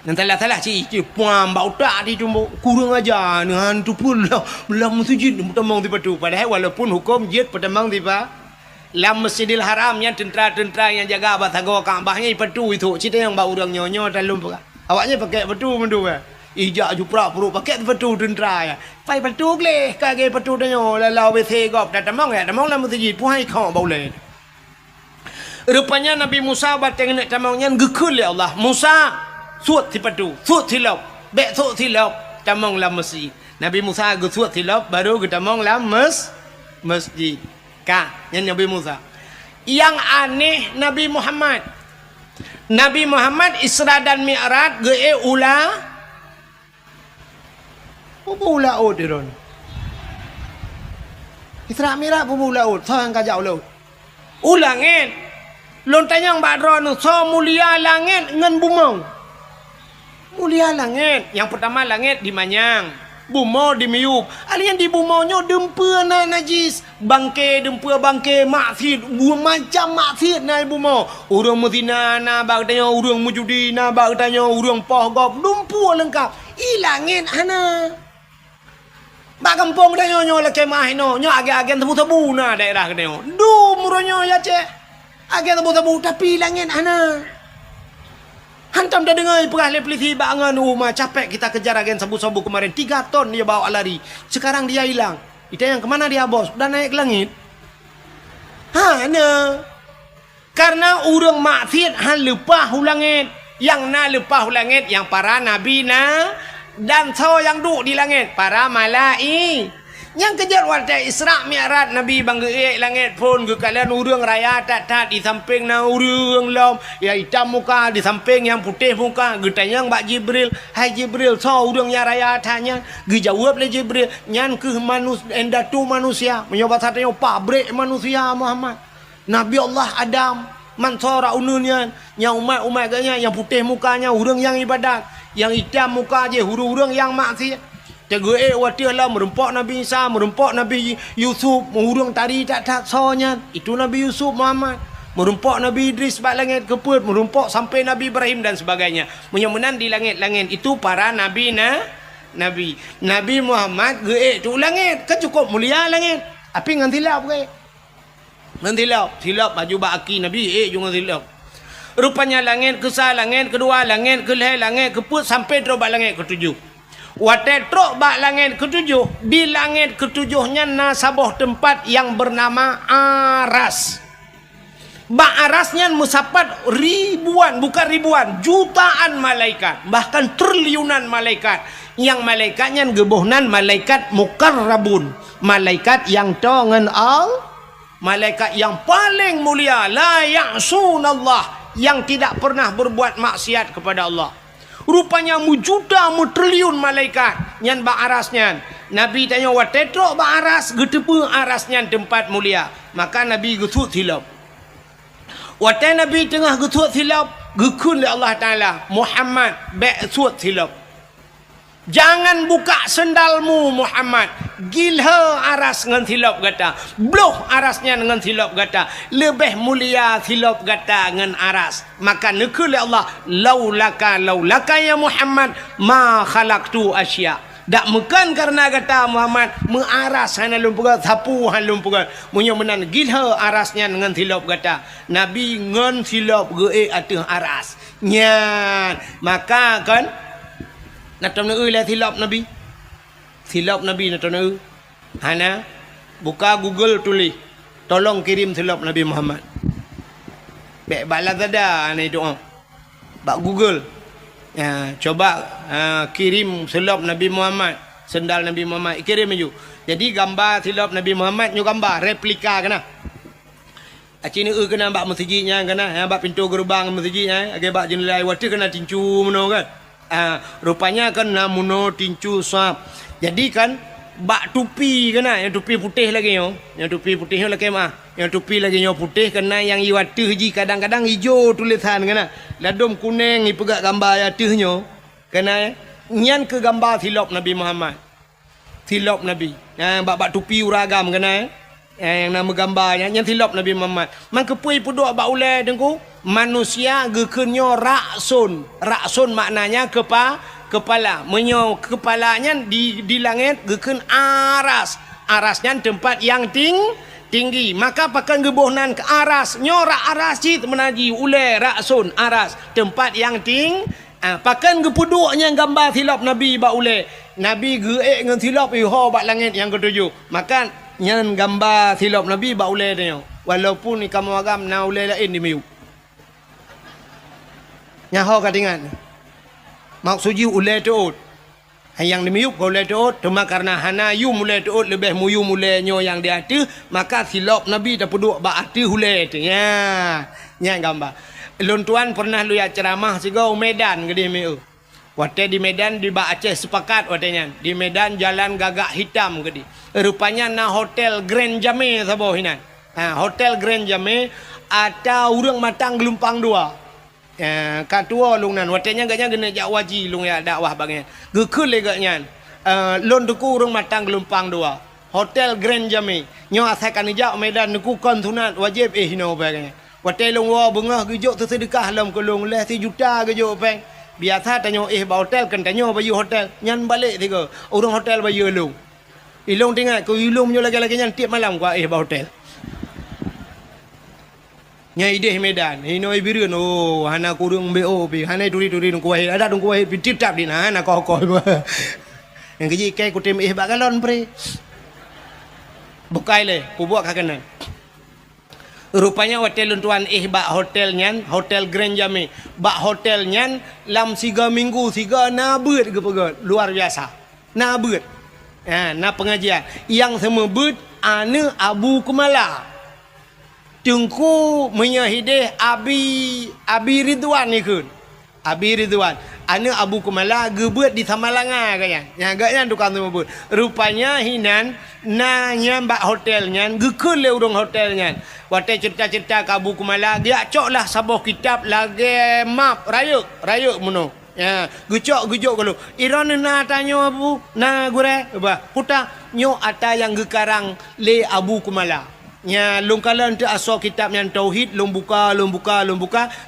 nantalah ci puam bau tak di tumbo kurang aja dengan tu pun la masjid nutamang sepatu padahal walaupun hukum jid pertamang tiba la Masjidil Haram yang tentera-tentera yang jaga batangga Kaabahnya patu itu cerita yang bau urang nyonyo dalam pegak awaknya pakai patu mendu ijak jupra puru pakai patu tentera ya pai patu gleh kage patu danyo la WC gop dah tamang ya tamang la masjid puhai kau boleh rupanya Nabi Musa bateng nak tamangnya gekul ya Allah Musa suat si patu suat silap bek suat silap tamang la masjid Nabi Musa gesuat silap baru ge tamang la masjid ka yang Nabi Musa yang aneh Nabi Muhammad Isra dan Mi'raj ge ulah Pupu laut dia don. Isra Mi'raj pupu laut, sang kajau laut. Ulangin. Lontanyang badron so mulia langit ngan bumong. Mulia langit. Yang pertama langit di manyang, bumo di miup. Alian di bumonyo dempua na najis, bangke dempua bangke maksiat, macam maksiat na bumo. Urang mezina na bagtanya urang mujudi na bagtanya urang pohgop dempua lengkap. Ilangin ana. Bak kampung dah nyo la kemah no nyo agen tebu-tebu na daerah kene du muronyo ya cek agen tebu-tebu tapi langit ana hantam dah dengar perah le polisi bangan rumah capek kita kejar agen sabu-sabu kemarin 3 ton dia bawa lari sekarang dia hilang itu yang kemana dia bos dah naik ke langit ana karena urang maksiat han lepah langit yang na lepah langit yang para nabi na dan so yang duduk di langit para malai yang kejar warta Isra Mi'raj Nabi banggeek langit pun ke kalian urang raya tak di samping na urang lom ya hitam muka di samping yang putih muka getanyang bak Jibril hai Jibril so urang ya raya tanya ge jawab le Jibril nyan ke endatu manusia menyobat satenya pabrik manusia Muhammad Nabi Allah Adam mansara ununnya yang umat ganya yang putih mukanya urang yang ibadat yang hitam muka je hurung-hurung yang maksiat jaga watih lah merempak Nabi Isa merempak Nabi Yusuf hurung tari tak sonya itu Nabi Yusuf Muhammad merempak Nabi Idris bak langit keput merempak sampai Nabi Ibrahim dan sebagainya menyemenan di langit-langit itu para nabi Nabi Muhammad geek tu langit kan cukup mulia langit. Api ngan tilap ke? Ngan tilap baju baki Nabi juga tilap. Rupanya langit kesal langit kedua langit keleh langit keput sampai terus langit ketujuh. Wate terus langit ketujuh, di langit ketujuhnya nasabah tempat yang bernama Aras. Arasnya musapat ribuan, bukan ribuan, jutaan malaikat, bahkan triliunan malaikat. Yang malaikatnya gebuhnan malaikat mukarrabun, malaikat yang tongen malaikat yang paling mulia, la ya'sunallah, yang tidak pernah berbuat maksiat kepada Allah. Rupanya mujuda mutriliun malaikat yang arasnya. Nabi tanya watetro aras, getepu arasnya tempat mulia. Maka Nabi getut silap. Waktu Nabi tengah getut silap, gekun Allah Ta'ala, Muhammad be'sut silap. Jangan buka sendalmu Muhammad. Gilha aras dengan silap kata. Bloh arasnya dengan silap kata. Lebih mulia silap kata dengan aras. Maka nekul Allah. Laulaka ya Muhammad. Ma khalaqtu asya. Tak bukan karena kata Muhammad mengaras hana lumpugan sapu hana lumpugan munyo menan gilha arasnya dengan silap kata Nabi ngan silap geek atau aras nyan maka kan nak tahu nak silap Nabi nak tahu hana buka Google tulis tolong kirim silap Nabi Muhammad baik balas ada ni doa bak Google. Ya, coba kirim silap Nabi Muhammad, sendal Nabi Muhammad, kirim aja. Jadi gambar silap Nabi Muhammad nyu gambar replika kena. Acini kena bak masjidnya kena, bak pintu gerbang masjidnya, age bak jendela water kena tincu meno kan. Rupanya kan namuno tincu sap. Jadi kan bak tupi kena, yang tupi putih lagi yo. Yang tupi putih lagi mah. Yang tupi lagi nyo putih kena yang iwatu ji kadang-kadang hijau tulisan kena. Ladum kuning ni pegak gambar yatuhnyo. Kena nyan ke gambar silap Nabi Muhammad. Silap Nabi. Bak tupi uragam kena yang nama gambarnya nyan silap Nabi Muhammad. Man kepui puduk bak ulai dengku manusia gekenyo raksun. Raksun maknanya kepala. Menyo kepalanya di langit geken aras. Arasnya tempat yang tinggi, maka pakai gebuhnan ke aras, nyorak aras cit menaji ulai raksun aras tempat yang pakai gepuduknya gambar silap Nabi bak ulai Nabi geek dengan silap iho bak langit yang ketujuh maka nyan gambar silap Nabi bak ulai dia walaupun ni kamu agam na ulai lain di miu nyaho katingan maksudnya ulai tuut yang dimiup boleh doot cuma karena hana yu mulai doot lebih muyu mulai nyo yang dia tu maka silap Nabi dah puduk bak ati hulai tu nya gambar lon tuan pernah lu ya ceramah sigo Medan gede meu wate di Medan di bak Aceh sepakat watenya di Medan jalan gagak hitam gede rupanya na hotel Grand Jame sabo hinan hotel Grand Jame ada urang matang gelumpang dua katua lung nan watenya gaknya gena jak waji lung ya dakwah bagian gekul legaknya lon tuku urang matang gelumpang dua hotel Grand Jame nyo asakan jak Medan nuku kon sunat wajib hino bagian wate lung wa bengah gejuk tersedekah lam kolong leh 1 juta gejuk peng biasa tanyo ba hotel kan tanyo bayu hotel nyan balik tiga urang hotel bayu lung ilung tinggal ku ilung nyo lagi-lagi nyan tiap malam gua ba hotel nyai deh Medan hino ibireun hana kurung BO pi hana turi-turi nung kuai ada nung kuai pitap di hana kok yang keji kai kutim bak galon pre bukai le pubuak kakenan rupanya hotel tuan bak hotel nyan hotel Grand Jame bak hotel nyan lam 3 minggu 3 nabeut ke pegot luar biasa nabeut na pengajian yang semua beut ane Abu Kumala Tungku menyahidih Abi Ridwan ni kun. Abi Ridwan. Anu Abu Kumala gebeut di Samalanga kaya. Yang agaknya tukang tu beut. Rupanya hinan nanya bak hotelnya gekul le urang hotelnya. Wate cerita-cerita ke Abu Kumala dia coklah sabuh kitab lagi map rayuk muno. Ya, gejok kalau. Iron na tanyo Abu na gure ba. Puta nyo ata yang gekarang le Abu Kumala. nya lung kala ente aso kitab yang tauhid lung buka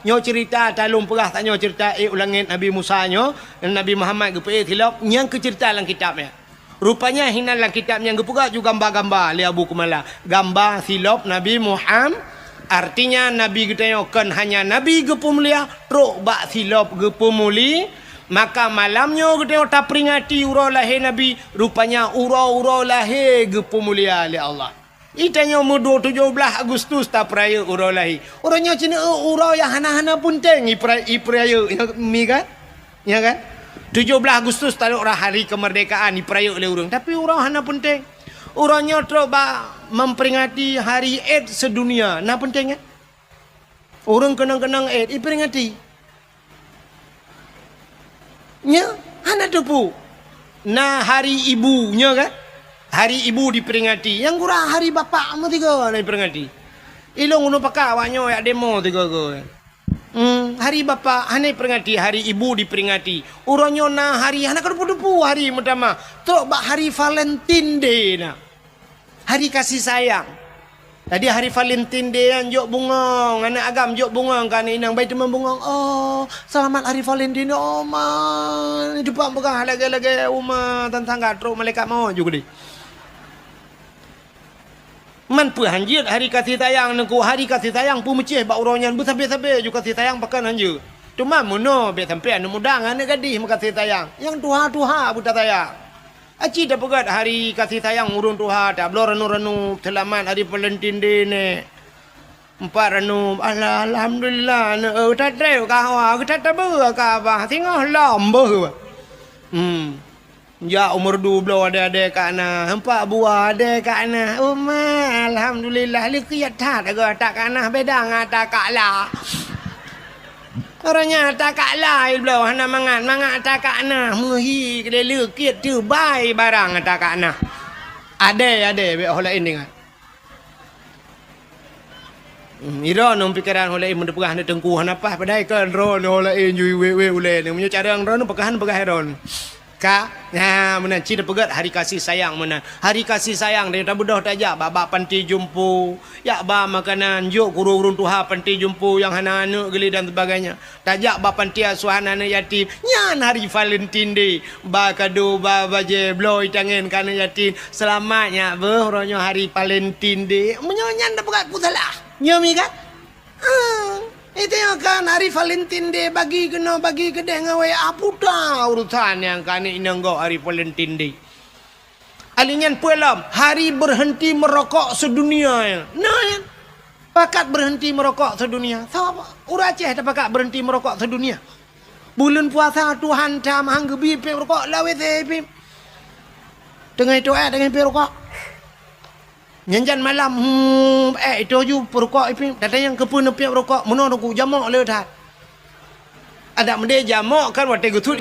nyo cerita talung perah tak nyo cerita ulangin Nabi Musa nyo Nabi Muhammad gepe tilap yang ke cerita dalam kitabnya. Rupanya hina dalam kitabnya gepura juga gambar-gambar li Abu Kumala. Gambar silap Nabi Muhammad artinya Nabi getanyokan hanya Nabi gepemulia truk bak silap gepemuli maka malamnya getanyo tak peringati urau lahir Nabi rupanya urau lahir gepemulia li Allah. Itanya mudo 17 Agustus tak peraya urau lahir. Orangnya cina urau yang hana-hana punteng peraya mi kan? Ya kan? 17 Agustus tak ada hari kemerdekaan diperaya oleh orang. Tapi urau hana punteng. Orangnya terus memperingati hari AIDS sedunia. Nah penting kan? Orang kenang-kenang AIDS diperingati. Nya hana tepu. Nah hari ibunya kan? Hari ibu diperingati. Yang kurang hari bapa mu tiga diperingati. Ilong unu pakak awaknya ya demo tiga go. Hari bapa hane peringati, hari ibu diperingati. Uronyo na hari hana kedepu-depu hari pertama. Tok bak hari Valentine Day na. Hari kasih sayang. Tadi hari Valentine Day yang jok bungong, anak agam jok bungong kan inang baik teman bungong. Oh, selamat hari Valentine oh man. Depan pegang lagi-lagi umah tentang gatrok malaikat mau juga deh. Man pu hanjir hari kasih sayang nengku hari kasih sayang pu mecih bak uronyan bu sampai juga kasih sayang pakan hanjir. Cuma mono be sampai anu mudang ane gadih makasih sayang. Yang tuha buta sayang. Aci dah pegat hari kasih sayang urun tuha tak belor ranu selamat hari Valentine Day ne. Empat ranu alhamdulillah ne tak dreu ka wa tak tabu ka ba tengah lambe. Ya umur 12 ada kana, 4 buah ada kana. Alhamdulillah li kiat tak ada tak kana beda ngata kala. Orangnya tak kala iblo hana mangan tak kana muhi kelele kiat tu bai barang tak kana. Ada be hola ini kan. Ira nom pikiran hola mun pegah ne tengku hanapa padai kan ron hola yui we ule ne munyo cara ron pegah ron. Nah, mana cina pegat hari kasih sayang mana. Hari kasih sayang dia tak budah tak jak babak panti jumpu. Ya ba makanan juk kurung tuha panti jumpu yang hana-hana geli dan sebagainya. Tak jak ba panti asuhan anak yatim. Nyan hari Valentine Day. Ba kado ba baje bloy tangan kana yatim. Selamatnya beronyo hari Valentine Day. Menyonyan dah pegat ku salah. Nyomi kan? Itu yang kan hari Valentine Day bagi gede ngawe aputa urusan yang kan inanggo hari Valentine Day. Alinyan puelam hari berhenti merokok sedunia. Nah, pakat berhenti merokok sedunia. Siapa? Ura Aceh dah pakat berhenti merokok sedunia. Bulan puasa Tuhan cam hanggebi pe rokok lawe te. Tengah itu dengan pe rokok. Nyanjan malam itu ju perokok ipi datang yang kepun nepi rokok mono ku jamak le dah ada mende jamak kan wate gutut